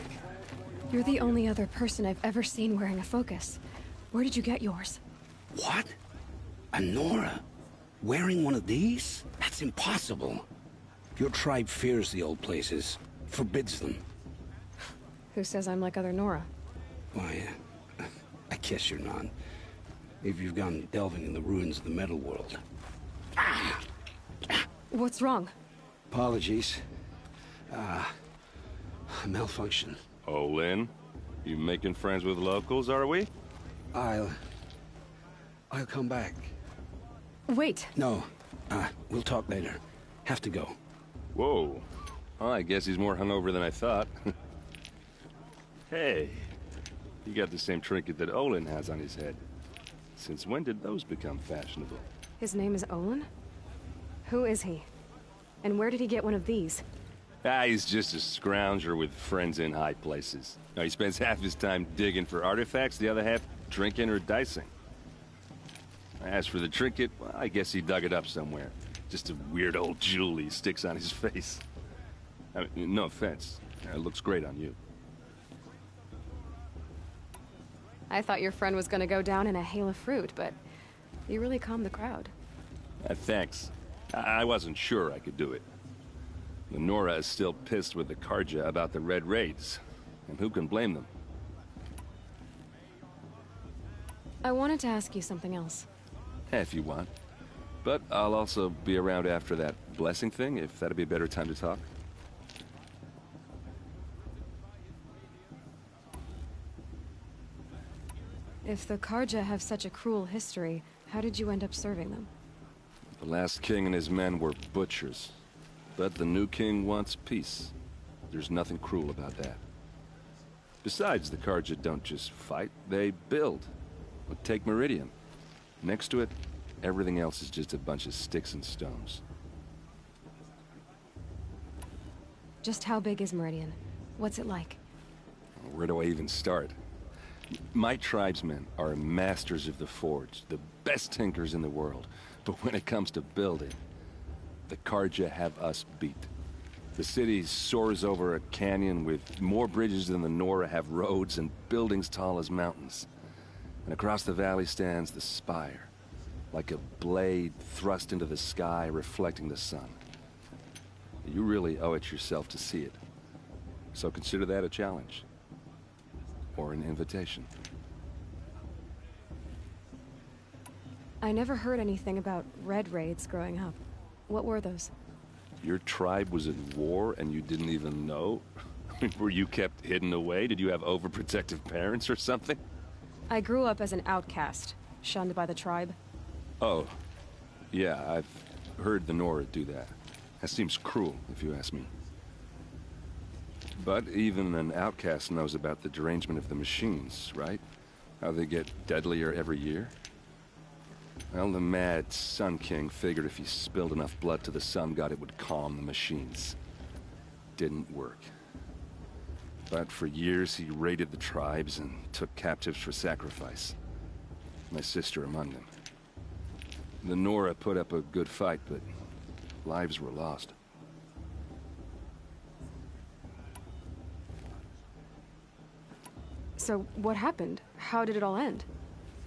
You're the only other person I've ever seen wearing a focus. Where did you get yours? What? A Nora? Wearing one of these? That's impossible. Your tribe fears the old places, forbids them. Who says I'm like other Nora? Why, I guess you're not. If you've gone delving in the ruins of the metal world. What's wrong? Apologies. Malfunction. Oh, Lynn? You making friends with locals, are we? I'll come back. Wait. No, we'll talk later. Have to go. Whoa. Well, I guess he's more hungover than I thought. Hey, you got the same trinket that Olin has on his head. Since when did those become fashionable? His name is Olin? Who is he? And where did he get one of these? He's just a scrounger with friends in high places. Now, he spends half his time digging for artifacts, the other half drinking or dicing. As for the trinket, well, I guess he dug it up somewhere. Just a weird old jewel he sticks on his face. I mean, no offense. It looks great on you. I thought your friend was gonna go down in a hail of fruit, but you really calmed the crowd. Thanks. I wasn't sure I could do it. The Nora is still pissed with the Carja about the Red Raids. And who can blame them? I wanted to ask you something else. If you want. But I'll also be around after that blessing thing, if that'd be a better time to talk. If the Carja have such a cruel history, how did you end up serving them? The last king and his men were butchers. But the new king wants peace. There's nothing cruel about that. Besides, the Carja don't just fight, they build. But take Meridian. Next to it, everything else is just a bunch of sticks and stones. Just how big is Meridian? What's it like? Where do I even start? My tribesmen are masters of the forge, the best tinkers in the world. But when it comes to building, the Carja have us beat. The city soars over a canyon with more bridges than the Nora have roads and buildings tall as mountains. And across the valley stands the spire, like a blade thrust into the sky reflecting the sun. You really owe it yourself to see it. So consider that a challenge. Or an invitation. I never heard anything about Red Raids growing up. What were those? Your tribe was at war and you didn't even know? Were you kept hidden away? Did you have overprotective parents or something? I grew up as an outcast, shunned by the tribe. Oh, yeah, I've heard the Nora do that. That seems cruel, if you ask me. But even an outcast knows about the derangement of the machines, right? How they get deadlier every year? Well, the mad Sun King figured if he spilled enough blood to the Sun God, it would calm the machines. Didn't work. But for years, he raided the tribes and took captives for sacrifice. My sister among them. The Nora put up a good fight, but lives were lost. So, what happened? How did it all end?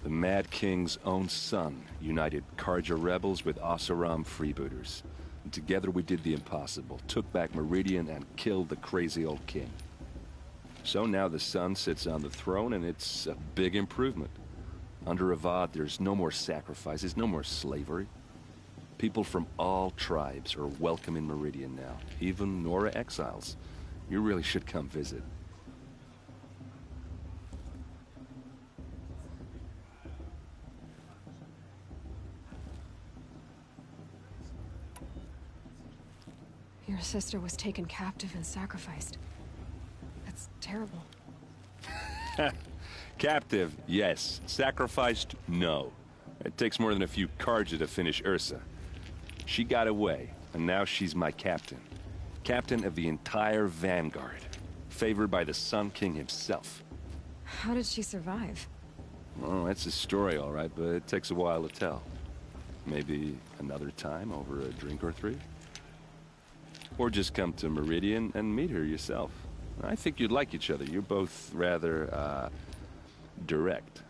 The Mad King's own son united Carja rebels with Oseram freebooters. And together we did the impossible, took back Meridian and killed the crazy old king. So now the son sits on the throne and it's a big improvement. Under Avad, there's no more sacrifices, no more slavery. People from all tribes are welcome in Meridian now, even Nora exiles. You really should come visit. Her sister was taken captive and sacrificed. That's terrible. Captive, yes. Sacrificed, no. It takes more than a few Carja to finish Ursa. She got away, and now she's my captain. Captain of the entire Vanguard. Favored by the Sun King himself. How did she survive? Well, that's a story, all right, but it takes a while to tell. Maybe another time over a drink or three? Or just come to Meridian and meet her yourself. I think you'd like each other. You're both rather, direct.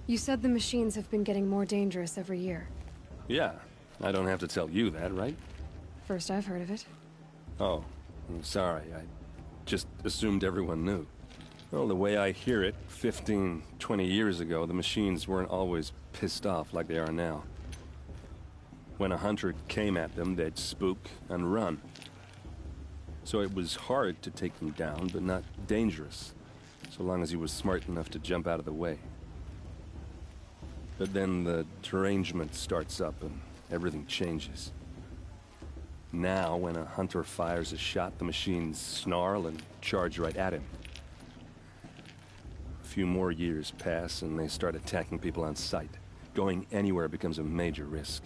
You said the machines have been getting more dangerous every year. Yeah, I don't have to tell you that, right? First I've heard of it. Oh, I'm sorry. I just assumed everyone knew. Well, the way I hear it, 15, 20 years ago, the machines weren't always pissed off like they are now. When a hunter came at them, they'd spook and run. So it was hard to take them down, but not dangerous, so long as he was smart enough to jump out of the way. But then the derangement starts up and everything changes. Now, when a hunter fires a shot, the machines snarl and charge right at him. A few more years pass and they start attacking people on sight. Going anywhere becomes a major risk.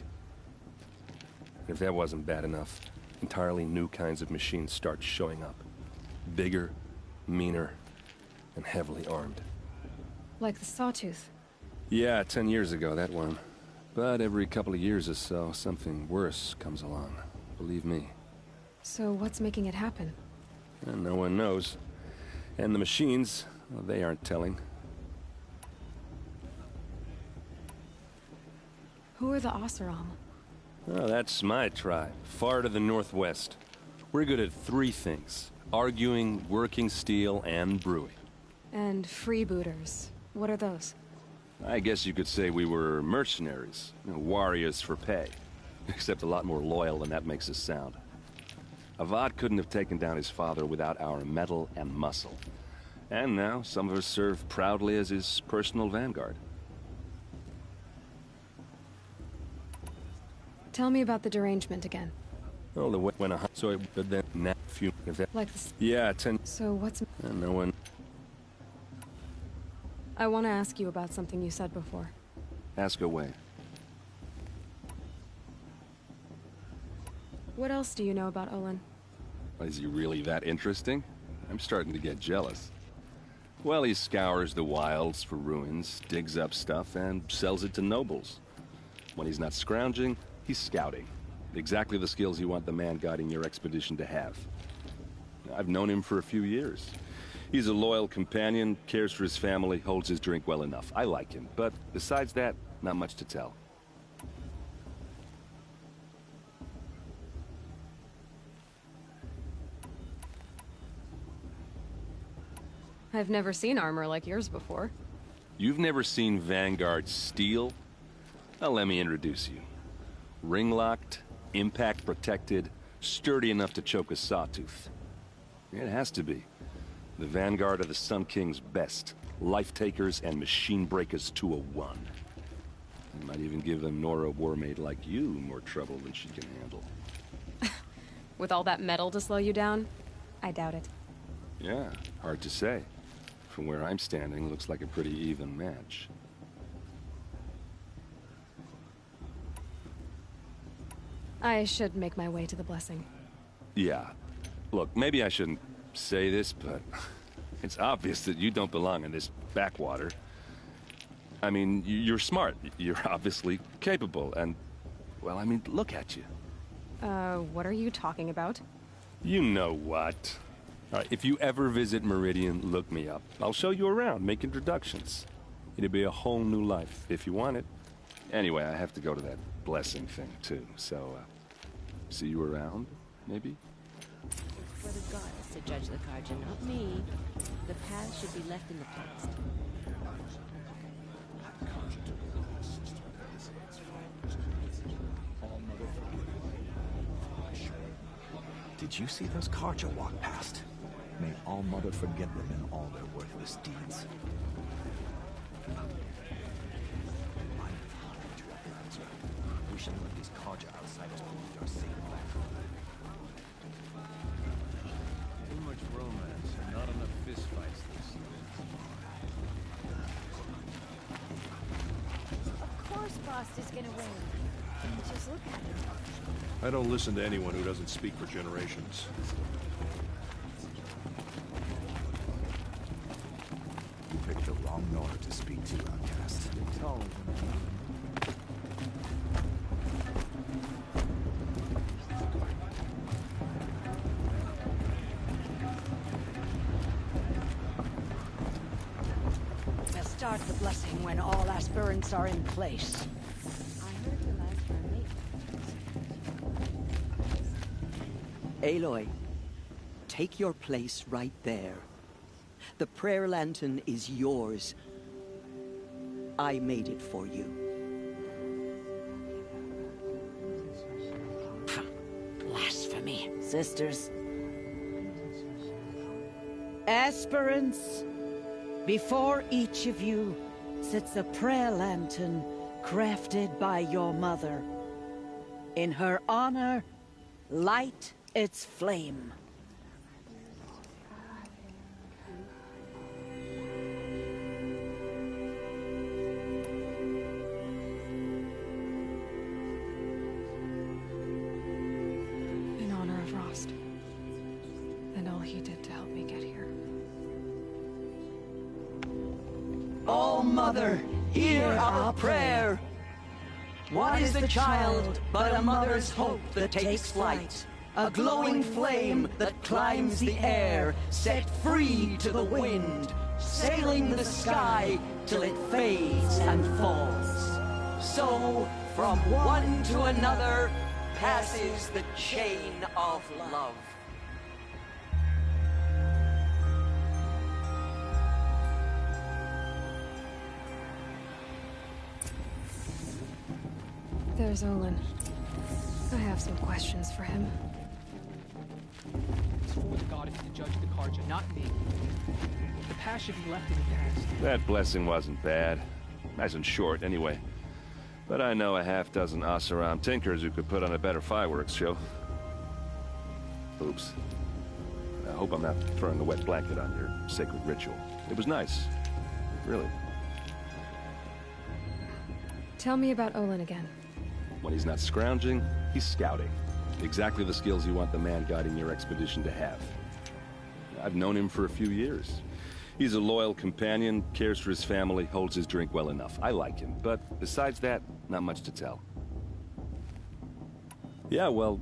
And if that wasn't bad enough, entirely new kinds of machines start showing up. Bigger, meaner, and heavily armed. Like the Sawtooth. Yeah, 10 years ago, that one. But every couple of years or so, something worse comes along. Believe me. So what's making it happen? And no one knows. And the machines, well, they aren't telling. Who are the Oseram? Oh, that's my tribe. Far to the northwest. We're good at three things. Arguing, working steel, and brewing. And freebooters. What are those? I guess you could say we were mercenaries. Warriors for pay. Except a lot more loyal than that makes us sound. Avad couldn't have taken down his father without our metal and muscle. And now, some of us serve proudly as his personal vanguard. Tell me about the derangement again. Oh, the way when a so it, but then now few like this. Yeah, 10. So what's? No one. I want to ask you about something you said before. Ask away. What else do you know about Olin? Is he really that interesting? I'm starting to get jealous. Well, he scours the wilds for ruins, digs up stuff, and sells it to nobles. When he's not scrounging, he's scouting. Exactly the skills you want the man guiding your expedition to have. I've known him for a few years. He's a loyal companion, cares for his family, holds his drink well enough. I like him, but besides that, not much to tell. I've never seen armor like yours before. You've never seen Vanguard steel? Well, let me introduce you. Ring-locked, impact-protected, sturdy enough to choke a sawtooth. It has to be. The Vanguard of the Sun King's best. Life-takers and machine-breakers to a one. I might even give a Nora warmaid like you more trouble than she can handle. With all that metal to slow you down? I doubt it. Yeah, hard to say. From where I'm standing, looks like a pretty even match. I should make my way to the blessing. Yeah. Look, maybe I shouldn't say this, but it's obvious that you don't belong in this backwater. I mean, you're smart. You're obviously capable, and, well, I mean, look at you. What are you talking about? You know what. All right, if you ever visit Meridian, look me up. I'll show you around, make introductions. It'll be a whole new life, if you want it. Anyway, I have to go to that blessing thing, too, so, see you around, maybe? It's for the goddess to judge the Carja, not me. The past should be left in the past. Did you see those Carja walk past? May All Mother forget them and all their worthless deeds. shouldn't let these Carja outsiders pollute our safe platform. Too much romance and not enough fistfights these days. Of course Bast is gonna win. Just look at him. I don't listen to anyone who doesn't speak for generations. You picked the wrong Nora to speak to, outcast. Taller than me. We'll start the blessing when all aspirants are in place. Aloy, take your place right there. The prayer lantern is yours. I made it for you. Blasphemy. Sisters. Aspirants, before each of you sits a prayer lantern crafted by your mother. In her honor, light its flame. In honor of Rost. And all he did to help me get here. O Mother, hear our prayer. What is the child but a mother's hope that takes flight? A glowing flame that climbs the air, set free to the wind, sailing the sky till it fades and falls. So, from one to another, passes the chain of love. There's Olin. I have some questions for him. It's for the Goddess to judge the Carja, not me. The past should be left in the past. That blessing wasn't bad. Nice and short, anyway. But I know a half-dozen Oseram tinkers who could put on a better fireworks show. Oops. I hope I'm not throwing a wet blanket on your sacred ritual. It was nice. Really. Tell me about Olin again. When he's not scrounging, he's scouting. Exactly the skills you want the man guiding your expedition to have. I've known him for a few years. He's a loyal companion, cares for his family, holds his drink well enough. I like him, but besides that, not much to tell. Yeah, well,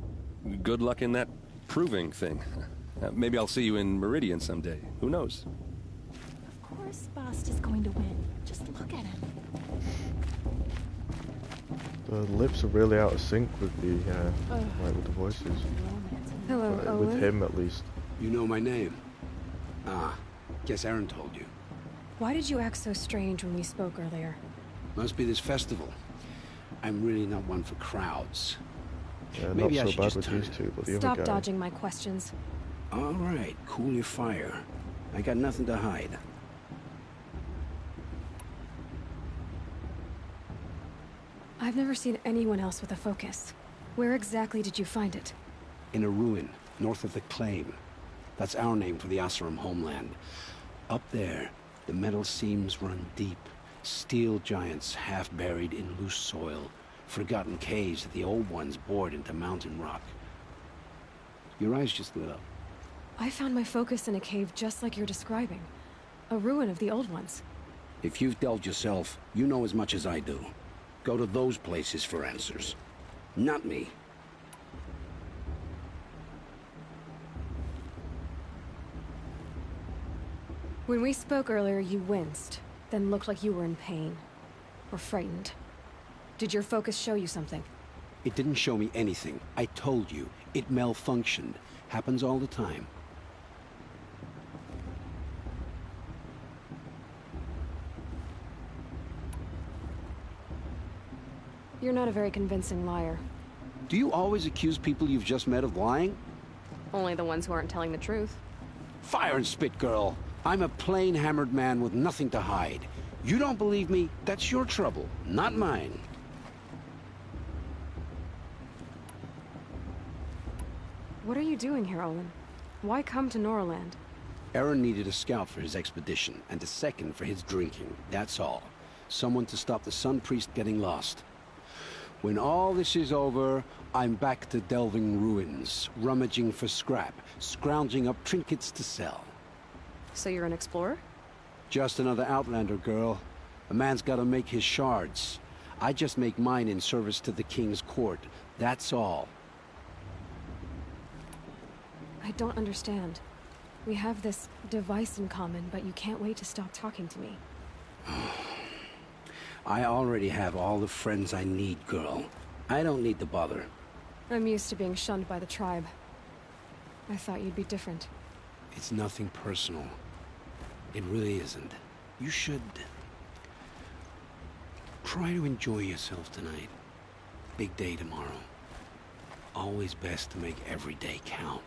good luck in that proving thing. Maybe I'll see you in Meridian someday. Who knows? Of course Bast is going to win. Just look at him. The lips are really out of sync with the, like with the voices. Hello, Olin. With him, at least. You know my name? Ah, guess Aaron told you. Why did you act so strange when we spoke earlier? Must be this festival. I'm really not one for crowds. Yeah, Maybe not I so should bad just with turn these it. two, but the Stop other guy. dodging my questions. All right, cool your fire. I got nothing to hide. I've never seen anyone else with a focus. Where exactly did you find it? In a ruin, north of the Claim. That's our name for the Oseram homeland. Up there, the metal seams run deep. Steel giants half buried in loose soil. Forgotten caves that the old ones bored into mountain rock. Your eyes just lit up. I found my focus in a cave just like you're describing. A ruin of the old ones. If you've delved yourself, you know as much as I do. Go to those places for answers. Not me. When we spoke earlier, you winced, then looked like you were in pain. Or frightened. Did your focus show you something? It didn't show me anything. I told you. It malfunctioned. Happens all the time. You're not a very convincing liar. Do you always accuse people you've just met of lying? Only the ones who aren't telling the truth. Fire and spit, girl. I'm a plain hammered man with nothing to hide. You don't believe me? That's your trouble, not mine. What are you doing here, Olin? Why come to Norland? Aaron needed a scout for his expedition, and a second for his drinking. That's all. Someone to stop the Sun Priest getting lost. When all this is over, I'm back to delving ruins, rummaging for scrap, scrounging up trinkets to sell. So you're an explorer? Just another Outlander, girl. A man's gotta make his shards. I just make mine in service to the King's court. That's all. I don't understand. We have this device in common, but you can't wait to stop talking to me. I already have all the friends I need, girl. I don't need the bother. I'm used to being shunned by the tribe. I thought you'd be different. It's nothing personal. It really isn't. You should... try to enjoy yourself tonight. Big day tomorrow. Always best to make every day count.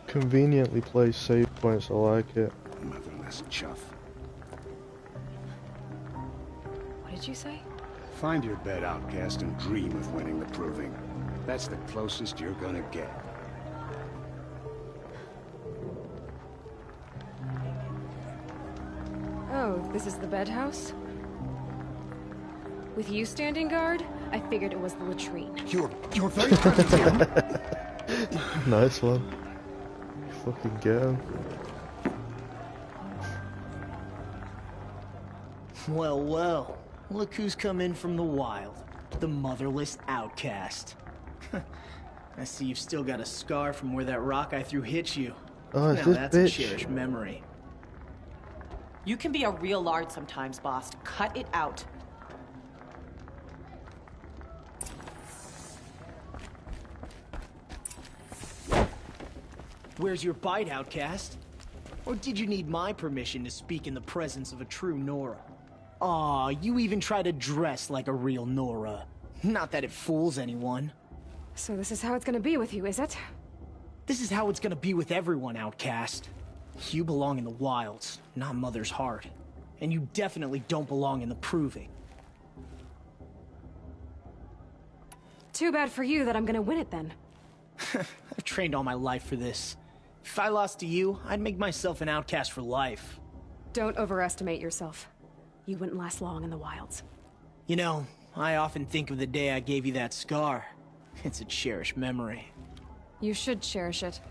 Conveniently placed save points, I like it. Motherless chuff. What did you say? Find your bed, outcast, and dream of winning the proving. That's the closest you're gonna get. Oh, this is the bed house? With you standing guard, I figured it was the latrine. You're very kind. Nice one. Fucking get him. Well, well. Look who's come in from the wild. The motherless outcast. I see you've still got a scar from where that rock I threw hit you. Oh, now this that's bitch. a cherished memory. You can be a real lard sometimes, boss. Cut it out. Where's your bite, outcast? Or did you need my permission to speak in the presence of a true Nora? Aw, you even try to dress like a real Nora. Not that it fools anyone. So this is how it's gonna be with you, is it? This is how it's gonna be with everyone, outcast. You belong in the wilds, not Mother's Heart. And you definitely don't belong in the Proving. Too bad for you that I'm gonna win it then. I've trained all my life for this. If I lost to you, I'd make myself an outcast for life. Don't overestimate yourself. You wouldn't last long in the wilds. You know, I often think of the day I gave you that scar. It's a cherished memory. You should cherish it.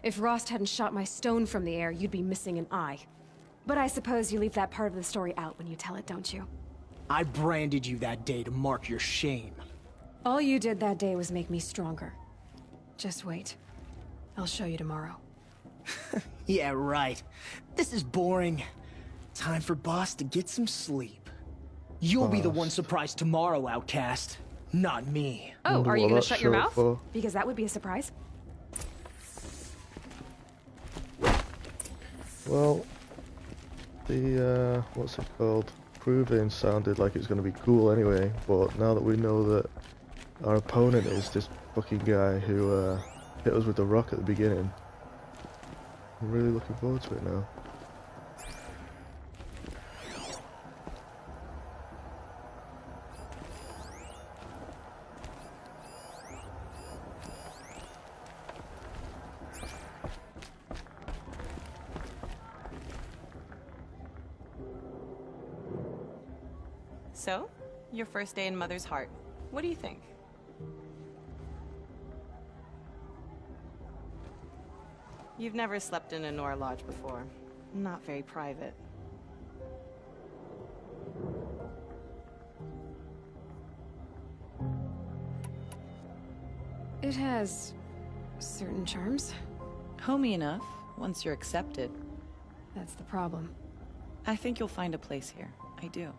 If Rost hadn't shot my stone from the air, you'd be missing an eye. But I suppose you leave that part of the story out when you tell it, don't you? I branded you that day to mark your shame. All you did that day was make me stronger. Just wait. I'll show you tomorrow. Yeah, right. This is boring. Time for Boss to get some sleep. You'll be the one surprised tomorrow, outcast. Not me. Oh, are you gonna shut your mouth? Because that would be a surprise. Well, the, what's it called? Proving sounded like it's going to be cool anyway, but now that we know that our opponent is this fucking guy who hit us with the rock at the beginning, I'm really looking forward to it now. So, your first day in Mother's Heart. What do you think? You've never slept in a Nora lodge before. Not very private. It has certain charms. Homey enough, once you're accepted. That's the problem. I think you'll find a place here. I do.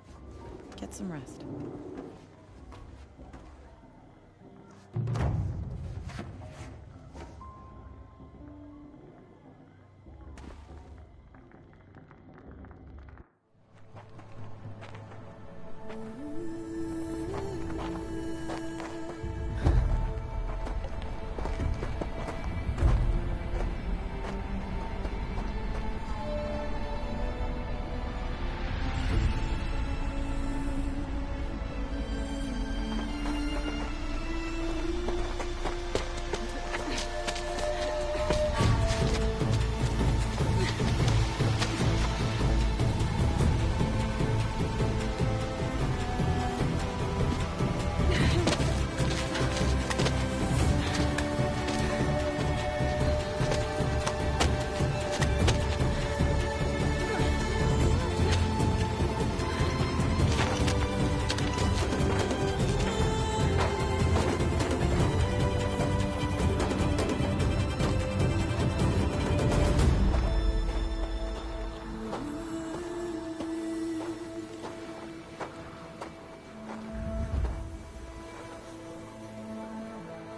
Get some rest.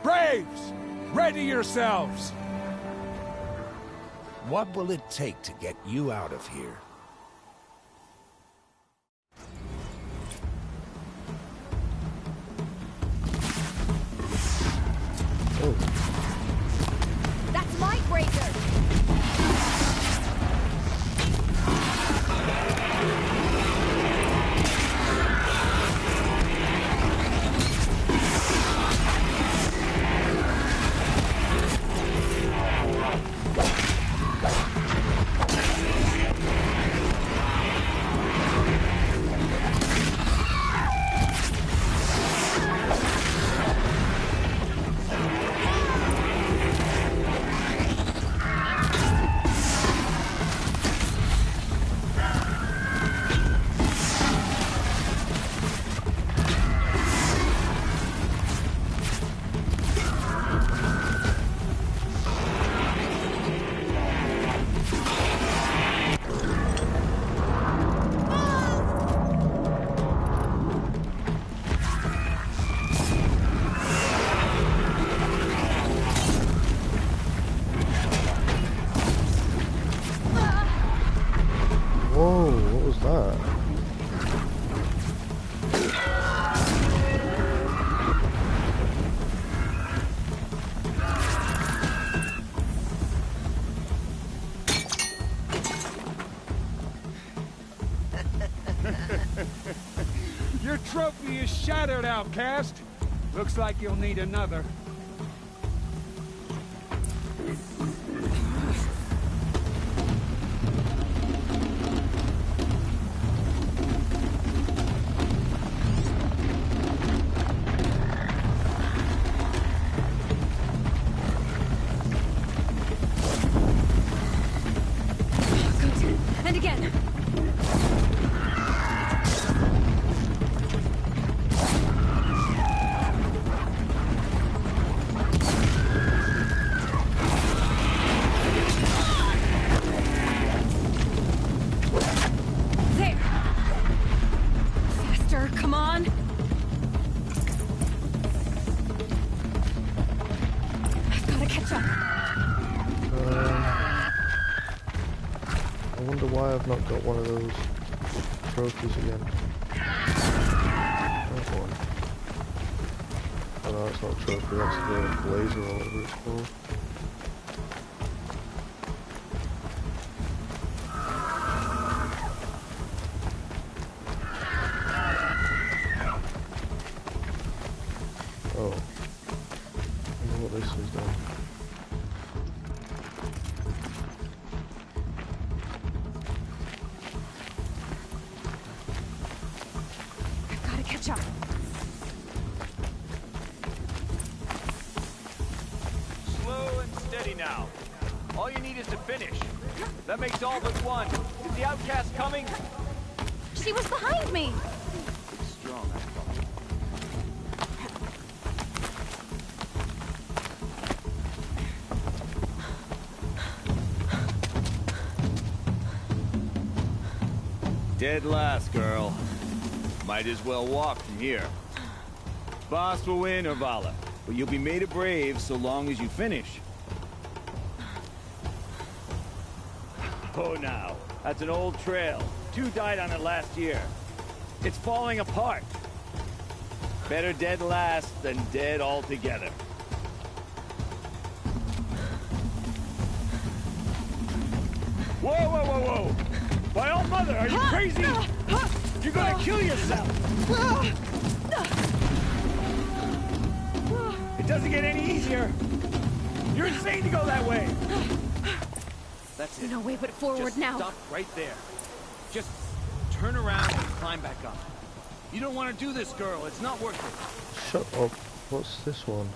Braves! Ready yourselves! What will it take to get you out of here? That's my breaker! Whoa, what was that? Your trophy is shattered, outcast. Looks like you'll need another. And again! There! Faster, come on! I've gotta catch up. I wonder why I've not got one of those trophies again. That one. Oh no, it's not a trophy, that's the laser or whatever it's called. Oh. I wonder what this is then. Gotta catch up. Slow and steady now. All you need is to finish. That makes all but one. Is the outcast coming? She was behind me! Strong, I thought. Dead last, girl. Might as well walk from here. Boss will win, Urvala, but you'll be made a brave so long as you finish. Oh, now. That's an old trail. 2 died on it last year. It's falling apart. Better dead last than dead altogether. Whoa, whoa, whoa, whoa! By all mother, are you crazy? You're gonna kill yourself! It doesn't get any easier! You're insane to go that way! That's it. No way but forward Just now. Stop right there. Just turn around and climb back up. You don't want to do this, girl. It's not worth it. Shut up. What's this one?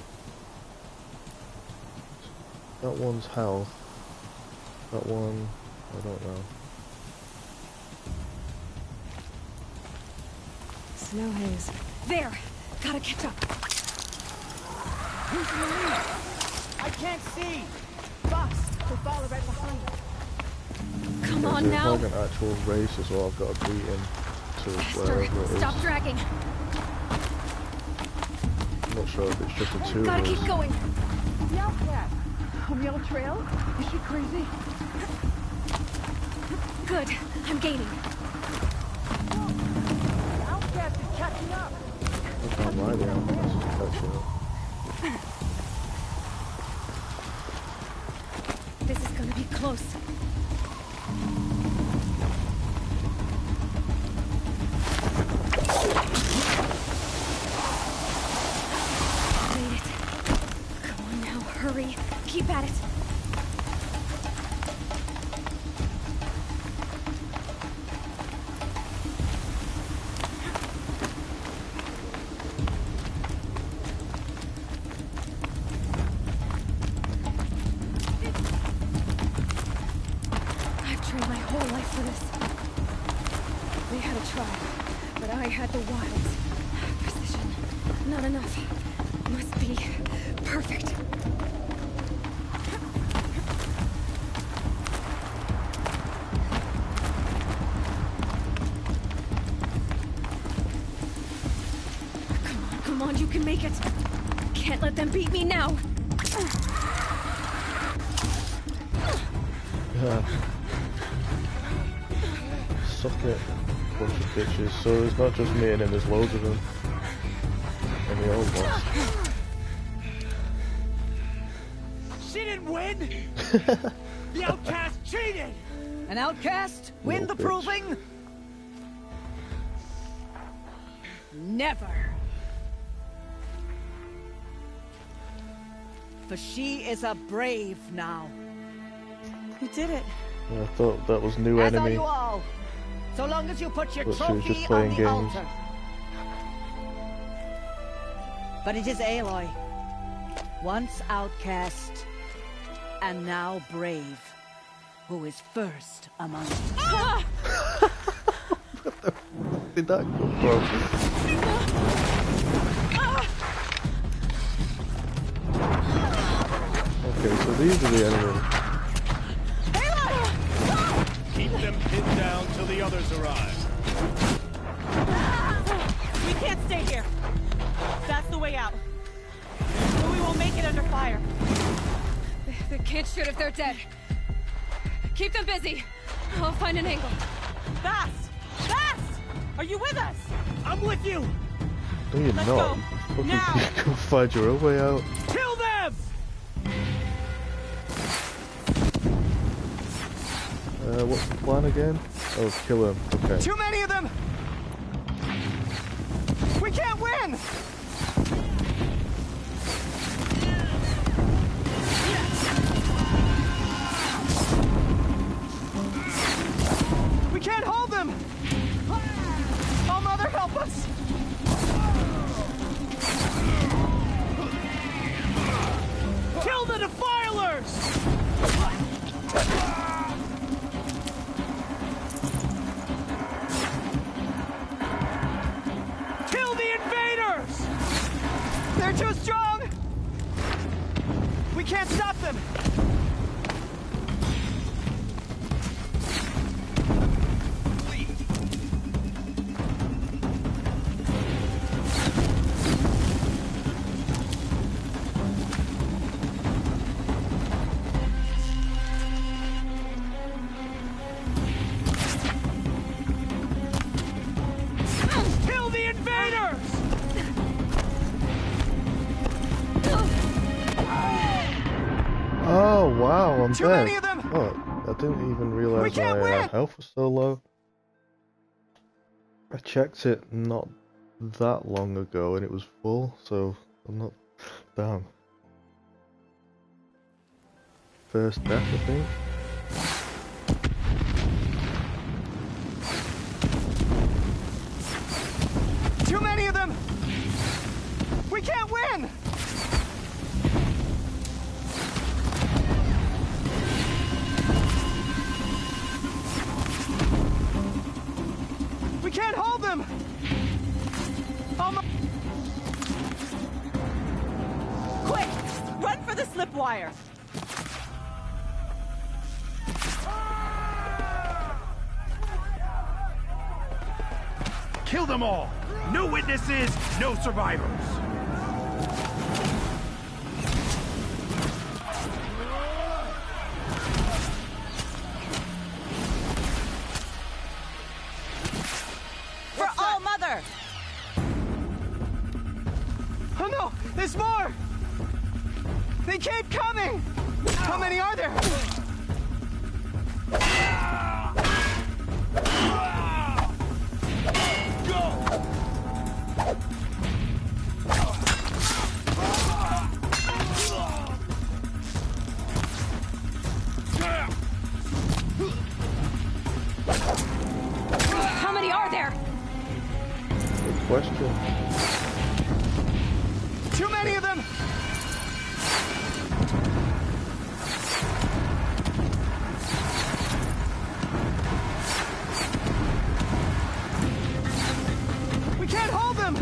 That one's health. That one, I don't know. Snow haze. There! Gotta catch up. Who's in the lead? I can't see! Boss, we'll follow right behind. Come on now! It's like an actual race as well. I've got to beat him to wherever it is. Stop dragging! I'm not sure if it's just the two Gotta of us. keep going! The Outcast! On the old trail? Is she crazy? Good. I'm gaining. The Outcast is catching up! I can't lie, the Outcast is catching up. This is gonna be close. Made it. Come on now, hurry. Keep at it. I've trained my whole life for this. They had a tribe, but I had the wilds. Precision. Not enough. Must be perfect. Come on, you can make it. Can't let them beat me now. Yeah. Suck it. Bunch of bitches. So there's not just me and then there's loads of them. And they all lost. She didn't win! The Outcast cheated! An Outcast? Win the bitch. proving? Never! For she is a brave now. You did it. Yeah, I thought that was new As are enemy. you all. So long as you put your But she was just trophy on playing the games. altar. But it is Aloy. Once outcast, and now brave, who is first among us. Did that come from? Okay, so these are the enemies. Keep them pinned down till the others arrive. We can't stay here. That's the way out. But we won't make it under fire. They can't shoot if they're dead. Keep them busy. I'll find an angle. Fast! Fast! Are you with us? I'm with you! No, you're Let's not. go. Fucking Now. go find your own way out. Kill them! What's the plan again? Oh, kill him. Okay. Too many of them! We can't win! We can't hold them! Oh, Mother, help us! Kill the Defilers! Kill the invaders! They're too strong! We can't stop them! Ow, I'm Too dead. many of them. What? I didn't even realize my health was so low. I checked it not that long ago and it was full, so I'm not... Damn. First death, I think. Too many of them! We can't win! We can't hold them! Quick! Run for the slip wire! Kill them all! No witnesses, no survivors! For All Mother! Oh no! There's more! They keep coming! How many are there? How many are there? Good question. Too many of them! We can't hold them!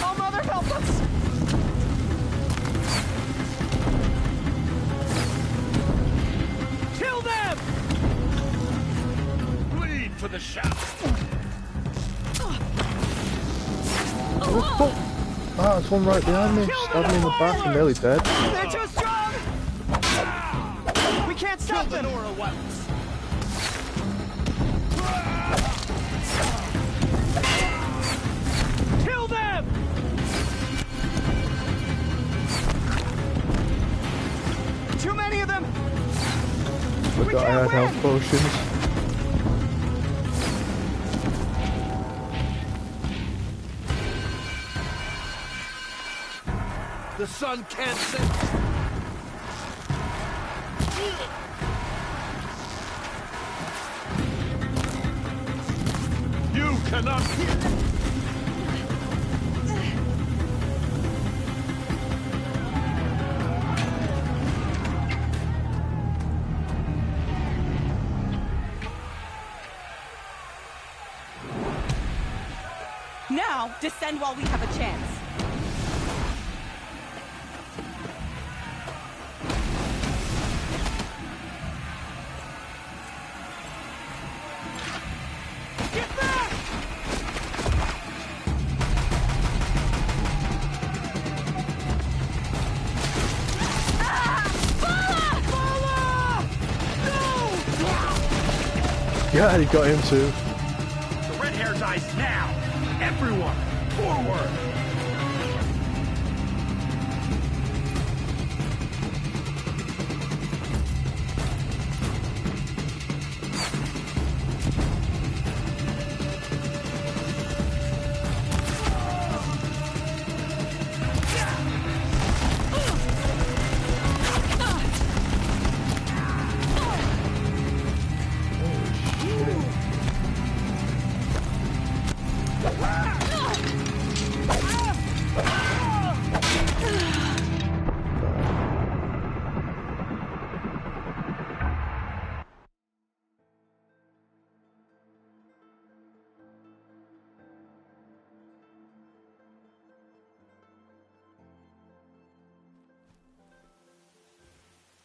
Oh, Mother, help us! Kill them! Bleed for the shaft! Ah, there's one right behind me. Stabbed me in the back. I'm nearly dead. They're too strong! We can't stop them! Kill them! Too many of them! Forgot I had health potions. The sun can't set. You cannot hear. Now, descend while we have a chance. Yeah, he got him too. The red hair dies now! Everyone, forward!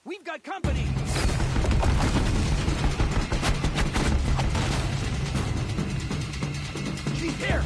We've got company! She's here!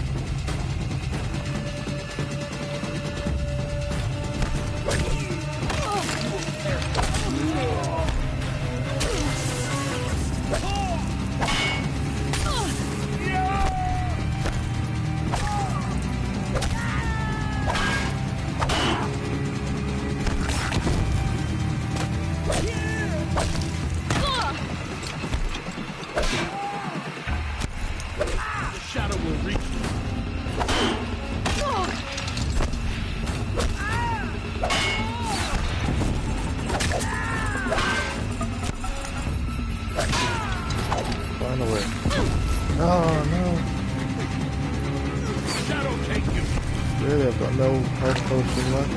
Really, I've got no health potion left.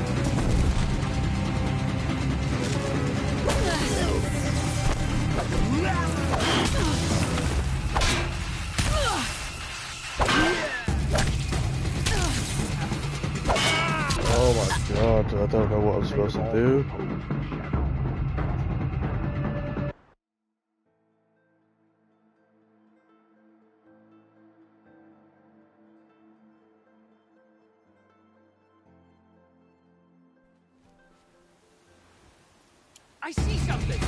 Oh my god, I don't know what I'm supposed to do. I see something!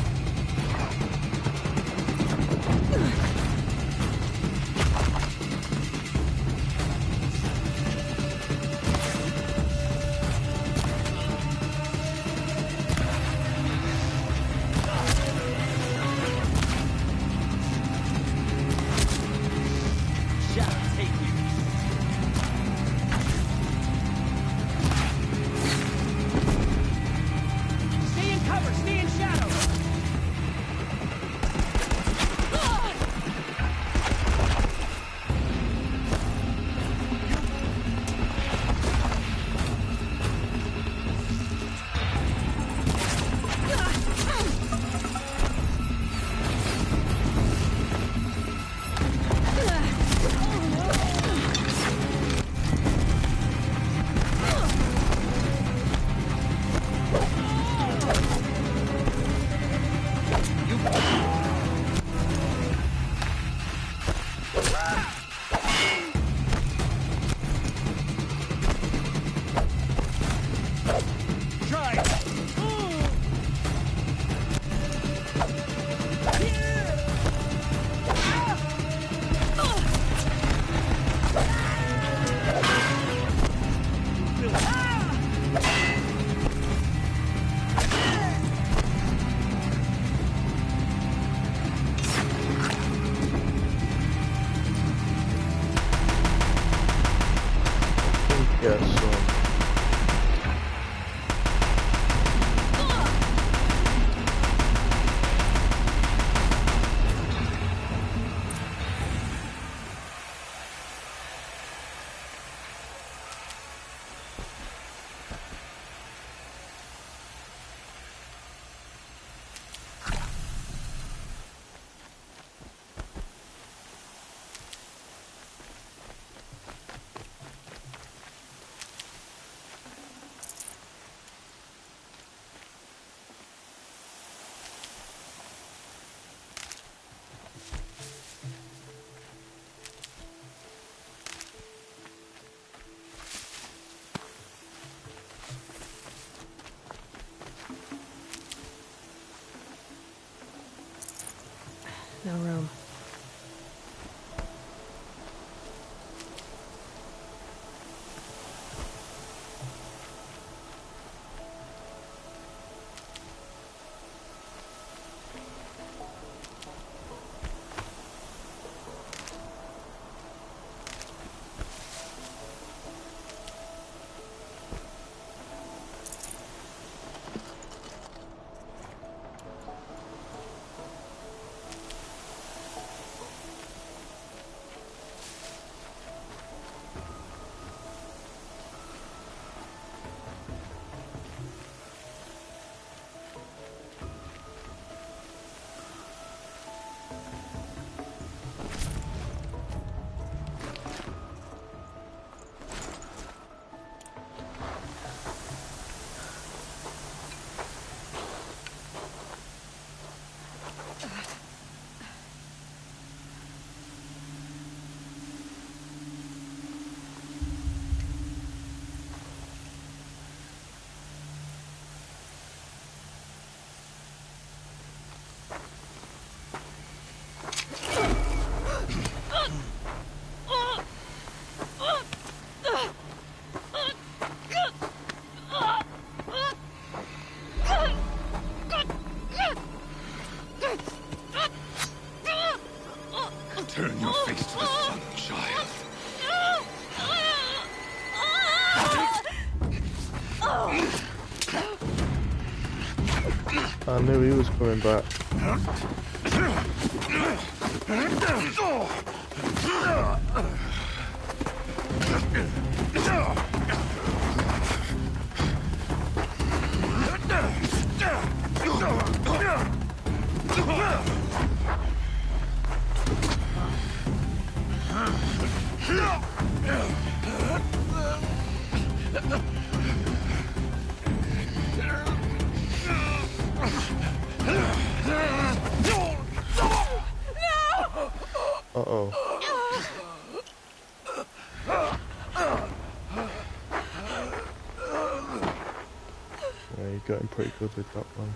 No room. Turn your face to the sun, child. I knew he was coming back. Uh-oh. Yeah, you got him pretty good with that one.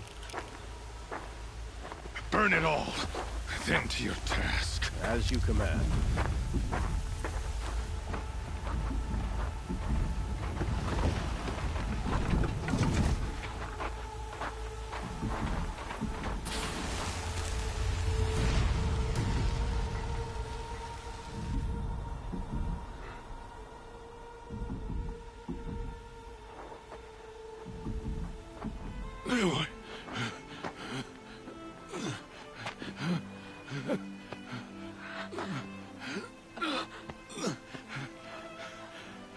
Burn it all, then to your task. As you command. Aloy.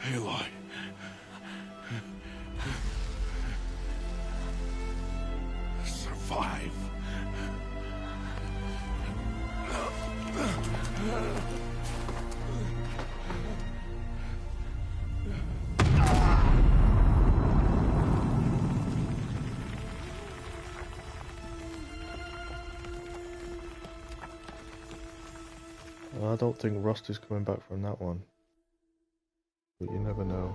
Aloy. Survive. Well, I don't think Rost is coming back from that one. But you never know.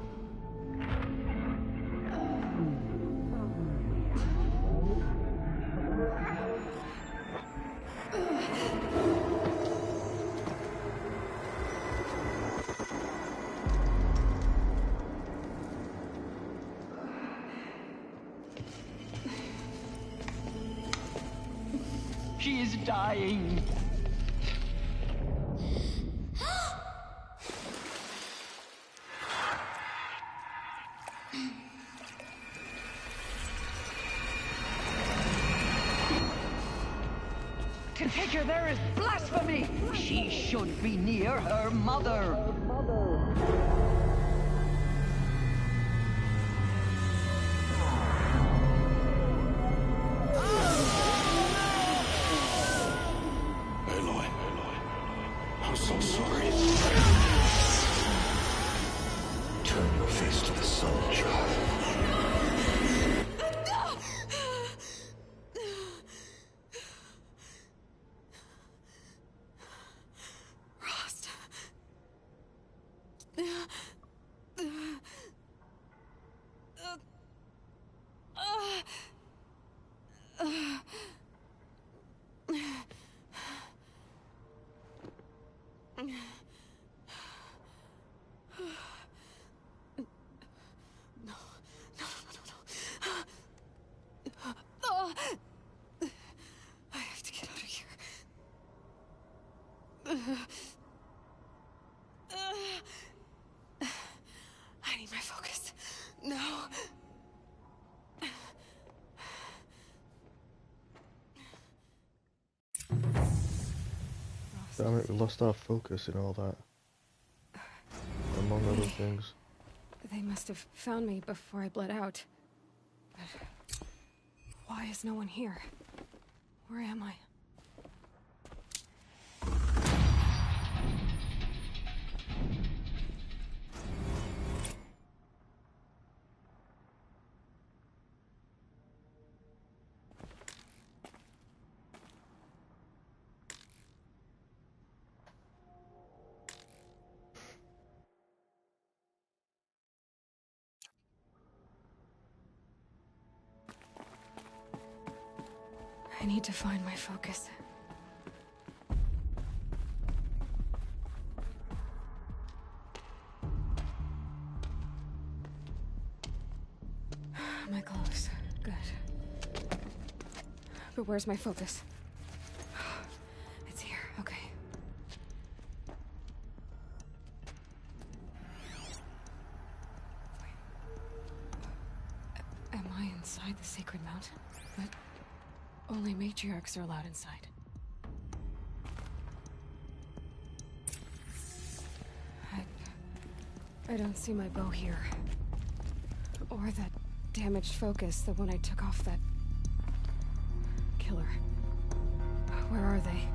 She is dying. To take her there is blasphemy! She should be near her mother! Aloy, I'm so sorry. Turn your face to the sun, child. I have to get out of here. I need my focus. No. Damn it, we lost our focus and all that. Among other things. They must have found me before I bled out. But why is no one here? Where am I? I need to find my focus. My clothes. Good. But where's my focus? It's here. Okay. Am I inside the Sacred Mountain? But only matriarchs are allowed inside. I don't see my bow here. Or that damaged focus, the one I took off that killer. Where are they?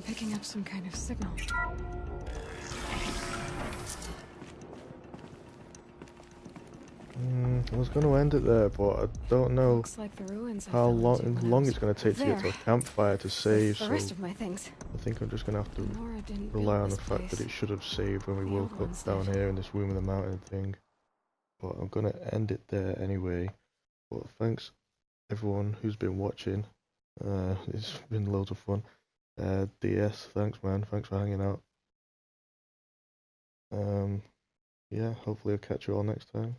picking up some kind of signal. I was going to end it there, but I don't know Looks like the ruins how long it's going to take to get to a there. campfire to save, The so rest of my things. I think I'm just going to have to Nora didn't rely build on the this fact that place. it should have saved when we The woke old ones up down did. here in this room in the mountain thing. But I'm going to end it there anyway. But thanks everyone who's been watching. It's been loads of fun. DS, thanks man, thanks for hanging out. Yeah, hopefully I'll catch you all next time.